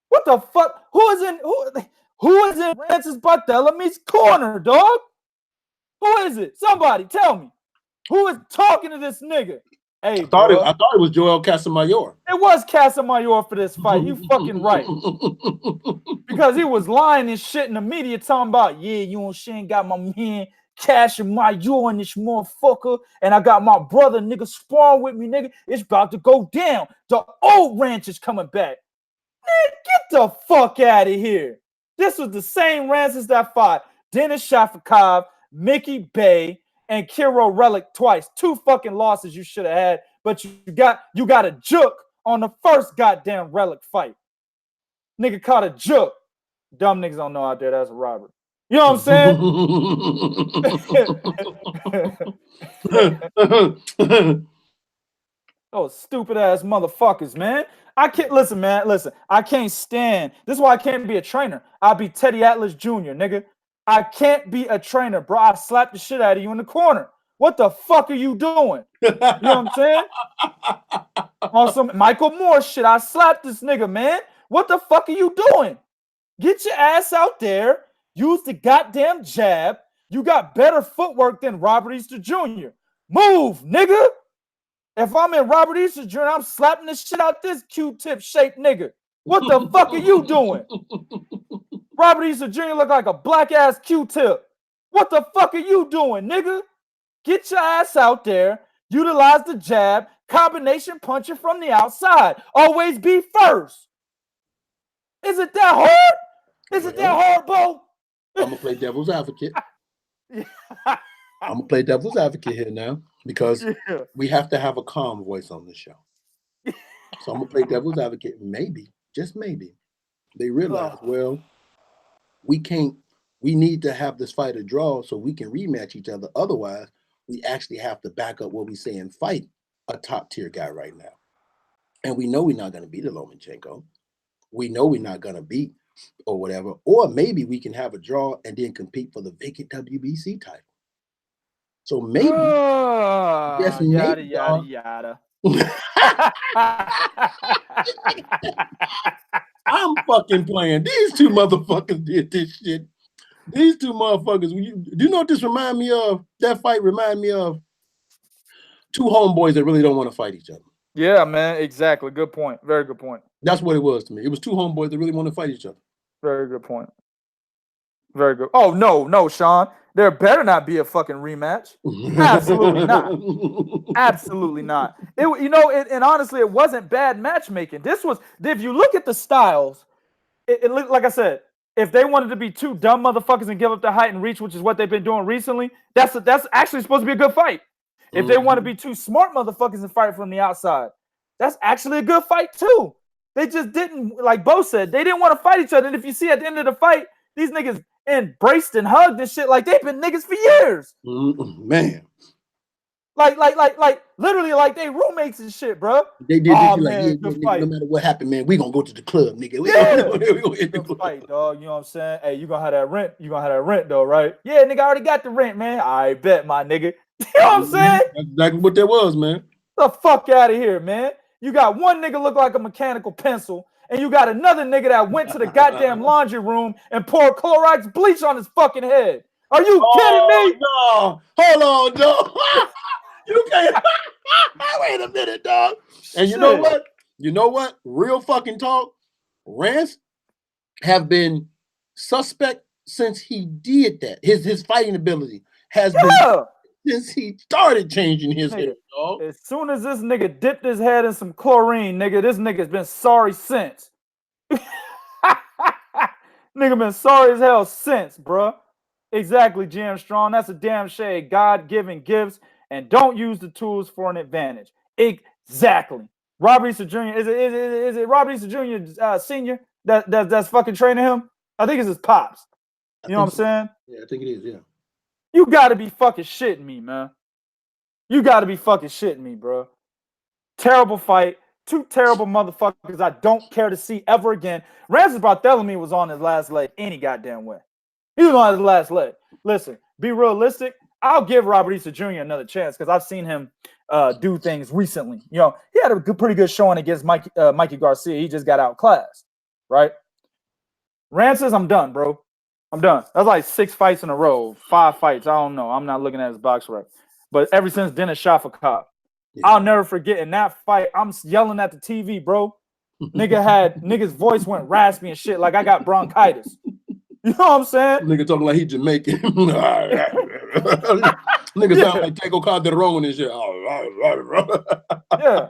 Speaker 1: What the fuck? Who is in Rances Barthélemy's corner, dog? Who is it? Somebody tell me. Who is talking to this nigga? Hey,
Speaker 3: I thought
Speaker 1: bro.
Speaker 3: it was Joel Casamayor.
Speaker 1: It was Casamayor for this fight. You fucking right. Because he was lying and shit in the media talking about, yeah, you and Shane got my man Casamayor and this motherfucker, and I got my brother, nigga, sparring with me, nigga. It's about to go down. The old ranch is coming back. Man, get the fuck out of here. This was the same ranches that fought Dennis Shafikov, Mickey Bay, and Kiro Relic twice. 2 fucking losses you should have had, but you got a juke on the first goddamn Relic fight. Nigga caught a juke. Dumb niggas don't know out there that's a robber. You know what I'm saying? Oh, stupid ass motherfuckers, man. I can't listen, man. Listen, I can't stand. This is why I can't be a trainer. I'll be Teddy Atlas Jr., nigga. I can't be a trainer, bro. I slap the shit out of you in the corner. What the fuck are you doing? You know what I'm saying? On some Michael Moore shit, I slapped this nigga, man. What the fuck are you doing? Get your ass out there. Use the goddamn jab. You got better footwork than Robert Easter Jr. Move, nigga. If I'm in Robert Easter Jr., I'm slapping the shit out this Q-tip shaped nigga. What the fuck are you doing? Robert Easter Jr. look like a black ass Q-tip. What the fuck are you doing, nigga? Get your ass out there. Utilize the jab. Combination punching from the outside. Always be first. Is it that hard? Is it that hard, Bo?
Speaker 3: I'm gonna play devil's advocate. I'm gonna play devil's advocate here now because we have to have a calm voice on the show. So I'm gonna play devil's advocate. Maybe, just maybe, they realize, well, we need to have this fight a draw so we can rematch each other. Otherwise, we actually have to back up what we say and fight a top tier guy right now. And we know we're not gonna beat a Lomachenko. We know we're not gonna beat or whatever. Or maybe we can have a draw and then compete for the vacant WBC title. So maybe, yes,
Speaker 1: yada,
Speaker 3: maybe,
Speaker 1: yada, yada.
Speaker 3: I'm fucking playing. These 2 motherfuckers did this shit. These 2 motherfuckers. Do you know what this remind me of? That fight remind me of 2 homeboys that really don't want to fight each other.
Speaker 1: Yeah, man, exactly. Good point. Very good point.
Speaker 3: That's what it was to me. It was 2 homeboys that really want to fight each other.
Speaker 1: Very good point. Very good. Oh, no, Sean. There better not be a fucking rematch. Absolutely not. Absolutely not. And honestly, it wasn't bad matchmaking. This was, if you look at the styles, it looked, like I said, if they wanted to be 2 dumb motherfuckers and give up their height and reach, which is what they've been doing recently, that's actually supposed to be a good fight. If they want to be 2 smart motherfuckers and fight from the outside, that's actually a good fight too. They just didn't, like Bo said, they didn't want to fight each other. And if you see at the end of the fight, these niggas embraced and hugged and shit like they've been niggas for years.
Speaker 3: Man.
Speaker 1: Like literally like they roommates and shit, bro.
Speaker 3: They did no matter what happened, man, we gonna go to the club, nigga. We gonna hit the club.
Speaker 1: Fight, dog. You know what I'm saying? Hey, you gonna have that rent. You gonna have that rent though, right? Yeah, nigga, I already got the rent, man. I bet, my nigga. You know what I'm saying?
Speaker 3: That's exactly what that was, man.
Speaker 1: The fuck out of here, man. You got one nigga look like a mechanical pencil, and you got another nigga that went to the goddamn laundry room and poured Clorox bleach on his fucking head. Are you kidding me?
Speaker 3: No. Hold on, dog. You can't. Wait a minute, dog. And you know what? You know what? Real fucking talk. Rance have been suspect since he did that. His fighting ability has been since he started changing his head, dog.
Speaker 1: As soon as this nigga dipped his head in some chlorine, nigga, this nigga's been sorry since. Nigga been sorry as hell since, bro. Exactly, Jam Strong. That's a damn shame. God-given gifts, and don't use the tools for an advantage. Exactly. Robert Easter Jr. Is it Robert Easter Jr. Senior that's fucking training him? I think it's his pops. You know what I'm saying?
Speaker 3: Yeah, I think it is, yeah.
Speaker 1: You gotta be fucking shitting me, man. You gotta be fucking shitting me, bro. Terrible fight. 2 terrible motherfuckers I don't care to see ever again. Ramses Barthélemy was on his last leg any goddamn way. He was on his last leg. Listen, be realistic. I'll give Robert Easter Jr. another chance because I've seen him do things recently. You know, he had a pretty good showing against Mikey Garcia. He just got outclassed, right? Ramses, I'm done, bro. I'm done. That's like 6 fights in a row, 5 fights. I don't know. I'm not looking at his box rep. But ever since Dennis Shafikov, Yeah. I'll never forget in that fight, I'm yelling at the TV, bro. Nigga's voice went raspy and shit like I got bronchitis. You know what I'm saying?
Speaker 3: Nigga talking like he Jamaican. Nigga sound like Tego Calderon and shit.
Speaker 1: Yeah.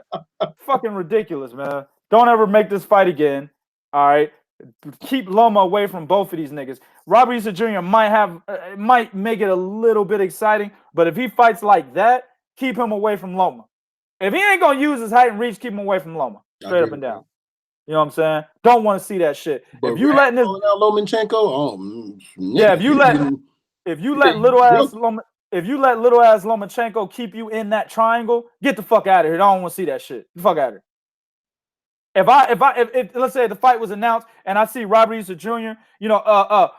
Speaker 1: Fucking ridiculous, man. Don't ever make this fight again. All right. Keep Loma away from both of these niggas. Ruiz Jr. might make it a little bit exciting, but if he fights like that, keep him away from Loma. If he ain't gonna use his height and reach, keep him away from Loma. Straight up and down. You know what I'm saying? Don't want to see that shit.
Speaker 3: But
Speaker 1: if you letting this
Speaker 3: Lomachenko,
Speaker 1: if you let little ass Lomachenko keep you in that triangle, get the fuck out of here. I don't want to see that shit. Get the fuck out of here. If let's say the fight was announced and I see Ruiz Jr.,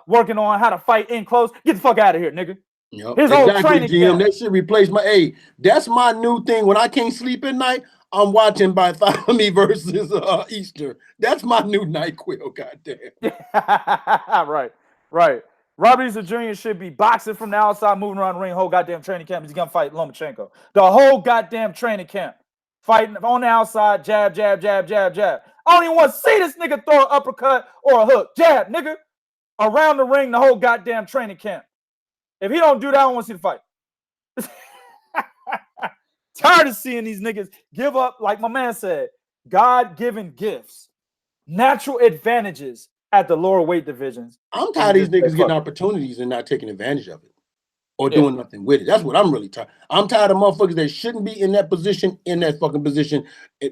Speaker 1: working on how to fight in close, get the fuck out of here, nigga.
Speaker 3: Yep. His whole training camp. That should replace my that's my new thing. When I can't sleep at night, I'm watching Bartholomew versus Easter. That's my new NyQuil, goddamn.
Speaker 1: Right. Ruiz Jr. should be boxing from the outside, moving around the ring, whole goddamn training camp. He's gonna fight Lomachenko. The whole goddamn training camp. Fighting on the outside, jab, jab, jab, jab, jab. I don't even want to see this nigga throw an uppercut or a hook. Jab, nigga. Around the ring, the whole goddamn training camp. If he don't do that, I don't want to see the fight. Tired of seeing these niggas give up, like my man said, God-given gifts, natural advantages at the lower weight divisions.
Speaker 3: I'm tired of these niggas getting opportunities and not taking advantage of it or doing nothing with it. That's what I'm really tired. I'm tired of motherfuckers that shouldn't be in that position,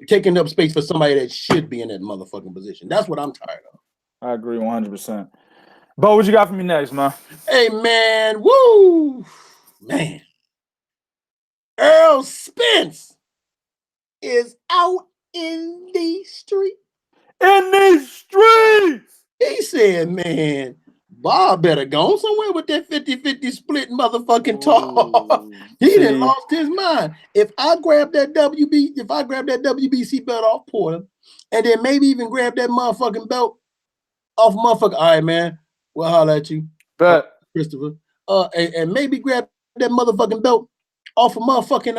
Speaker 3: taking up space for somebody that should be in that motherfucking position. That's what I'm tired of.
Speaker 1: I agree 100%. Bo, what you got for me next, man?
Speaker 3: Hey, man. Woo! Man. Errol Spence is out in the street.
Speaker 1: In these streets!
Speaker 3: He said, man, Bob better go somewhere with that 50-50 split motherfucking talk. He done lost his mind. If I grab that WBC belt off Porter, and then maybe even grab that motherfucking belt off motherfucker. All right, man. We'll holler at you. Christopher. And maybe grab that motherfucking belt off of motherfucking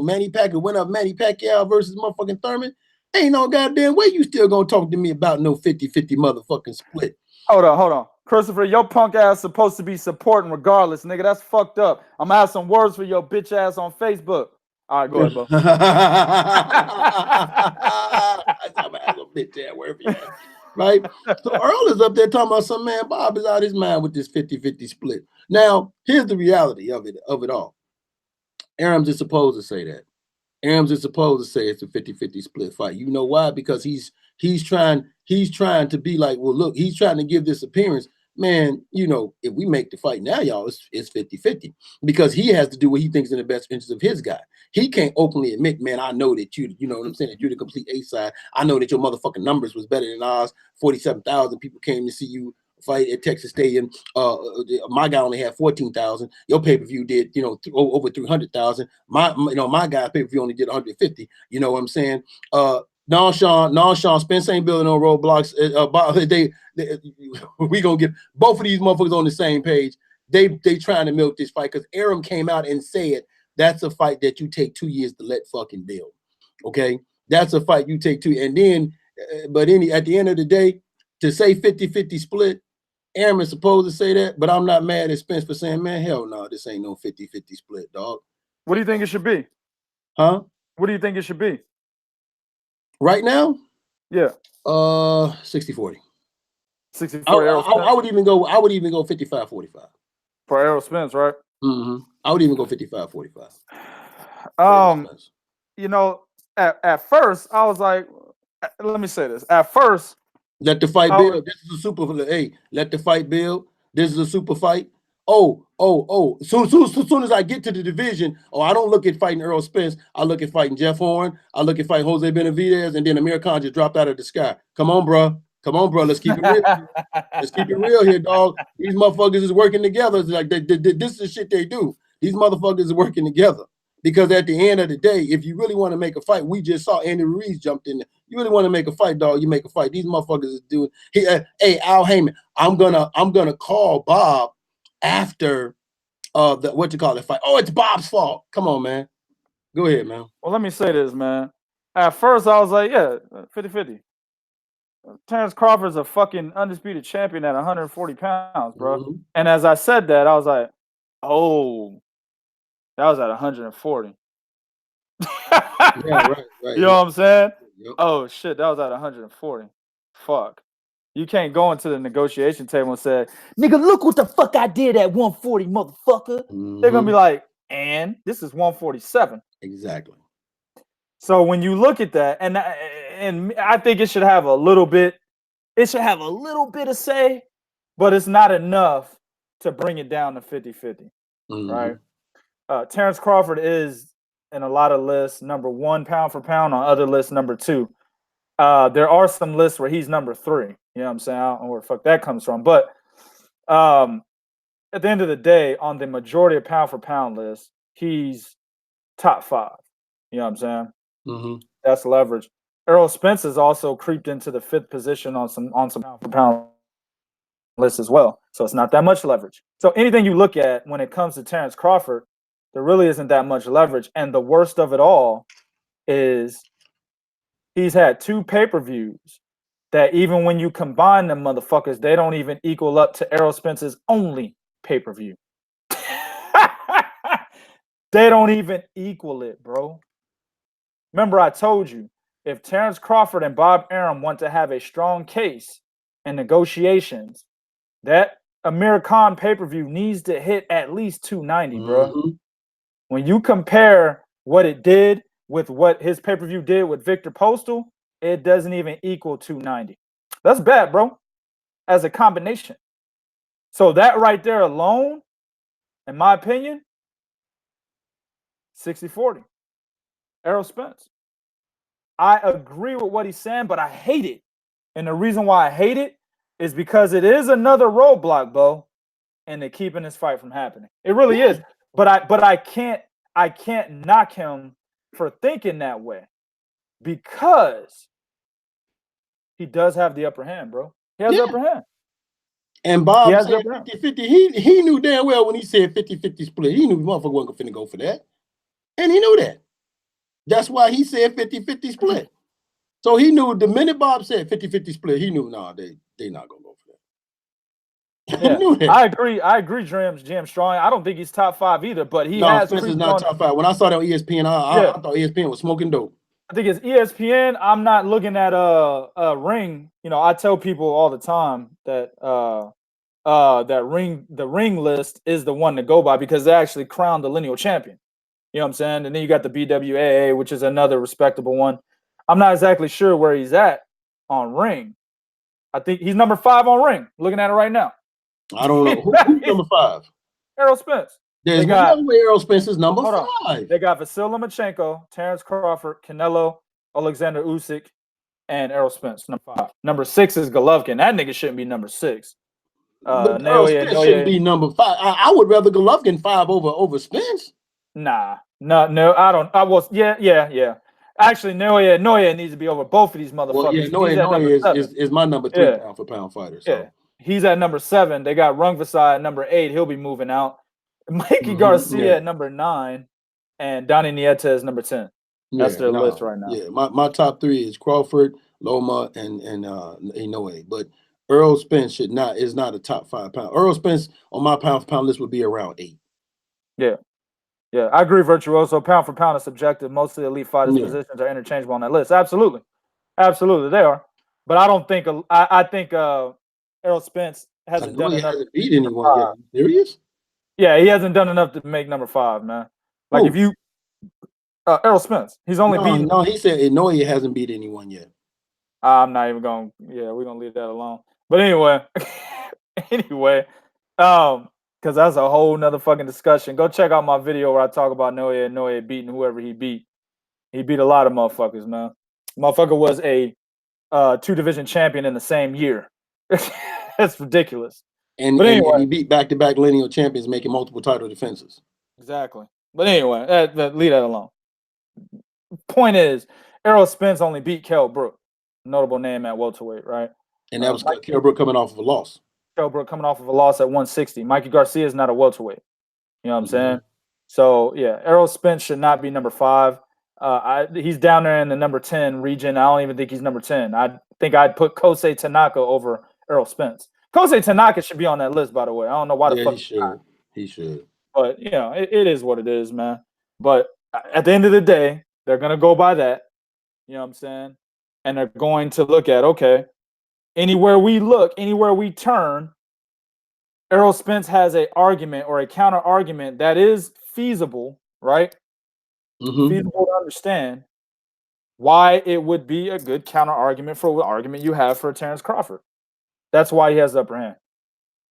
Speaker 3: Manny Pacquiao went up Manny Pacquiao versus motherfucking Thurman. Ain't no goddamn way you still gonna talk to me about no 50-50 motherfucking split.
Speaker 1: Hold on. Christopher, your punk ass supposed to be supporting regardless, nigga. That's fucked up. I'm gonna have some words for your bitch ass on Facebook. All right, go ahead, bro.
Speaker 3: I'm gonna have a bitch ass word for you. Right? So Earl is up there talking about some man, Bob is out his mind with this 50-50 split. Now, here's the reality of it all. Arams is supposed to say that. Arams is supposed to say it's a 50-50 split fight. You know why? Because he's trying to be like, well, look, he's trying to give this appearance. Man, if we make the fight now, y'all, it's 50-50. Because he has to do what he thinks in the best interest of his guy. He can't openly admit, man, I know that you know what I'm saying, that you're the complete A side. I know that your motherfucking numbers was better than ours. 47,000 people came to see you fight at Texas Stadium. My guy only had 14,000. Your pay-per-view did, over 300,000. My guy's pay-per-view only did 150. You know what I'm saying? Sean Spence ain't building no roadblocks. We gonna get both of these motherfuckers on the same page. They trying to milk this fight because Aram came out and said that's a fight that you take 2 years to let fucking build. Okay, that's a fight you take 2. And then, at the end of the day, to say 50-50 split, Aram is supposed to say that, but I'm not mad at Spence for saying, man, hell no, this ain't no 50-50 split, dog.
Speaker 1: What do you think it should be?
Speaker 3: Huh?
Speaker 1: What do you think it should be?
Speaker 3: Right now?
Speaker 1: Yeah.
Speaker 3: 60-40.
Speaker 1: 60-40.
Speaker 3: I would even go 55-45.
Speaker 1: For Errol Spence, right?
Speaker 3: Mm-hmm. I would even go 55-45.
Speaker 1: At first, I was like, let me say this. At first,
Speaker 3: let the fight build. This is a super. Hey, let the fight build. This is a super fight. Soon as I get to the division, I don't look at fighting Errol Spence. I look at fighting Jeff Hearn. I look at fighting Jose Benavidez, and then Amir Khan just dropped out of the sky. Come on, bro. Let's keep it real. Let's keep it real here, dog. These motherfuckers is working together. It's like this is the shit they do. These motherfuckers is working together. Because at the end of the day, if you really want to make a fight, we just saw Andy Ruiz jumped in there. You really want to make a fight, dog, you make a fight. These motherfuckers is doing. Hey, Al Heyman, I'm gonna call Bob after what you call it fight. Oh, it's Bob's fault. Come on, man. Go ahead, man.
Speaker 1: Well, let me say this, man. At first, I was like, yeah, 50-50. Terence Crawford's a fucking undisputed champion at 140 pounds, bro.
Speaker 3: Mm-hmm.
Speaker 1: And as I said that, I was like, oh, that was at 140.
Speaker 3: Yeah, right.
Speaker 1: You know what I'm saying?
Speaker 3: Yep.
Speaker 1: Oh, shit, that was at 140. Fuck. You can't go into the negotiation table and say, nigga, look what the fuck I did at 140, motherfucker.
Speaker 3: Mm-hmm.
Speaker 1: They're going to be like, and this is 147.
Speaker 3: Exactly.
Speaker 1: So when you look at that, and I think it should have a little bit of say, but it's not enough to bring it down to 50-50,
Speaker 3: Mm-hmm.
Speaker 1: right? Terence Crawford is in a lot of lists number 1 pound for pound, on other lists number 2. There are some lists where he's number 3. You know what I'm saying? I don't know where the fuck that comes from, but at the end of the day, on the majority of pound for pound list, he's top 5. You know what I'm saying?
Speaker 3: Mm-hmm.
Speaker 1: That's leverage. Errol Spence has also creeped into the 5th position on some pound for pound lists as well. So it's not that much leverage. So anything you look at when it comes to Terence Crawford, there really isn't that much leverage. And the worst of it all is he's had 2 pay-per-views that even when you combine them motherfuckers, they don't even equal up to Errol Spence's only pay-per-view. They don't even equal it, bro. Remember, I told you, if Terence Crawford and Bob Arum want to have a strong case in negotiations, that Amir Khan pay-per-view needs to hit at least 290, bro.
Speaker 3: Mm-hmm.
Speaker 1: When you compare what it did with what his pay-per-view did with Victor Postal, it doesn't even equal 290. That's bad, bro, as a combination. So that right there alone, in my opinion, 60-40. Errol Spence. I agree with what he's saying, but I hate it. And the reason why I hate it is because it is another roadblock, Bo, and they're keeping this fight from happening. It really is. But I can't knock him for thinking that way, because he does have the upper hand, bro. He has the upper hand.
Speaker 3: And Bob said 50-50. He knew damn well when he said 50-50 split. He knew the motherfucker wasn't finna go for that. And he knew that. That's why he said 50-50 split. So he knew the minute Bob said 50-50 split, he knew, nah, they not gonna go for that.
Speaker 1: Yeah,
Speaker 3: I knew that.
Speaker 1: I agree, Jam Strong. I don't think he's top 5 either, but he has.
Speaker 3: Spence is not top 5. When I saw that on ESPN, I thought ESPN was smoking dope.
Speaker 1: I think it's ESPN. I'm not looking at a ring. You know, I tell people all the time that the ring list is the one to go by, because they actually crowned the lineal champion. You know what I'm saying? And then you got the BWAA, which is another respectable one. I'm not exactly sure where he's at on ring. I think he's number 5 on ring. Looking at it right now.
Speaker 3: I don't know. Who's number 5?
Speaker 1: Errol Spence.
Speaker 3: There's no way Errol Spence is number 5.
Speaker 1: They got Vasyl Lomachenko, Terence Crawford, Canelo, Alexander Usyk, and Errol Spence, number 5. Number 6 is Golovkin. That nigga shouldn't be number 6.
Speaker 3: But Errol Spence shouldn't be number 5. I would rather Golovkin 5 over Spence.
Speaker 1: Nah, no, I don't. Yeah. Actually, Noya needs to be over both of these motherfuckers.
Speaker 3: Well, yeah, Noya is my number 3 pound for pound fighter. So.
Speaker 1: Yeah, he's at number 7. They got Rungvisai at number 8. He'll be moving out. Mikey Garcia at number 9, and Donnie Nieta is number 10. That's their list right now.
Speaker 3: Yeah, my top 3 is Crawford, Loma, and Inoue. But Errol Spence is not a top 5 pound. Errol Spence on my pound for pound list would be around 8.
Speaker 1: Yeah, I agree, Virtuoso. Pound for pound is subjective. Most of the elite fighters' positions are interchangeable on that list. Absolutely, they are. But I don't think I think Errol Spence hasn't done enough.
Speaker 3: Hasn't beat anyone yet. Serious?
Speaker 1: Yeah, he hasn't done enough to make number 5, man. Like if you Errol Spence, he's only beaten.
Speaker 3: No, he said Inoue hasn't beat anyone yet.
Speaker 1: I'm not even going. Yeah, we're gonna leave that alone. But anyway, because that's a whole nother fucking discussion. Go check out my video where I talk about Noya beating whoever he beat. He beat a lot of motherfuckers, man. Motherfucker was a 2-division champion in the same year. That's ridiculous.
Speaker 3: But anyway, he beat back-to-back lineal champions making multiple title defenses.
Speaker 1: Exactly. But anyway, leave that alone. Point is, Errol Spence only beat Kell Brook, notable name at welterweight, right?
Speaker 3: And that was Kell Brook coming off of a loss.
Speaker 1: Kell Brook coming off of a loss at 160. Mikey Garcia is not a welterweight. You know what I'm saying? So yeah, Errol Spence should not be number 5. He's down there in the number 10 region. I don't even think he's number 10. I think I'd put Kosei Tanaka over Errol Spence. Kosei Tanaka should be on that list, by the way. I don't know why the fuck
Speaker 3: he should. He should.
Speaker 1: But you know, it is what it is, man. But at the end of the day, they're gonna go by that. You know what I'm saying? And they're going to look at, okay, anywhere we look, anywhere we turn, Errol Spence has an argument or a counter argument that is feasible, right? Feasible to understand why it would be a good counter argument for the argument you have for Terence Crawford. That's why he has the upper hand.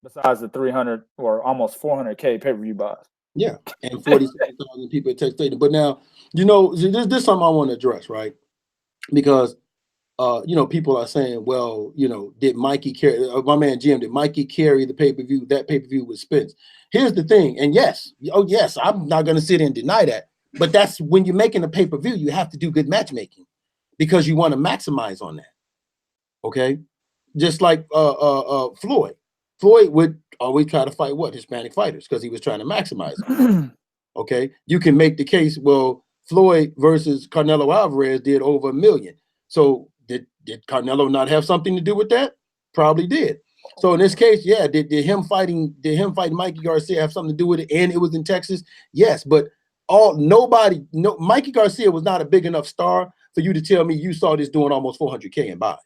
Speaker 1: Besides the 300 or almost 400K pay-per-view buys.
Speaker 3: Yeah, and 47,000 people at Tech Stadium. But now, you know, this is something I want to address, right? Because you know, people are saying, well, you know, did Mikey carry my man Jim? Did Mikey carry the pay-per-view? That pay-per-view with Spence. Here's the thing, and yes, I'm not going to sit and deny that. But that's when you're making a pay-per-view, you have to do good matchmaking because you want to maximize on that. Okay, just like Floyd. Floyd would always try to fight Hispanic fighters because he was trying to maximize. Okay, you can make the case. Well, Floyd versus Canelo Alvarez did over 1 million. So did Canelo not have something to do with that? Probably did. So in this case, yeah, did him fighting Mikey Garcia have something to do with it? And it was in Texas, yes. But Mikey Garcia was not a big enough star for you to tell me you saw this doing almost 400K in buys.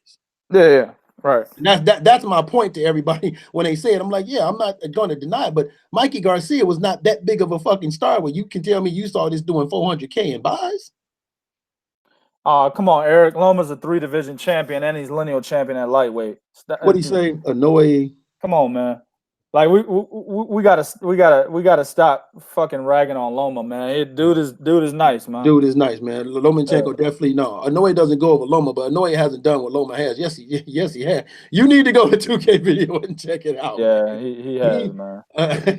Speaker 1: Yeah, right.
Speaker 3: And that's my point to everybody when they say it. I'm like, yeah, I'm not going to deny it, but Mikey Garcia was not that big of a fucking star where you can tell me you saw this doing 400K in buys.
Speaker 1: Come on, Eric. Loma's a 3-division champion and he's lineal champion at lightweight.
Speaker 3: What do you say? Annoy.
Speaker 1: Come on, man. Like we gotta stop fucking ragging on Loma, man. Dude is nice, man.
Speaker 3: Dude is nice, man. Lomachenko definitely no. Annoy doesn't go over Loma, but Annoy hasn't done what Loma has. Yes, he has. You need to go to 2K video and check it out.
Speaker 1: Yeah, he has, man.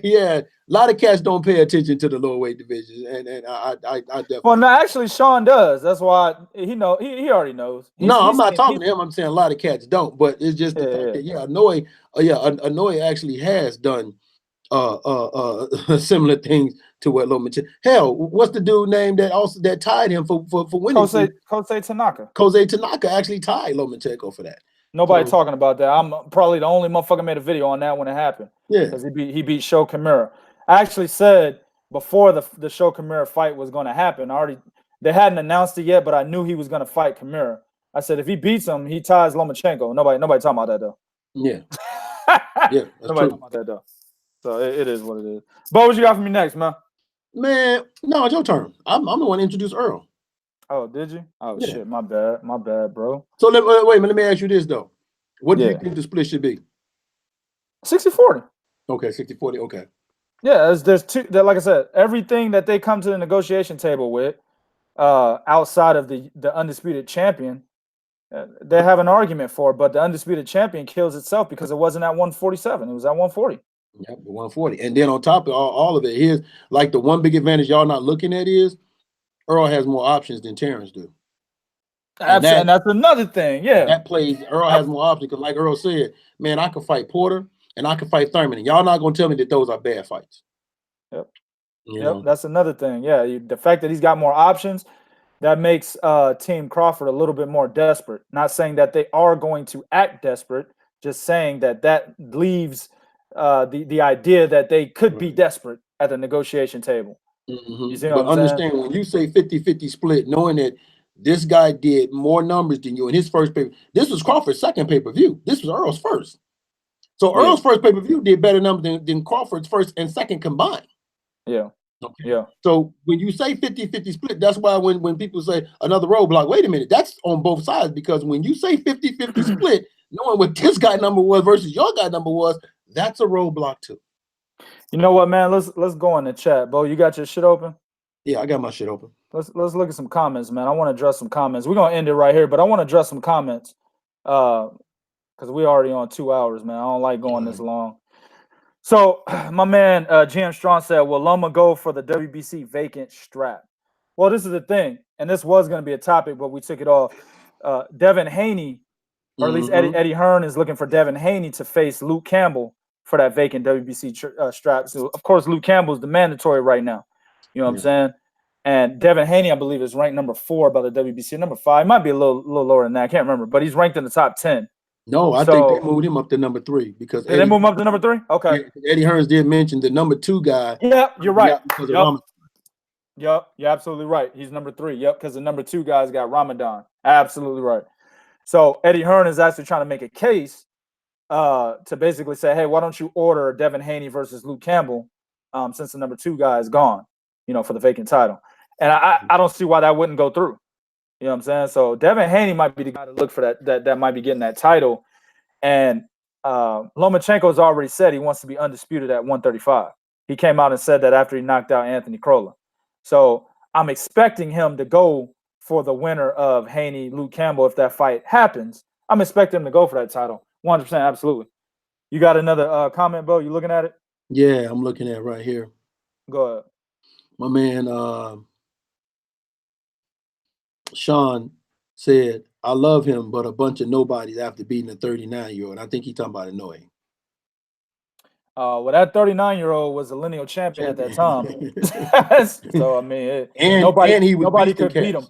Speaker 3: Yeah, a lot of cats don't pay attention to the lower weight division, and I definitely.
Speaker 1: Well, no, actually, Sean does. That's why he already knows.
Speaker 3: I'm not talking to him. I'm saying a lot of cats don't, but it's just the fact that Annoy actually has done similar things to what Lomachenko. Hell, what's the dude name that tied him for winning?
Speaker 1: Kosei Tanaka.
Speaker 3: Kosei Tanaka actually tied Lomachenko for that.
Speaker 1: Nobody talking about that. I'm probably the only motherfucker made a video on that when it happened.
Speaker 3: Yeah,
Speaker 1: because he beat Sho Kimura. I actually said before the Sho Kimura fight was going to happen. They hadn't announced it yet, but I knew he was going to fight Kimura. I said if he beats him, he ties Lomachenko. Nobody talking about that though.
Speaker 3: Yeah, yeah, that's
Speaker 1: nobody talking about that though. So it is what it is. Bo, what you got for me next, man?
Speaker 3: Man, no, it's your turn. I'm the one to introduce Earl.
Speaker 1: Oh, did you? Oh shit, my bad, bro.
Speaker 3: So wait a minute, let me ask you this though. What do you think the split should be?
Speaker 1: 60-40.
Speaker 3: Okay, 60-40. Okay.
Speaker 1: Yeah, there's two. Like I said, everything that they come to the negotiation table with, outside of the undisputed champion, they have an argument for. But the undisputed champion kills itself because it wasn't at 147; it was at 140.
Speaker 3: Yep, 140. And then on top of all of it, here's like the one big advantage y'all not looking at is Earl has more options than Terence do.
Speaker 1: And that's another thing. Yeah,
Speaker 3: that plays. Earl has more options because, like Earl said, man, I could fight Porter and I could fight Thurman, and y'all not gonna tell me that those are bad fights.
Speaker 1: Yep. Yep. That's another thing. Yeah, the fact that he's got more options, that makes Team Crawford a little bit more desperate. Not saying that they are going to act desperate, just saying that leaves the idea that they could be desperate at the negotiation table. You see what I'm
Speaker 3: understand
Speaker 1: saying?
Speaker 3: When you say 50-50 split, knowing that this guy did more numbers than you in his first pay. This was Crawford's second pay-per-view. This was Earl's first. So Earl's first pay-per-view did better numbers than Crawford's first and second combined.
Speaker 1: Yeah.
Speaker 3: Okay.
Speaker 1: Yeah.
Speaker 3: So when you say 50-50 split, that's why when people say another roadblock, wait a minute, that's on both sides, because when you say 50-50 split, knowing what this guy number was versus your guy number was, that's a roadblock too.
Speaker 1: You know what, man? Let's go in the chat. Bo, you got your shit open?
Speaker 3: Yeah, I got my shit open.
Speaker 1: Let's look at some comments, man. I want to address some comments. We're gonna end it right here, but I want to address some comments. Because we're already on 2 hours, man. I don't like going this long. So my man GM Strong said, will Loma go for the WBC vacant strap? Well, this is the thing, and this was going to be a topic, but we took it off. Devin Haney, or at least Eddie Hearn, is looking for Devin Haney to face Luke Campbell for that vacant WBC strap. So, of course, Luke Campbell's the mandatory right now. You know what I'm saying? And Devin Haney, I believe, is ranked number 4 by the WBC. Number 5 might be a little lower than that. I can't remember, but he's ranked in the top 10.
Speaker 3: No, I think they moved him up to number 3 because
Speaker 1: they moved him up to number 3. Okay.
Speaker 3: Yeah, Eddie Hearns did mention the number 2 guy.
Speaker 1: Yeah, you're right.
Speaker 3: Yep,
Speaker 1: you're absolutely right. He's number 3. Yep, because the number 2 guys got Ramadan. Absolutely right. So Eddie Hearn is actually trying to make a case to basically say, hey, why don't you order Devin Haney versus Luke Campbell since the number 2 guy is gone, for the vacant title. And I don't see why that wouldn't go through. You know what I'm saying? So Devin Haney might be the guy to look for that might be getting that title. And Lomachenko's already said he wants to be undisputed at 135. He came out and said that after he knocked out Anthony Crolla. So I'm expecting him to go for the winner of Haney, Luke Campbell, if that fight happens. I'm expecting him to go for that title. 100%, absolutely. You got another comment, Bo? You looking at it?
Speaker 3: Yeah, I'm looking at it right here.
Speaker 1: Go ahead.
Speaker 3: My man, Sean said, I love him, but a bunch of nobodies after beating a 39-year-old. I think he's talking about Inoue.
Speaker 1: Well, that 39-year-old was a lineal champion at that time. So, I mean, nobody could beat him.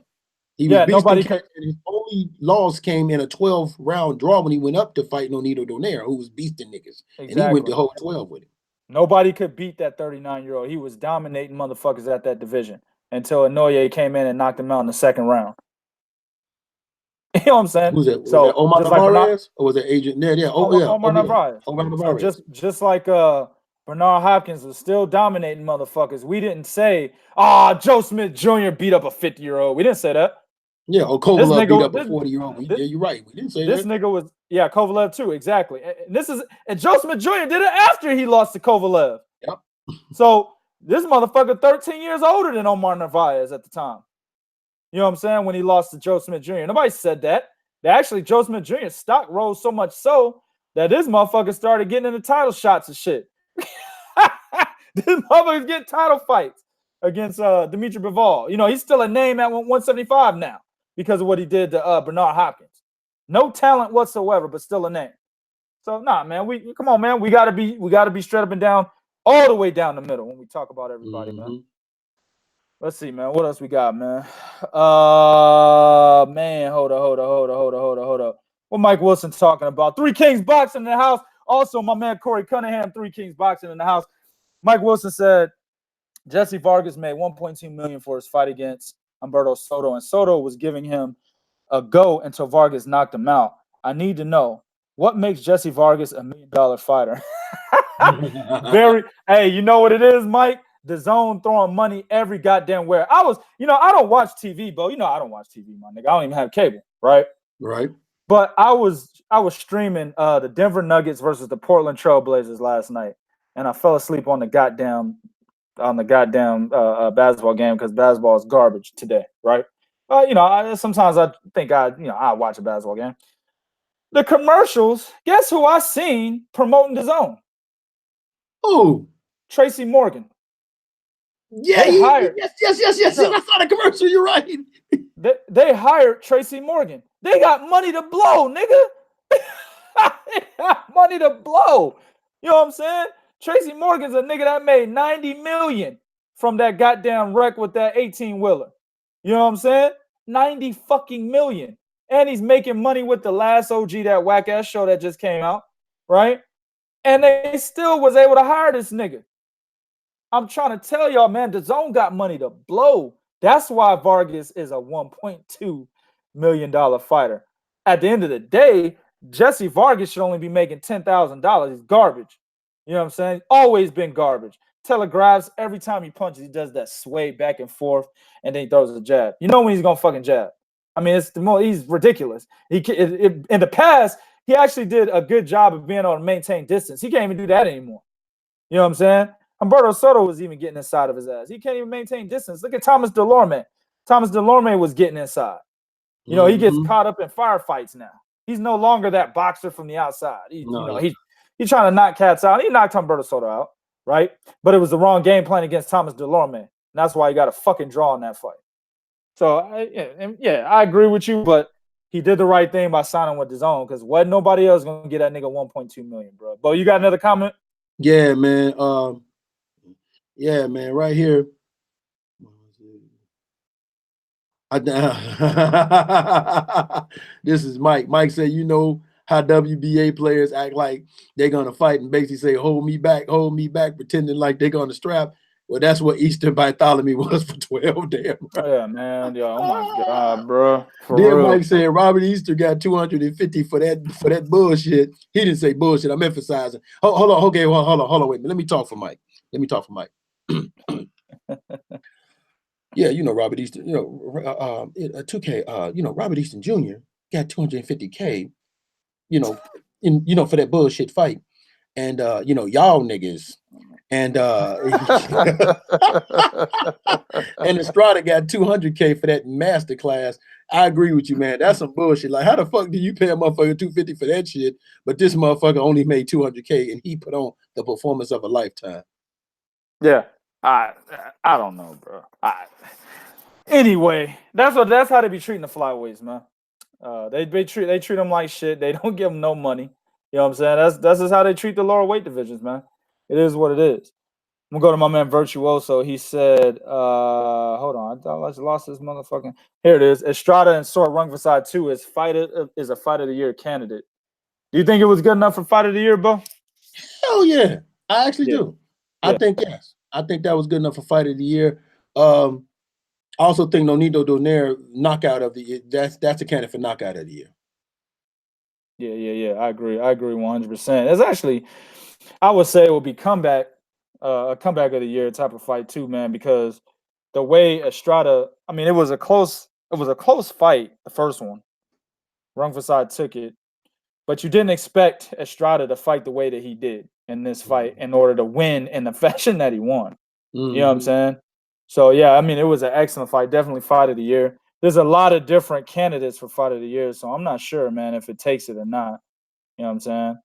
Speaker 3: Nobody could. And his only loss came in a 12-round draw when he went up to fight Nonito Donaire, who was beasting niggas. Exactly. And he went the whole 12 with him.
Speaker 1: Nobody could beat that 39-year-old. He was dominating motherfuckers at that division until Inoue came in and knocked him out in the 2nd round. You know what I'm saying?
Speaker 3: Who's that? Was that Omar Narvaez? Or was that Agent Ned? Yeah.
Speaker 1: Omar Narvaez.
Speaker 3: Omar Narvaez.
Speaker 1: So just like Bernard Hopkins was still dominating motherfuckers. We didn't say, Joe Smith Jr. beat up a 50-year-old. We didn't say that.
Speaker 3: Yeah, or Kovalev beat up a 40-year-old. Yeah, you're right. We didn't say
Speaker 1: this
Speaker 3: that.
Speaker 1: This nigga was, Kovalev too, exactly. And Joe Smith Jr. did it after he lost to Kovalev.
Speaker 3: Yep.
Speaker 1: So this motherfucker 13 years older than Omar Narvaez at the time. You know what I'm saying? When he lost to Joe Smith Jr. Nobody said that. Actually, Joe Smith Jr.'s stock rose so much so that this motherfucker started getting into title shots and shit. This motherfucker's getting title fights against Dimitri Bivol. He's still a name at 175 now because of what he did to Bernard Hopkins. No talent whatsoever, but still a name. So man, come on, man. We gotta be straight up and down, all the way down the middle when we talk about everybody, man. Let's see, man. What else we got, man? Man, hold up. What Mike Wilson talking about? 3 Kings boxing in the house. Also, my man Corey Cunningham, 3 Kings boxing in the house. Mike Wilson said Jesse Vargas made $1.2 million for his fight against Humberto Soto, and Soto was giving him a go until Vargas knocked him out. I need to know what makes Jesse Vargas $1 million fighter. Hey, you know what it is, Mike? The Zone throwing money every goddamn where. I don't watch TV, Bo. I don't watch TV, my nigga. I don't even have cable, right?
Speaker 3: Right.
Speaker 1: But I was streaming the Denver Nuggets versus the Portland Trail Blazers last night, and I fell asleep on the goddamn basketball game because basketball is garbage today, right? Sometimes I think I watch a basketball game. The commercials, guess who I seen promoting the Zone?
Speaker 3: Oh,
Speaker 1: Tracy Morgan.
Speaker 3: Yeah, yes. I saw the commercial. You're right.
Speaker 1: They hired Tracy Morgan. They got money to blow, nigga. They got money to blow. You know what I'm saying? Tracy Morgan's a nigga that made $90 million from that goddamn wreck with that 18-wheeler. You know what I'm saying? 90 fucking million. And he's making money with The Last OG, that whack-ass show that just came out, right? And they still was able to hire this nigga. I'm trying to tell y'all, man, the Zone got money to blow. That's why Vargas is a $1.2 million fighter. At the end of the day, Jesse Vargas should only be making $10,000. He's garbage. You know what I'm saying? Always been garbage. Telegraphs, every time he punches, he does that sway back and forth, and then he throws a jab. You know when he's going to fucking jab. I mean, he's ridiculous. In the past, he actually did a good job of being able to maintain distance. He can't even do that anymore. You know what I'm saying? Humberto Soto was even getting inside of his ass. He can't even maintain distance. Look at Thomas DeLorme. Thomas DeLorme was getting inside. He gets caught up in firefights now. He's no longer that boxer from the outside. He's trying to knock cats out. He knocked Humberto Soto out, right? But it was the wrong game plan against Thomas DeLorme. And that's why he got a fucking draw in that fight. So, I agree with you, but he did the right thing by signing with DAZN because wasn't nobody else going to get that nigga $1.2 million, bro. But you got another comment?
Speaker 3: Yeah, man. Yeah, man. Right here. This is Mike. Mike said, you know how WBA players act like they're gonna fight and basically say, hold me back, pretending like they're gonna strap. Well, that's what Eastern Bartholomew was for 12 damn.
Speaker 1: Oh, yeah, man. Yeah, oh my God, bro. For
Speaker 3: then
Speaker 1: real.
Speaker 3: Mike said Robert Easter got 250 for that bullshit. He didn't say bullshit. I'm emphasizing. Hold on. Okay, hold on. Wait. Let me talk for Mike. Yeah, you know Robert Easton, 2K, Robert Easton Jr. got 250K, for that bullshit fight. And y'all niggas. And and Estrada got 200K for that masterclass. I agree with you, man. That's some bullshit. Like, how the fuck do you pay a motherfucker 250 for that shit? But this motherfucker only made 200K and he put on the performance of a lifetime.
Speaker 1: Yeah. I don't know, bro. Anyway, that's how they be treating the flyweights, man. They treat them like shit. They don't give them no money. You know what I'm saying? That's just how they treat the lower weight divisions, man. It is what it is. I'm gonna go to my man Virtuoso. He said, hold on, I thought I just lost this motherfucking. Here it is. Estrada and Sort Rungvisai 2 is a fight of the year candidate. Do you think it was good enough for fight of the year, Bo?
Speaker 3: Hell yeah. I actually do. Yeah. I think yes. I think that was good enough for fight of the year. I also think Nonito Donaire knockout of the year. That's a candidate for knockout of the year.
Speaker 1: Yeah. I agree 100%. It's actually, I would say it would be a comeback of the year type of fight too, man, because the way Estrada, I mean, it was a close fight, the first one. Rungvisai took it, but you didn't expect Estrada to fight the way that he did in this fight in order to win in the fashion that he won. You know what I'm saying? So yeah, I mean, it was an excellent fight, definitely fight of the year. There's a lot of different candidates for fight of the year, so I'm not sure, man, if it takes it or not. You know what I'm saying?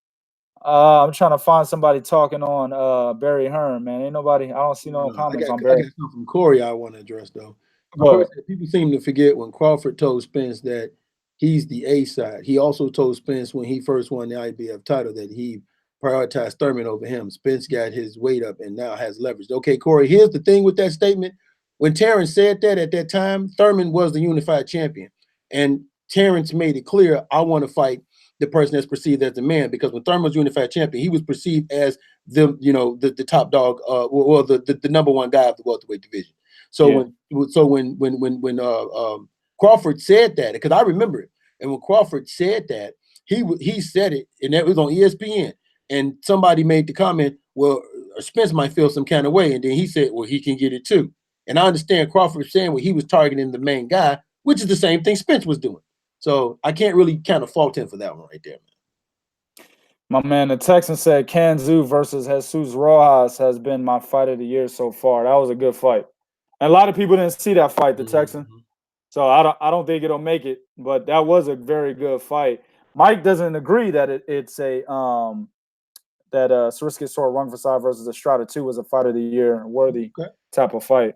Speaker 1: I'm trying to find somebody talking on Barry Hearn, man. Ain't nobody. I don't see no comments on Barry.
Speaker 3: I got something from Corey I want to address though. Corey said, people seem to forget when Crawford told Spence that he's the A side. He also told Spence when he first won the IBF title that he prioritized Thurman over him. Spence got his weight up and now has leverage. Okay, Corey, here's the thing with that statement. When Terence said that at that time, Thurman was the unified champion. And Terence made it clear, I want to fight the person that's perceived as the man, because when Thurman was unified champion, he was perceived as the top dog, or the number one guy of the welterweight division. So when Crawford said that, because I remember it, and when Crawford said that, he said it, and that was on ESPN, and somebody made the comment, well, Spence might feel some kind of way, and then he said, well, he can get it too. And I understand Crawford saying, well, he was targeting the main guy, which is the same thing Spence was doing. So I can't really kind of fault him for that one right there, man.
Speaker 1: My man, the Texan said Kanzu versus Jesus Rojas has been my fight of the year so far. That was a good fight. And a lot of people didn't see that fight, the Texan. So I don't think it'll make it, but that was a very good fight. Mike doesn't agree that it's a that Sariski Sort Rungvisai versus Estrada 2 was a fight of the year worthy type of fight.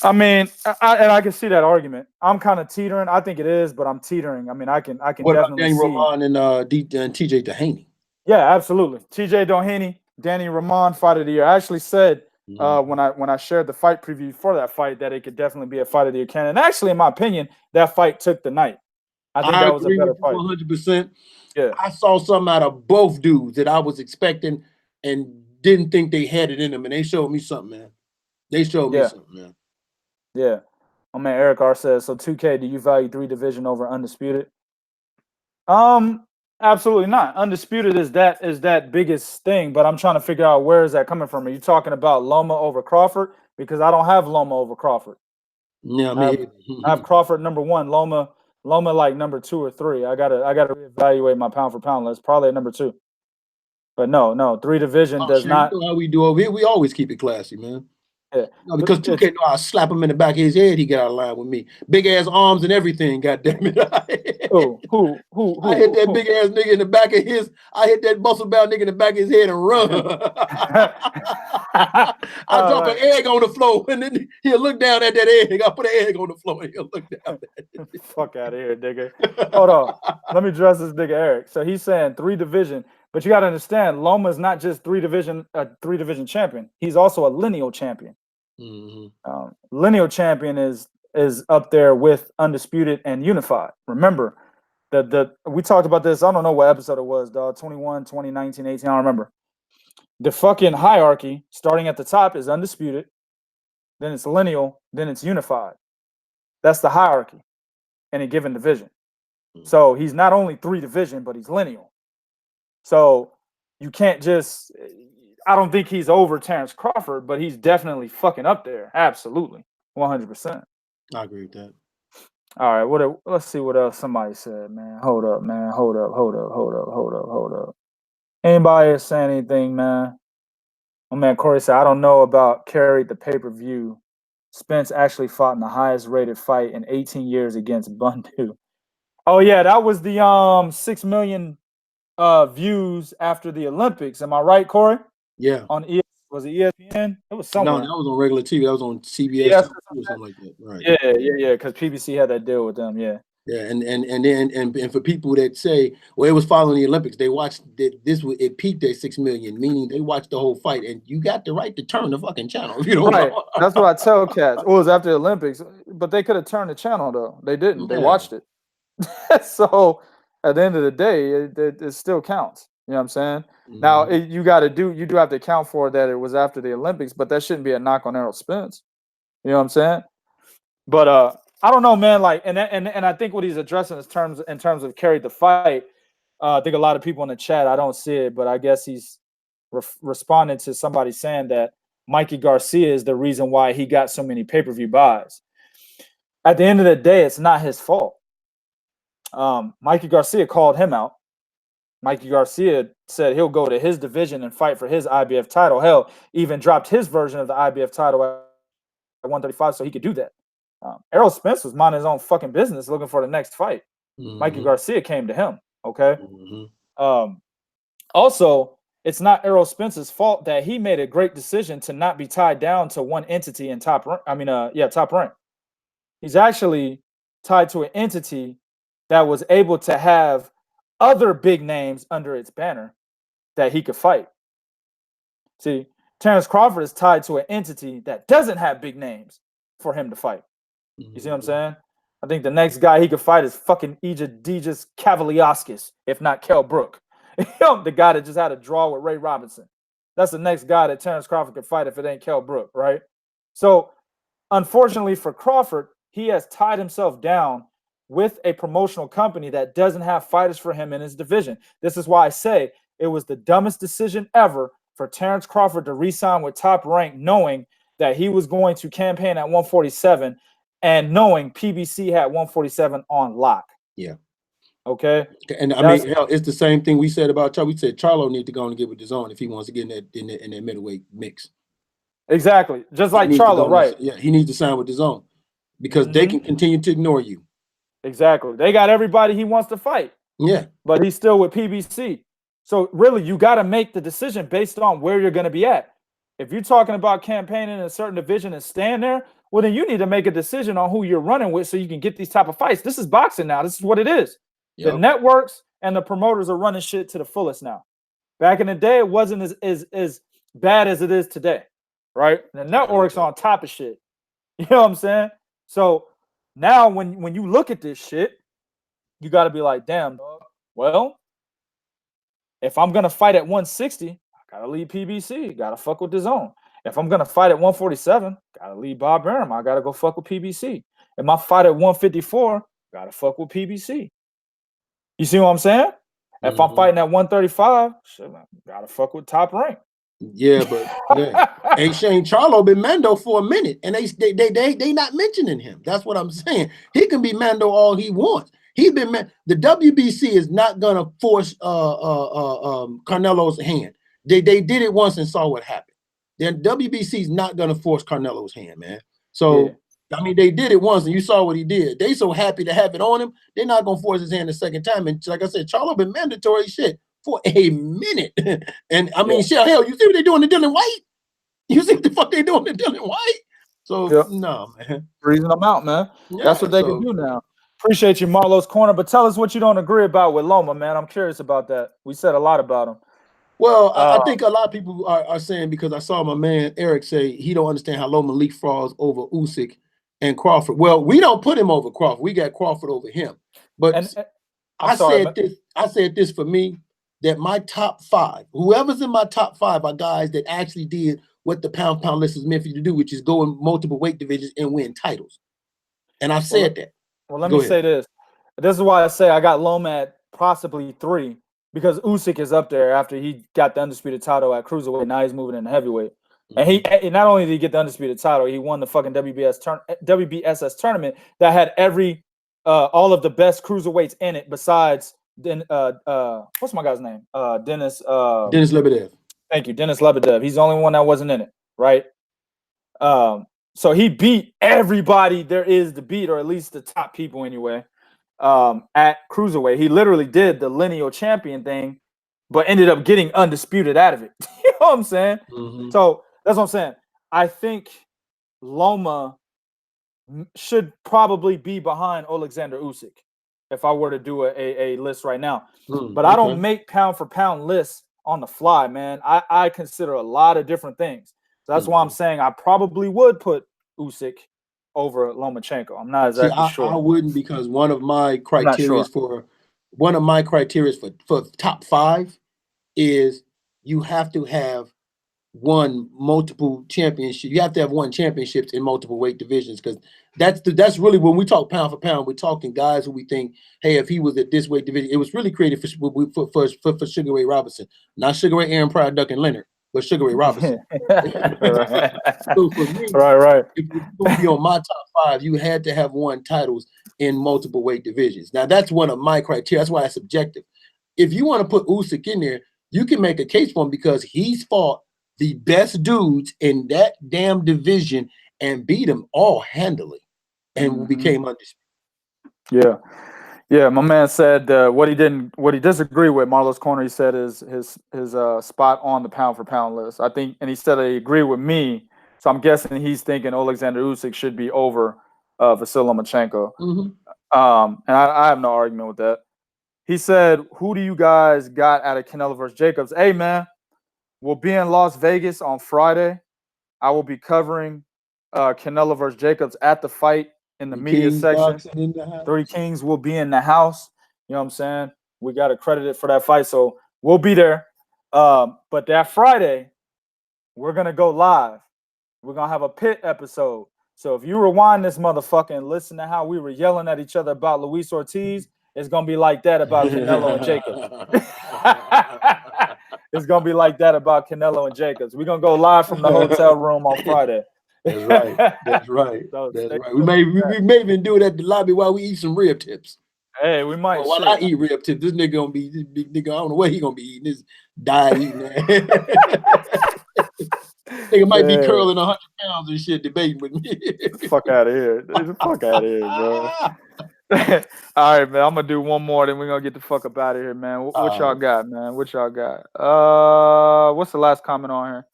Speaker 1: I mean, I can see that argument. I'm kind of teetering. I think it is, but I'm teetering. I mean, I can
Speaker 3: what
Speaker 1: definitely
Speaker 3: about Danny Roman and TJ Doheny?
Speaker 1: Yeah, absolutely. TJ Doheny, Danny Roman fight of the year. I actually said when I shared the fight preview for that fight that it could definitely be a fight of the year candidate. And actually, in my opinion, that fight took the night. I think that was a better fight.
Speaker 3: 100%.
Speaker 1: Yeah,
Speaker 3: I saw something out of both dudes that I was expecting and didn't think they had it in them, and they showed me something, man. They showed me something, man.
Speaker 1: Yeah. My man Eric R says, so 2K, do you value 3 division over undisputed? Absolutely not. Undisputed is that biggest thing, but I'm trying to figure out where is that coming from. Are you talking about Loma over Crawford? Because I don't have Loma over Crawford.
Speaker 3: Yeah,
Speaker 1: I have Crawford number 1, Loma like number 2 or 3. I gotta reevaluate my pound for pound list. Probably at number 2. But no, 3 division does not.
Speaker 3: You know how we do over here. We always keep it classy, man.
Speaker 1: Yeah.
Speaker 3: No, because 2K, I'll slap him in the back of his head. He got out of line with me. Big ass arms and everything. God damn it!
Speaker 1: Who?
Speaker 3: I hit that big ass nigga in the back of his. I hit that muscle bound nigga in the back of his head and run. I drop an egg on the floor, and then he'll look down at that egg. I put an egg on the floor, and he'll look down at it.
Speaker 1: Fuck out of here, nigga. Hold on. Let me address this nigga Eric. So he's saying 3 division. But you got to understand, Loma is not just three division champion. He's also a lineal champion. Lineal champion is up there with undisputed and unified. Remember, we talked about this. I don't know what episode it was, dog. 21, 2019, 18. I don't remember. The fucking hierarchy starting at the top is undisputed, then it's lineal, then it's unified. That's the hierarchy in a given division. So he's not only three division, but he's lineal. So you can't just, I don't think he's over Terence Crawford, but he's definitely fucking up there. Absolutely. 100%.
Speaker 3: I agree with that.
Speaker 1: All right, let's see what else somebody said, man. Hold up, man. Hold up. Anybody saying anything, man? My man Corey said, I don't know about carried the pay-per-view. Spence actually fought in the highest rated fight in 18 years against Bundu. Oh, yeah, that was the 6 million views after the Olympics. Am I right, Corey?
Speaker 3: Yeah.
Speaker 1: Was it ESPN? It was somewhere.
Speaker 3: No, that was on regular TV. That was on CBS or something like that. Right.
Speaker 1: Yeah. Because PBC had that deal with them. Yeah.
Speaker 3: Yeah, and for people that say, well, it was following the Olympics, they watched it peaked at 6 million, meaning they watched the whole fight, and you got the right to turn the fucking channel if you don't know.
Speaker 1: That's what I tell cats. It was after the Olympics, but they could have turned the channle though. They didn't. They watched it. So at the end of the day, it still counts. You know what I'm saying? Now you do have to account for that it was after the Olympics, but that shouldn't be a knock on Errol Spence. You know what I'm saying? But I don't know, man. Like, and I think what he's addressing is in terms of carried the fight. I think a lot of people in the chat, I don't see it, but I guess he's responding to somebody saying that Mikey Garcia is the reason why he got so many pay-per-view buys. At the end of the day, it's not his fault. Mikey Garcia called him out. Mikey Garcia said he'll go to his division and fight for his IBF title. Hell, even dropped his version of the IBF title at 135 so he could do that. Errol Spence was minding his own fucking business looking for the next fight. Mikey Garcia came to him, okay? Also, it's not Errol Spence's fault that he made a great decision to not be tied down to one entity in top rank. He's actually tied to an entity that was able to have other big names under its banner that he could fight. See, Terence Crawford is tied to an entity that doesn't have big names for him to fight. You see what I'm saying? I think the next guy he could fight is fucking Aegis Kavaliauskas, if not Kell Brook. The guy that just had a draw with Ray Robinson. That's the next guy that Terence Crawford could fight if it ain't Kell Brook, right? So, unfortunately for Crawford, he has tied himself down with a promotional company that doesn't have fighters for him in his division. This is why I say it was the dumbest decision ever for Terence Crawford to re-sign with Top Rank, knowing that he was going to campaign at 147 and knowing PBC had 147 on lock.
Speaker 3: Yeah.
Speaker 1: Okay.
Speaker 3: And I mean, hell, it's the same thing we said about Charlo. We said Charlo need to go and get with DAZN if he wants to get in that middleweight mix.
Speaker 1: Exactly. Just like Charlo, right?
Speaker 3: Yeah, he needs to sign with DAZN because they can continue to ignore you.
Speaker 1: Exactly. They got everybody he wants to fight.
Speaker 3: Yeah.
Speaker 1: But he's still with PBC. So really, you got to make the decision based on where you're going to be at. If you're talking about campaigning in a certain division and staying there, well, then you need to make a decision on who you're running with so you can get these type of fights. This is boxing now. This is what it is. Yep. The networks and the promoters are running shit to the fullest now. Back in the day, it wasn't as bad as it is today, right? The networks on top of shit. You know what I'm saying? So now when you look at this shit, you got to be like, damn, dog. Well, if I'm going to fight at 160, I got to leave PBC. Got to fuck with DAZN. If I'm going to fight at 147, got to leave Bob Arum. I got to go fuck with PBC. If I fight at 154, got to fuck with PBC. You see what I'm saying? If I'm fighting at 135, shit, got to fuck with Top Rank.
Speaker 3: Yeah, but hey, Shane Charlo been Mando for a minute, and they not mentioning him. That's what I'm saying. He can be Mando all he wants. He been the WBC is not gonna force Carnelo's hand. They did it once and saw what happened. Then WBC is not gonna force Carnelo's hand, man. So I mean, they did it once and you saw what he did. They so happy to have it on him, they're not gonna force his hand a second time. And like I said, Charlo been mandatory shit for a minute. And I mean, shit, hell, you see what they doing to Dylan White? You see what the fuck they doing to Dylan White? So no, man.
Speaker 1: Freezing them out, man. Yeah, that's what they can do now. Appreciate you, Marlo's Corner. But tell us what you don't agree about with Loma, man. I'm curious about that. We said a lot about him.
Speaker 3: Well, I think a lot of people are saying, because I saw my man Eric say he don't understand how Loma leapfrogs over Usyk and Crawford. Well, we don't put him over Crawford. We got Crawford over him. But I said this for me, that my top 5, whoever's in my top 5 are guys that actually did what the pound list is meant for you to do, which is go in multiple weight divisions and win titles. And I said that.
Speaker 1: Well, let me say this. This is why I say I got Loma at possibly 3, because Usyk is up there after he got the undisputed title at cruiserweight. Now he's moving into heavyweight. And he not only did he get the undisputed title, he won the fucking WBSS tournament that had all of the best cruiserweights in it besides what's my guy's name? Dennis
Speaker 3: Lebedev.
Speaker 1: Thank you, Dennis Lebedev. He's the only one that wasn't in it, right? So he beat everybody there is to beat, or at least the top people anyway, at cruiserweight. He literally did the lineal champion thing, but ended up getting undisputed out of it. You know what I'm saying? So that's what I'm saying. I think Loma should probably be behind Alexander Usyk if I were to do a list right now. But I don't make pound for pound lists on the fly, man. I consider a lot of different things. So that's why I'm saying I probably would put Usyk over Lomachenko. I'm not exactly sure.
Speaker 3: I wouldn't, because one of my criteria for top 5 is you have to have won multiple championships. You have to have won championships in multiple weight divisions, because that's really, when we talk pound for pound, we're talking guys who we think, hey, if he was at this weight division, it was really created for Sugar Ray Robinson, not Sugar Ray Aaron Pryor, Duncan Leonard, but Sugar Ray Robinson. So for me,
Speaker 1: right.
Speaker 3: If you're going to be on my top 5, you had to have won titles in multiple weight divisions. Now that's one of my criteria. That's why it's subjective. If you want to put Usyk in there, you can make a case for him because he's fought the best dudes in that damn division and beat them all handily, and became undisputed.
Speaker 1: Yeah. My man said what he disagreed with Marlo's Corner. He said his spot on the pound for pound list. I think, and he said he agreed with me. So I'm guessing he's thinking Alexander Usyk should be over Vasyl Lomachenko. And I have no argument with that. He said, "Who do you guys got out of Canelo versus Jacobs?" Hey man, we'll be in Las Vegas on Friday. I will be covering Canelo versus Jacobs at the fight in the media section. 3 Kings will be in the house. You know what I'm saying? We got accredited for that fight, so we'll be there. But that Friday, we're going to go live. We're going to have a pit episode. So if you rewind this motherfucker and listen to how we were yelling at each other about Luis Ortiz, it's going to be like that about Canelo and Jacobs. It's going to be like that about Canelo and Jacobs. We're going to go live from the hotel room on Friday.
Speaker 3: That's right. That's right. That's right. We may even do it at the lobby while we eat some rib tips.
Speaker 1: Hey, we might.
Speaker 3: While I eat rib tips, this nigga gonna be, this big nigga, I don't know what he gonna be eating. This diet eating that. Nigga might be curling 100 pounds and shit, debating with me.
Speaker 1: Fuck out of here. Fuck out of here, bro. All right, man. I'm gonna do one more, then we're gonna get the fuck up out of here, man. What y'all got, man? What y'all got? What's the last comment on here?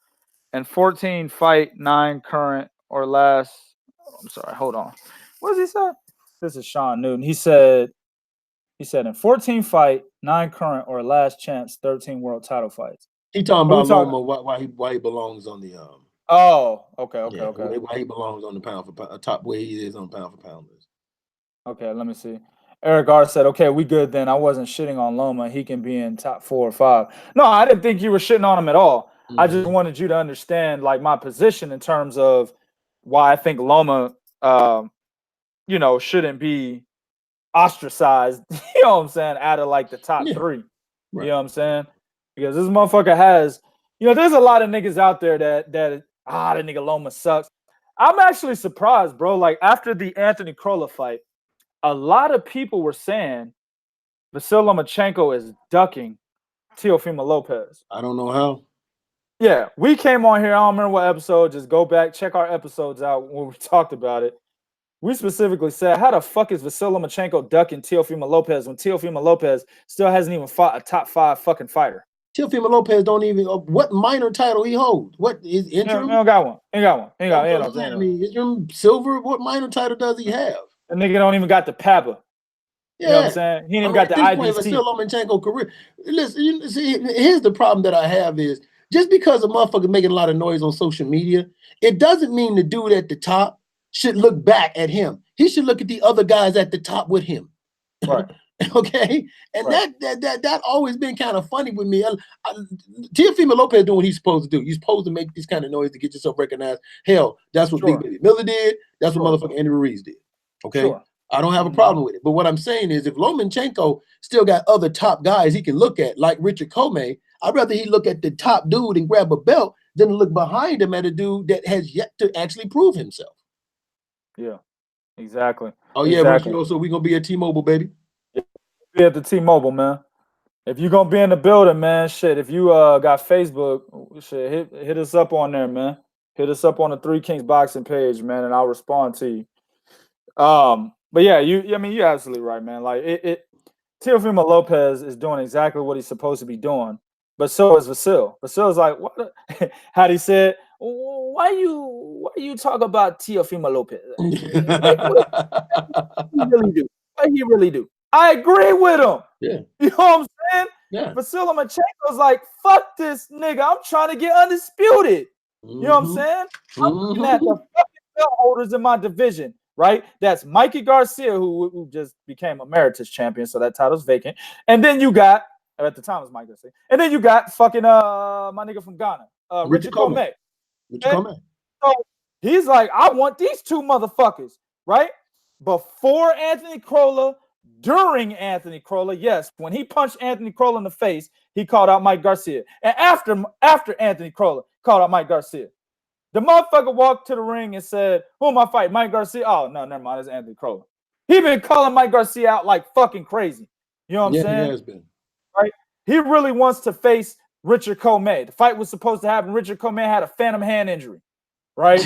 Speaker 1: And 14 fight, 9 current or last. I'm sorry, hold on. What does he say? This is Sean Newton. He said in 14 fight, 9 current or last chance, 13 world title fights.
Speaker 3: He talking about Loma, why he belongs on the
Speaker 1: Oh, okay.
Speaker 3: Why he belongs on the pound for pound, top where he is on pound for pound list.
Speaker 1: Okay, let me see. Eric R said, "Okay, we good then. I wasn't shitting on Loma. He can be in top 4 or 5." No, I didn't think you were shitting on him at all. I just wanted you to understand, like, my position in terms of why I think Loma, shouldn't be ostracized. You know what I'm saying? Out of like the top 3. Right. You know what I'm saying? Because this motherfucker has, there's a lot of niggas out there that the nigga Loma sucks. I'm actually surprised, bro. Like, after the Anthony Crolla fight, a lot of people were saying Vasyl Lomachenko is ducking Teofimo Lopez.
Speaker 3: I don't know how.
Speaker 1: Yeah, we came on here. I don't remember what episode. Just go back, check our episodes out when we talked about it. We specifically said, how the fuck is Vasyl Lomachenko ducking Teofimo Lopez when Teofimo Lopez still hasn't even fought a top 5 fucking fighter?
Speaker 3: Teofimo Lopez don't even. What minor title he holds? What is interim?
Speaker 1: He don't got one. He got one.
Speaker 3: I mean, interim silver. What minor title does he have?
Speaker 1: The nigga don't even got the PABA. You know what I'm saying? He ain't even got the
Speaker 3: at this point,
Speaker 1: IBC.
Speaker 3: Vasyl Lomachenko career. Listen, see, here's the problem that I have is just because a motherfucker making a lot of noise on social media, it doesn't mean the dude at the top should look back at him. He should look at the other guys at the top with him.
Speaker 1: Right.
Speaker 3: Okay, and
Speaker 1: right.
Speaker 3: that always been kind of funny with me. Teofimo Lopez doing what he's supposed to do. You're supposed to make this kind of noise to get yourself recognized. Hell, that's what Big Baby Miller did. That's what motherfucking Andy Ruiz did. Okay, I don't have a problem with it. But what I'm saying is, if Lomachenko still got other top guys he can look at, like Richard Comey, I'd rather he look at the top dude and grab a belt than look behind him at a dude that has yet to actually prove himself.
Speaker 1: Yeah, exactly.
Speaker 3: Oh yeah, exactly. So we're gonna be at T-Mobile, baby.
Speaker 1: Be at the T-Mobile, man. If you're gonna be in the building, man, shit. If you got Facebook, shit, hit us up on there, man. Hit us up on the Three Kings boxing page, man, and I'll respond to you. But yeah, you're absolutely right, man. Like Teofimo Lopez is doing exactly what he's supposed to be doing, but so is Vasyl. Vasyl's like, what? How'd he said? Why you talk about Teofimo Lopez? He really do. I agree with him.
Speaker 3: Yeah.
Speaker 1: You know what I'm saying?
Speaker 3: Yeah.
Speaker 1: Vasyl Lomachenko's like, fuck this nigga. I'm trying to get undisputed. You know what I'm saying? I'm looking at the fucking belt holders in my division, right? That's Mikey Garcia, who just became emeritus champion, so that title's vacant. And then you got, at the time it was Mike Garcia. And then you got fucking my nigga from Ghana, Richard Comey. So he's like, I want these two motherfuckers, right? Before Anthony Crolla, during Anthony Crolla, yes, when he punched Anthony Crolla in the face, he called out Mike Garcia. And after Anthony Crolla called out Mike Garcia, the motherfucker walked to the ring and said, who am I fighting? Mike Garcia? Oh, no, never mind. It's Anthony Crolla. He been calling Mike Garcia out like fucking crazy. You know what I'm saying?
Speaker 3: He has been.
Speaker 1: Right? He really wants to face Richard Comey. The fight was supposed to happen. Richard Comey had a phantom hand injury. Right?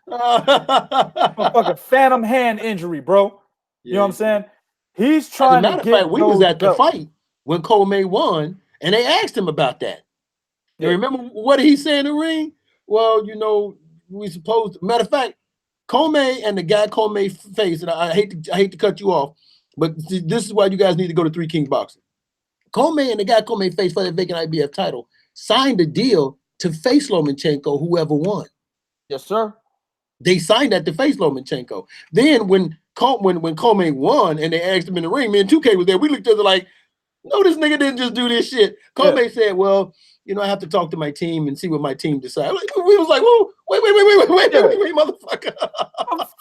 Speaker 1: Fucking phantom hand injury, bro. You know what I'm saying? He's trying to get.
Speaker 3: We was at the fight when Comey won, and they asked him about that. You remember what he said in the ring? Well, you know, we supposed. Matter of fact, Comey and the guy Comey faced, and I hate to cut you off, but this is why you guys need to go to Three Kings Boxing. Comey and the guy Comey faced for that vacant IBF title signed a deal to face Lomachenko, whoever won.
Speaker 1: Yes, sir.
Speaker 3: They signed that to face Lomachenko. Then when Comey won and they asked him in the ring, me and 2K was there, we looked at it like, no, this nigga didn't just do this shit. Comey said, well, you know, I have to talk to my team and see what my team decides. We was like, whoa, wait, motherfucker.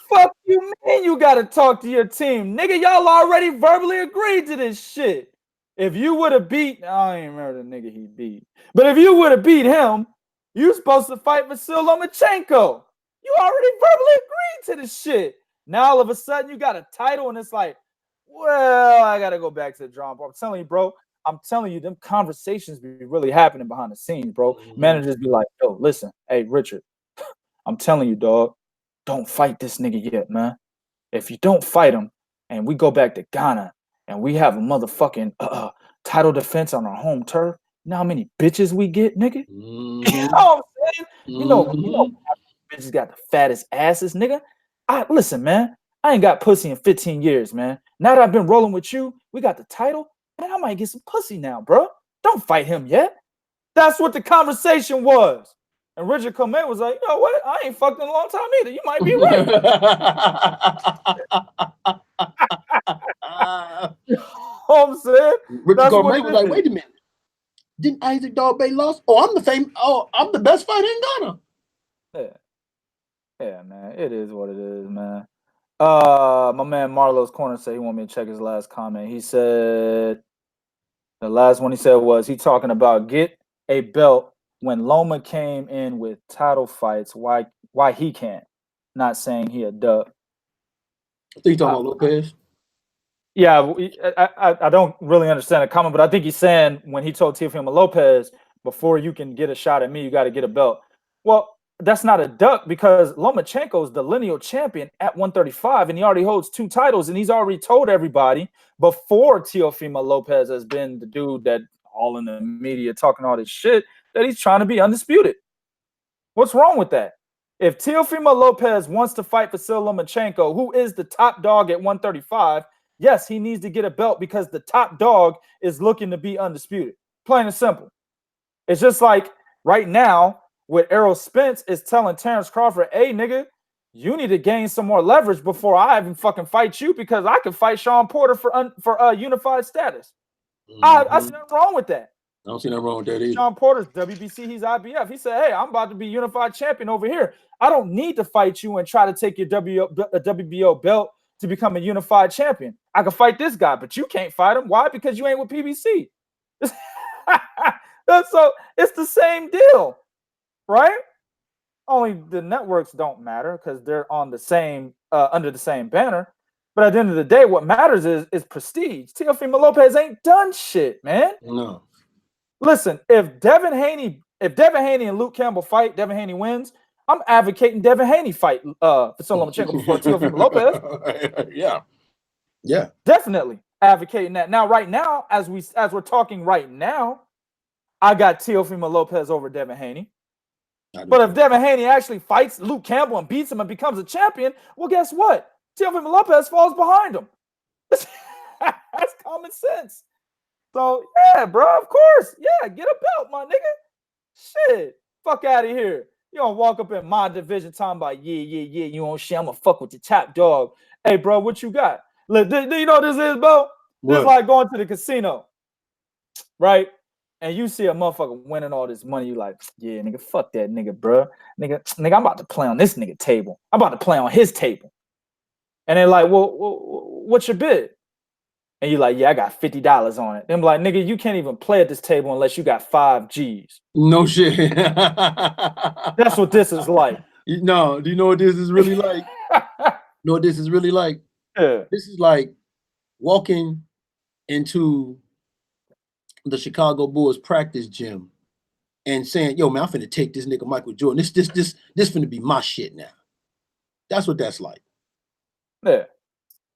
Speaker 1: Fuck you, man. You got to talk to your team. Nigga, y'all already verbally agreed to this shit. If you would have beat, I don't even remember the nigga he beat. But if you would have beat him, you supposed to fight Vasyl Lomachenko. You already verbally agreed to this shit. Now all of a sudden you got a title and it's like, well, I got to go back to the drawing board. I'm telling you, bro. I'm telling you, them conversations be really happening behind the scenes, bro. Managers be like, yo, listen, hey, Richard, I'm telling you, dog, don't fight this nigga yet, man. If you don't fight him and we go back to Ghana and we have a motherfucking title defense on our home turf, you know how many bitches we get, nigga? You know what I'm saying? You know, bitches got the fattest asses, nigga. Listen, man, I ain't got pussy in 15 years, man. Now that I've been rolling with you, we got the title. Man, I might get some pussy now, bro. Don't fight him yet. That's what the conversation was. And Richard Comey was like, you know what? I ain't fucked in a long time either. You might be right. You know what I'm saying?
Speaker 3: Richard Comey was like, wait a minute. Didn't Isaac Dawbey lost? Oh, I'm the best fighter in Ghana.
Speaker 1: Yeah, man. It is what it is, man. My man Marlo's Corner said he wanted me to check his last comment. He said the last one he said was he talking about get a belt when Loma came in with title fights. Why he can't? Not saying he a dub.
Speaker 3: I think you talking about Lopez.
Speaker 1: Yeah, I don't really understand the comment, but I think he's saying when he told Teofimo Lopez, before you can get a shot at me, you got to get a belt. Well, that's not a duck because Lomachenko is the lineal champion at 135, and he already holds 2 titles, and he's already told everybody before Teofimo Lopez has been the dude that all in the media talking all this shit that he's trying to be undisputed. What's wrong with that? If Teofimo Lopez wants to fight Vasyl Lomachenko, who is the top dog at 135, yes, he needs to get a belt because the top dog is looking to be undisputed. Plain and simple. It's just like right now with Errol Spence is telling Terence Crawford, hey, nigga, you need to gain some more leverage before I even fucking fight you because I can fight Sean Porter for unified status. I see nothing wrong with that.
Speaker 3: I don't see nothing wrong with that either.
Speaker 1: Sean Porter's WBC, he's IBF. He said, hey, I'm about to be unified champion over here. I don't need to fight you and try to take your WBO belt to become a unified champion. I can fight this guy, but you can't fight him. Why? Because you ain't with PBC. So it's the same deal, right? Only the networks don't matter because they're on the same under the same banner. But at the end of the day, what matters is prestige. Teofimo Lopez ain't done shit, man.
Speaker 3: No.
Speaker 1: Listen, if Devin Haney and Luke Campbell fight, Devin Haney wins. I'm advocating Devin Haney fight Vasyl Lomachenko before Teofimo Lopez.
Speaker 3: Yeah,
Speaker 1: definitely advocating that. Now, right now, as we're talking right now, I got Teofimo Lopez over Devin Haney. But if Devin Haney actually fights Luke Campbell and beats him and becomes a champion, well, guess what? Teofimo Lopez falls behind him. That's common sense. So, yeah, bro, of course. Yeah, get a belt, my nigga. Shit. Fuck out of here. You don't walk up in my division talking about, yeah, you don't shit. I'm going to fuck with your top dog. Hey, bro, what you got? Look, do you know what this is, bro? This is like going to the casino, right? And you see a motherfucker winning all this money. You like, yeah, nigga, fuck that nigga, bro. Nigga, I'm about to play on this nigga table. I'm about to play on his table. And they're like, well, what's your bid? And you're like, yeah, I got $50 on it. Them like, nigga, you can't even play at this table unless you got 5 G's.
Speaker 3: No shit.
Speaker 1: That's what this is like.
Speaker 3: No, do you know what this is really like? You know what this is really like?
Speaker 1: Yeah.
Speaker 3: This is like walking into the Chicago Bulls practice gym and saying, yo, man, I'm finna take this nigga Michael Jordan. This finna be my shit now. That's what that's like.
Speaker 1: Yeah.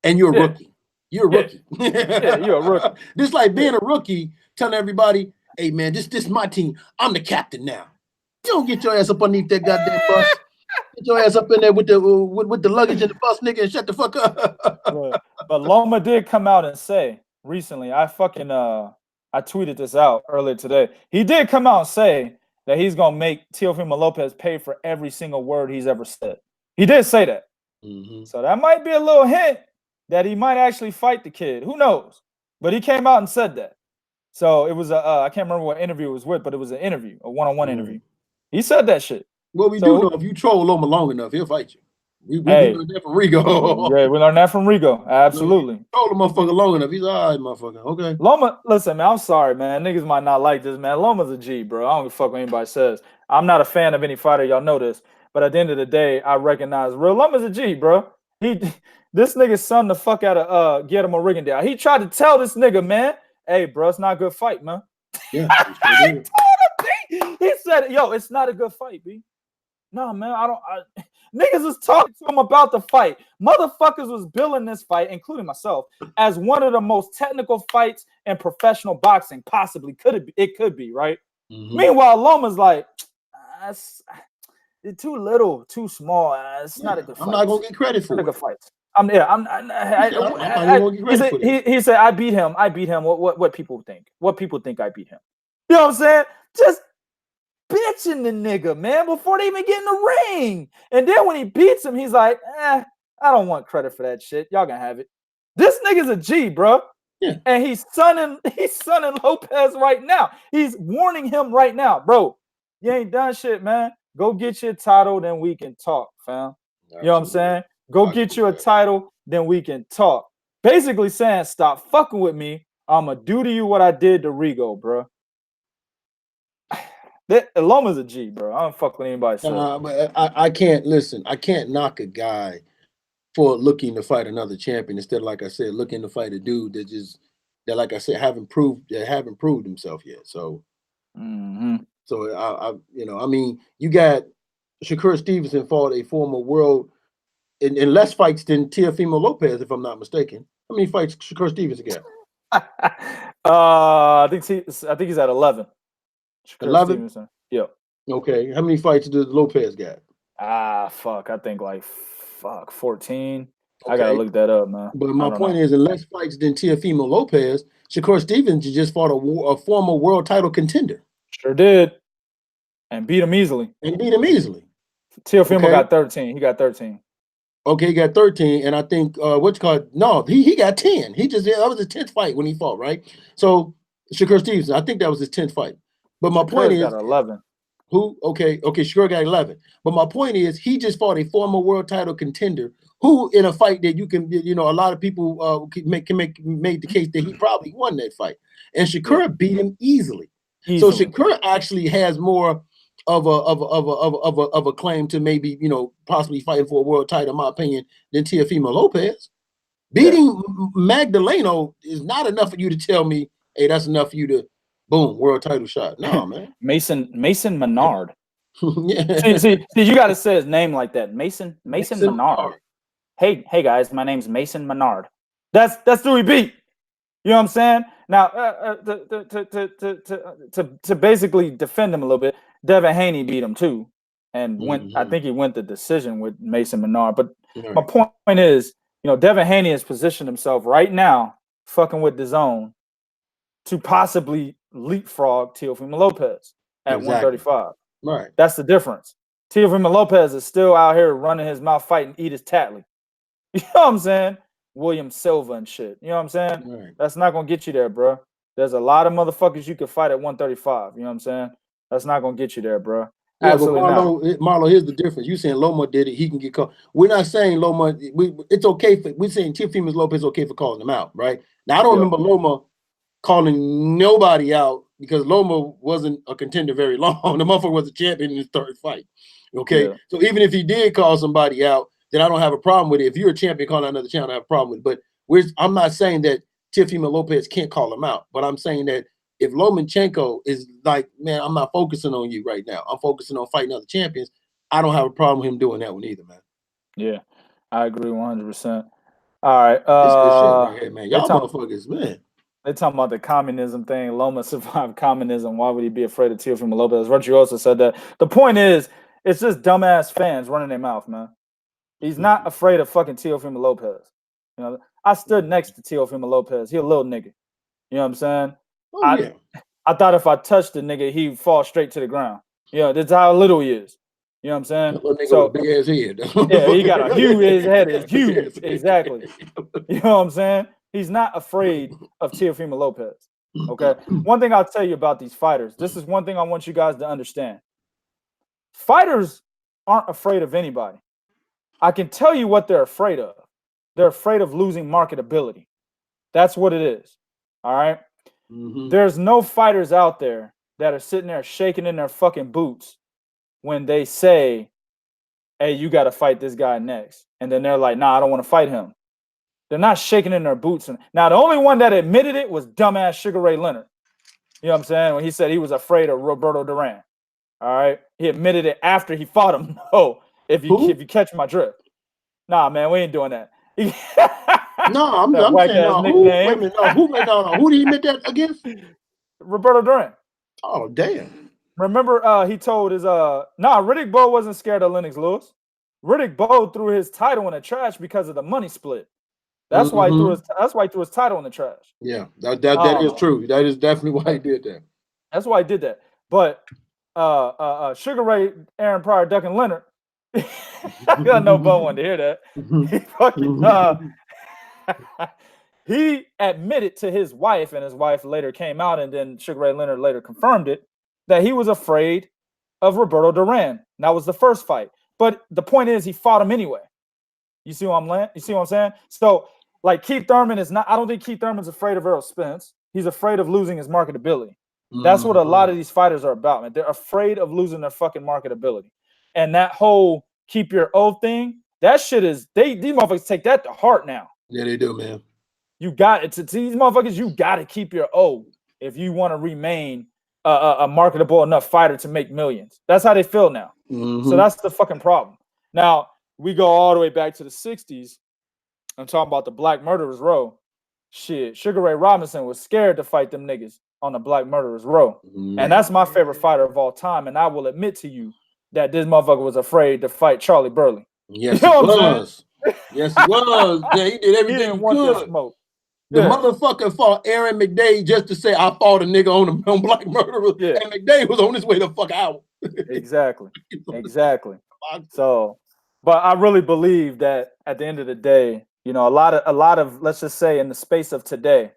Speaker 3: And you're a rookie. You're a rookie.
Speaker 1: Yeah, you're a rookie.
Speaker 3: This like being a rookie, telling everybody, hey man, this is my team. I'm the captain now. You don't get your ass up underneath that goddamn bus. Get your ass up in there with the luggage in the bus, nigga, and shut the fuck up.
Speaker 1: But Loma did come out and say recently, I tweeted this out earlier today. He did come out and say that he's gonna make Teofimo Lopez pay for every single word he's ever said. He did say that.
Speaker 3: Mm-hmm.
Speaker 1: So that might be a little hint that he might actually fight the kid. Who knows? But he came out and said that. So it was I can't remember what interview it was with, but it was an interview, a one-on-one interview. He said that shit.
Speaker 3: Well, we do know if you troll Loma long enough, he'll fight you. We learned that from Rigo.
Speaker 1: Yeah, we learned that from Rigo. Absolutely.
Speaker 3: Troll the motherfucker long enough. He's all right, motherfucker. Okay.
Speaker 1: Loma, listen, man, I'm sorry, man. Niggas might not like this, man. Loma's a G, bro. I don't give a fuck what anybody says. I'm not a fan of any fighter. Y'all know this. But at the end of the day, I recognize real Loma's a G, bro. This nigga's son the fuck out of Guillermo Rigondeaux. He tried to tell this nigga, man, hey, bro, it's not a good fight, man.
Speaker 3: Yeah.
Speaker 1: He told him, B. He said, yo, it's not a good fight, B. No, man, niggas was talking to him about the fight. Motherfuckers was billing this fight, including myself, as one of the most technical fights in professional boxing. Possibly it could be, right? Mm-hmm. Meanwhile, Loma's like, it's too little, too small. It's not a good fight.
Speaker 3: I'm not gonna get credit for it.
Speaker 1: Good fights. I'm not gonna get credit for it. He said, I beat him. What people think? What people think I beat him? You know what I'm saying? Just bitching the nigga, man, before they even get in the ring. And then when he beats him, he's like, I don't want credit for that shit. Y'all gonna have it. This nigga's a G, bro.
Speaker 3: Yeah.
Speaker 1: And he's sunning Lopez right now. He's warning him right now, bro. You ain't done shit, man. Go get your title, then we can talk, fam. Absolutely. You know what I'm saying? Go get you a title, then we can talk. Basically saying, stop fucking with me. I'ma do to you what I did to Rigo, bro. Loma's a G, bro. I don't fuck with anybody.
Speaker 3: But I can't listen. I can't knock a guy for looking to fight another champion instead of, like I said, looking to fight a dude that like I said, haven't proved himself yet. So, so I mean, you got Shakur Stevenson fought a former world in less fights than Teofimo Lopez, if I'm not mistaken. How many fights Shakur Stevenson got?
Speaker 1: I think he's at 11.
Speaker 3: 11?
Speaker 1: Yeah.
Speaker 3: Okay. How many fights does Lopez got?
Speaker 1: Fuck. I think like 14.
Speaker 3: Okay.
Speaker 1: I gotta look that up, man.
Speaker 3: But my point is, in less fights than Teofimo Lopez, Shakur Stevenson just fought a former world title contender.
Speaker 1: Sure did. And beat him easily.
Speaker 3: Teofimo
Speaker 1: got 13. He got 13.
Speaker 3: Okay, he got 13, and I think he got 10. That was his 10th fight when he fought, right? So Shakur Stevenson, I think that was his 10th fight. But my point is,
Speaker 1: got 11.
Speaker 3: Who? Okay, Shakur got 11. But my point is, he just fought a former world title contender who, in a fight that you can, a lot of people made the case that he probably won that fight, and Shakur beat him easily. So Shakur actually has more of a claim to maybe possibly fighting for a world title, in my opinion, than Teofimo Lopez. Beating Magdaleno is not enough for you to tell me, hey, that's enough for you to boom, world title shot. No, man.
Speaker 1: Mason Menard. see, you got to say his name like that. Mason Menard. Hey guys, my name's Mason Menard. That's who he beat. You know what I'm saying? Now, to basically defend him a little bit, Devin Haney beat him too, and I think he went the decision with Mason Menard. But my point is, Devin Haney has positioned himself right now, fucking with DAZN, to possibly leapfrog Teofimo Lopez at 135.
Speaker 3: Right.
Speaker 1: That's the difference. Teofimo Lopez is still out here running his mouth, fighting Edith Tatley. You know what I'm saying? William Silva and shit. You know what I'm saying?
Speaker 3: Right.
Speaker 1: That's not gonna get you there, bro. There's a lot of motherfuckers you can fight at 135. You know what I'm saying? That's not gonna get you there, bro.
Speaker 3: Yeah, absolutely but Marlo, here's the difference. You saying Loma did it, he can get caught. We're not saying Loma. It's okay for. We're saying Teofimo Lopez is okay for calling him out, right? Now I don't remember Loma calling nobody out because Loma wasn't a contender very long. The motherfucker was a champion in his third fight. Okay, so even if he did call somebody out, then I don't have a problem with it. If you're a champion calling out another champion, I have a problem with it. But I'm not saying that Teofimo Lopez can't call him out, but I'm saying that if Lomachenko is like, man, I'm not focusing on you right now. I'm focusing on fighting other champions. I don't have a problem with him doing that one either, man.
Speaker 1: Yeah, I agree 100%. All right.
Speaker 3: This good shit right here, man. Y'all motherfuckers, man.
Speaker 1: They talking about the communism thing. Loma survived communism. Why would he be afraid of Teofimo Lopez? Virtuoso said that. The point is, it's just dumbass fans running their mouth, man. He's not afraid of fucking Teofimo Lopez. I stood next to Teofimo Lopez. He a little nigga. You know what I'm saying? I thought if I touched the nigga, he'd fall straight to the ground. That's how little he is. You know what I'm saying?
Speaker 3: So big ass head.
Speaker 1: Yeah, he got a huge. His head is huge. Exactly. You know what I'm saying? He's not afraid of Teofimo Lopez. Okay. One thing I'll tell you about these fighters. This is one thing I want you guys to understand. Fighters aren't afraid of anybody. I can tell you what they're afraid of. They're afraid of losing marketability. That's what it is. All right. There's no fighters out there that are sitting there shaking in their fucking boots when they say, hey, you got to fight this guy next. And then they're like, nah, I don't want to fight him. They're not shaking in their boots. Now, the only one that admitted it was dumbass Sugar Ray Leonard. You know what I'm saying? When he said he was afraid of Roberto Duran. All right. He admitted it after he fought him. No, if you catch my drift. Nah, man, we ain't doing that.
Speaker 3: No, I'm saying no. Who did he admit that against?
Speaker 1: Roberto Duran.
Speaker 3: Oh, damn.
Speaker 1: Remember, he told his Riddick Bowe wasn't scared of Lennox Lewis. Riddick Bowe threw his title in the trash because of the money split. That's why he threw his title in the trash.
Speaker 3: Yeah, that is true. That is definitely why he did that.
Speaker 1: That's why he did that. But Sugar Ray, Aaron Pryor, Duncan Leonard. I got no Bowe wanted to hear that. He admitted to his wife, and his wife later came out, and then Sugar Ray Leonard later confirmed it, that he was afraid of Roberto Duran. That was the first fight. But the point is, he fought him anyway. You see what I'm saying? So, like, Keith Thurman is not. I don't think Keith Thurman's afraid of Errol Spence. He's afraid of losing his marketability. That's what a lot of these fighters are about, man. They're afraid of losing their fucking marketability. And that whole keep your O thing, that shit is these motherfuckers take that to heart now.
Speaker 3: Yeah, they do, man.
Speaker 1: You got it. To these motherfuckers, you got to keep your O if you want to remain a marketable enough fighter to make millions. That's how they feel now. So that's the fucking problem. Now, we go all the way back to the 60s. I'm talking about the Black Murderers Row. Shit, Sugar Ray Robinson was scared to fight them niggas on the Black Murderers Row. And that's my favorite fighter of all time. And I will admit to you that this motherfucker was afraid to fight Charlie Burley.
Speaker 3: Yes,
Speaker 1: you know
Speaker 3: he was. Yes, he was. Yeah, he did everything he could.
Speaker 1: Smoke.
Speaker 3: The motherfucker fought Aaron McDade just to say, I fought a nigga on Black Murderers.
Speaker 1: Yeah.
Speaker 3: And McDade was on his way the fuck out.
Speaker 1: Exactly. So, but I really believe that at the end of the day, you know, a lot of, let's just say in the space of today,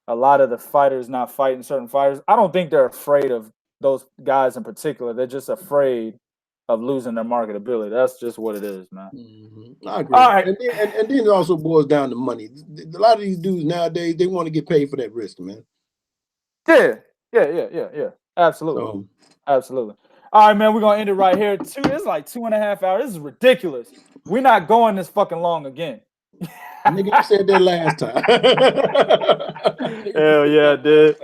Speaker 1: a lot of the fighters not fighting certain fighters, I don't think they're afraid of those guys in particular. They're just afraid of losing their marketability. That's just what it is, man.
Speaker 3: Mm-hmm. I agree. All right. And then it also boils down to money. A lot of these dudes nowadays, they want to get paid for that risk, man.
Speaker 1: Yeah. Absolutely. Absolutely. All right, man, we're going to end it right here. It's like 2.5 hours. This is ridiculous. We're not going this fucking long again.
Speaker 3: Nigga, you said that last time.
Speaker 1: Hell yeah, dude.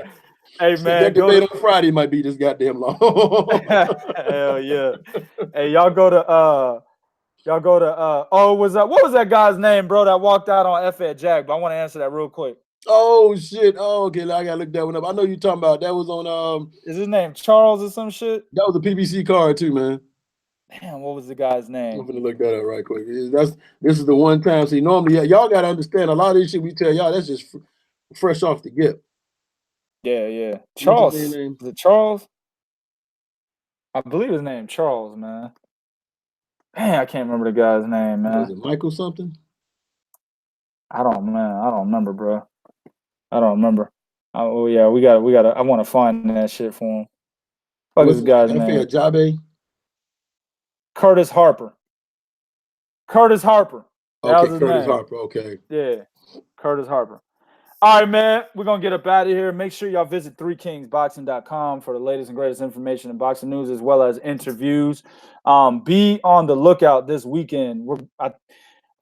Speaker 1: Hey, man.
Speaker 3: That debate on Friday might be this goddamn long.
Speaker 1: Hell yeah. Hey, y'all go to what was that guy's name, bro, that walked out on F at Jack? But I want to answer that real quick.
Speaker 3: Oh shit. Oh, okay. I gotta look that one up. I know you're talking about that was on
Speaker 1: is his name Charles or some shit?
Speaker 3: That was a PBC card too, man.
Speaker 1: Damn, what was the guy's name?
Speaker 3: I'm gonna look that up right quick. This is the one time. See, normally y'all gotta understand a lot of this shit we tell y'all, that's just fresh off the get.
Speaker 1: Yeah. Charles. Is it Charles? I believe his name Charles, man. Man, I can't remember the guy's name, man.
Speaker 3: Was it Michael something?
Speaker 1: I don't remember, bro. I don't remember. Oh yeah, we got. I want to find that shit for him. What is this guy's name?
Speaker 3: Jabe?
Speaker 1: Curtis Harper. That was his
Speaker 3: Curtis
Speaker 1: name.
Speaker 3: Harper. Okay.
Speaker 1: Yeah, Curtis Harper. All right, man. We're gonna get up out of here. Make sure y'all visit 3kingsboxing.com for the latest and greatest information in boxing news as well as interviews. Be on the lookout this weekend.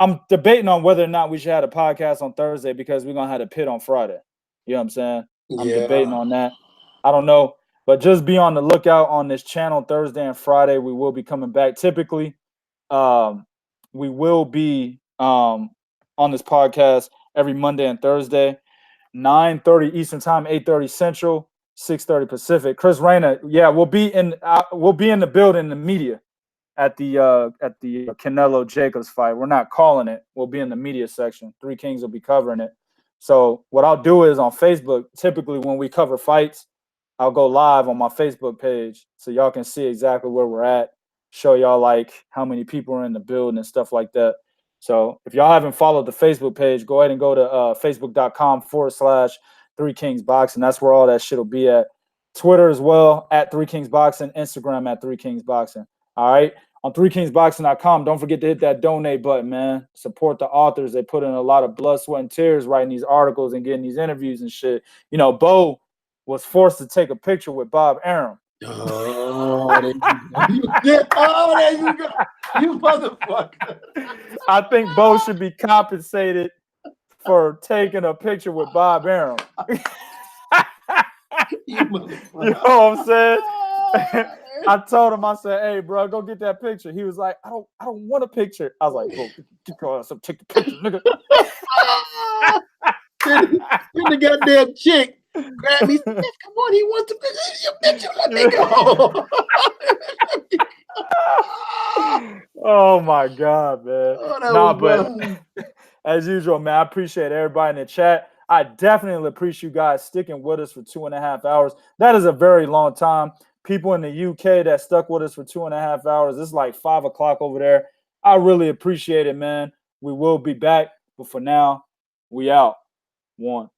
Speaker 1: I'm debating on whether or not we should have a podcast on Thursday because we're gonna have a pit on Friday. You know what I'm saying? I'm debating on that. I don't know, but just be on the lookout on this channel Thursday and Friday. We will be coming back. Typically, we will be on this podcast every Monday and Thursday, 9:30 Eastern Time, 8:30 Central, 6:30 Pacific. Chris Reyna, we'll be in the building in the media at the Canelo Jacobs fight. We're not calling it. We'll be in the media section. 3 Kings will be covering it. So what I'll do is on Facebook, typically when we cover fights, I'll go live on my Facebook page so y'all can see exactly where we're at, show y'all like how many people are in the building and stuff like that. So if y'all haven't followed the Facebook page, go ahead and go to facebook.com/3kingsboxing. That's where all that shit will be at. Twitter as well, at 3kingsboxing, Instagram at 3kingsboxing. All right. On 3kingsboxing.com, don't forget to hit that donate button, man. Support the authors. They put in a lot of blood, sweat, and tears writing these articles and getting these interviews and shit. You know, Bo was forced to take a picture with Bob Arum.
Speaker 3: Oh, there you go. You motherfucker.
Speaker 1: I think Bo should be compensated for taking a picture with Bob Arum.
Speaker 3: You motherfucker.
Speaker 1: You know what I'm saying? I told him, I said, "Hey, bro, go get that picture." He was like, "I don't want a picture." I was like, "Go take the picture, nigga."
Speaker 3: Then the goddamn chick grabbed me. Come on, he wants to picture. Let me go.
Speaker 1: Oh my God, man!
Speaker 3: But
Speaker 1: as usual, man, I appreciate everybody in the chat. I definitely appreciate you guys sticking with us for 2.5 hours. That is a very long time. People in the UK that stuck with us for 2.5 hours. It's like 5 o'clock over there. I really appreciate it, man. We will be back, but for now, we out. 1.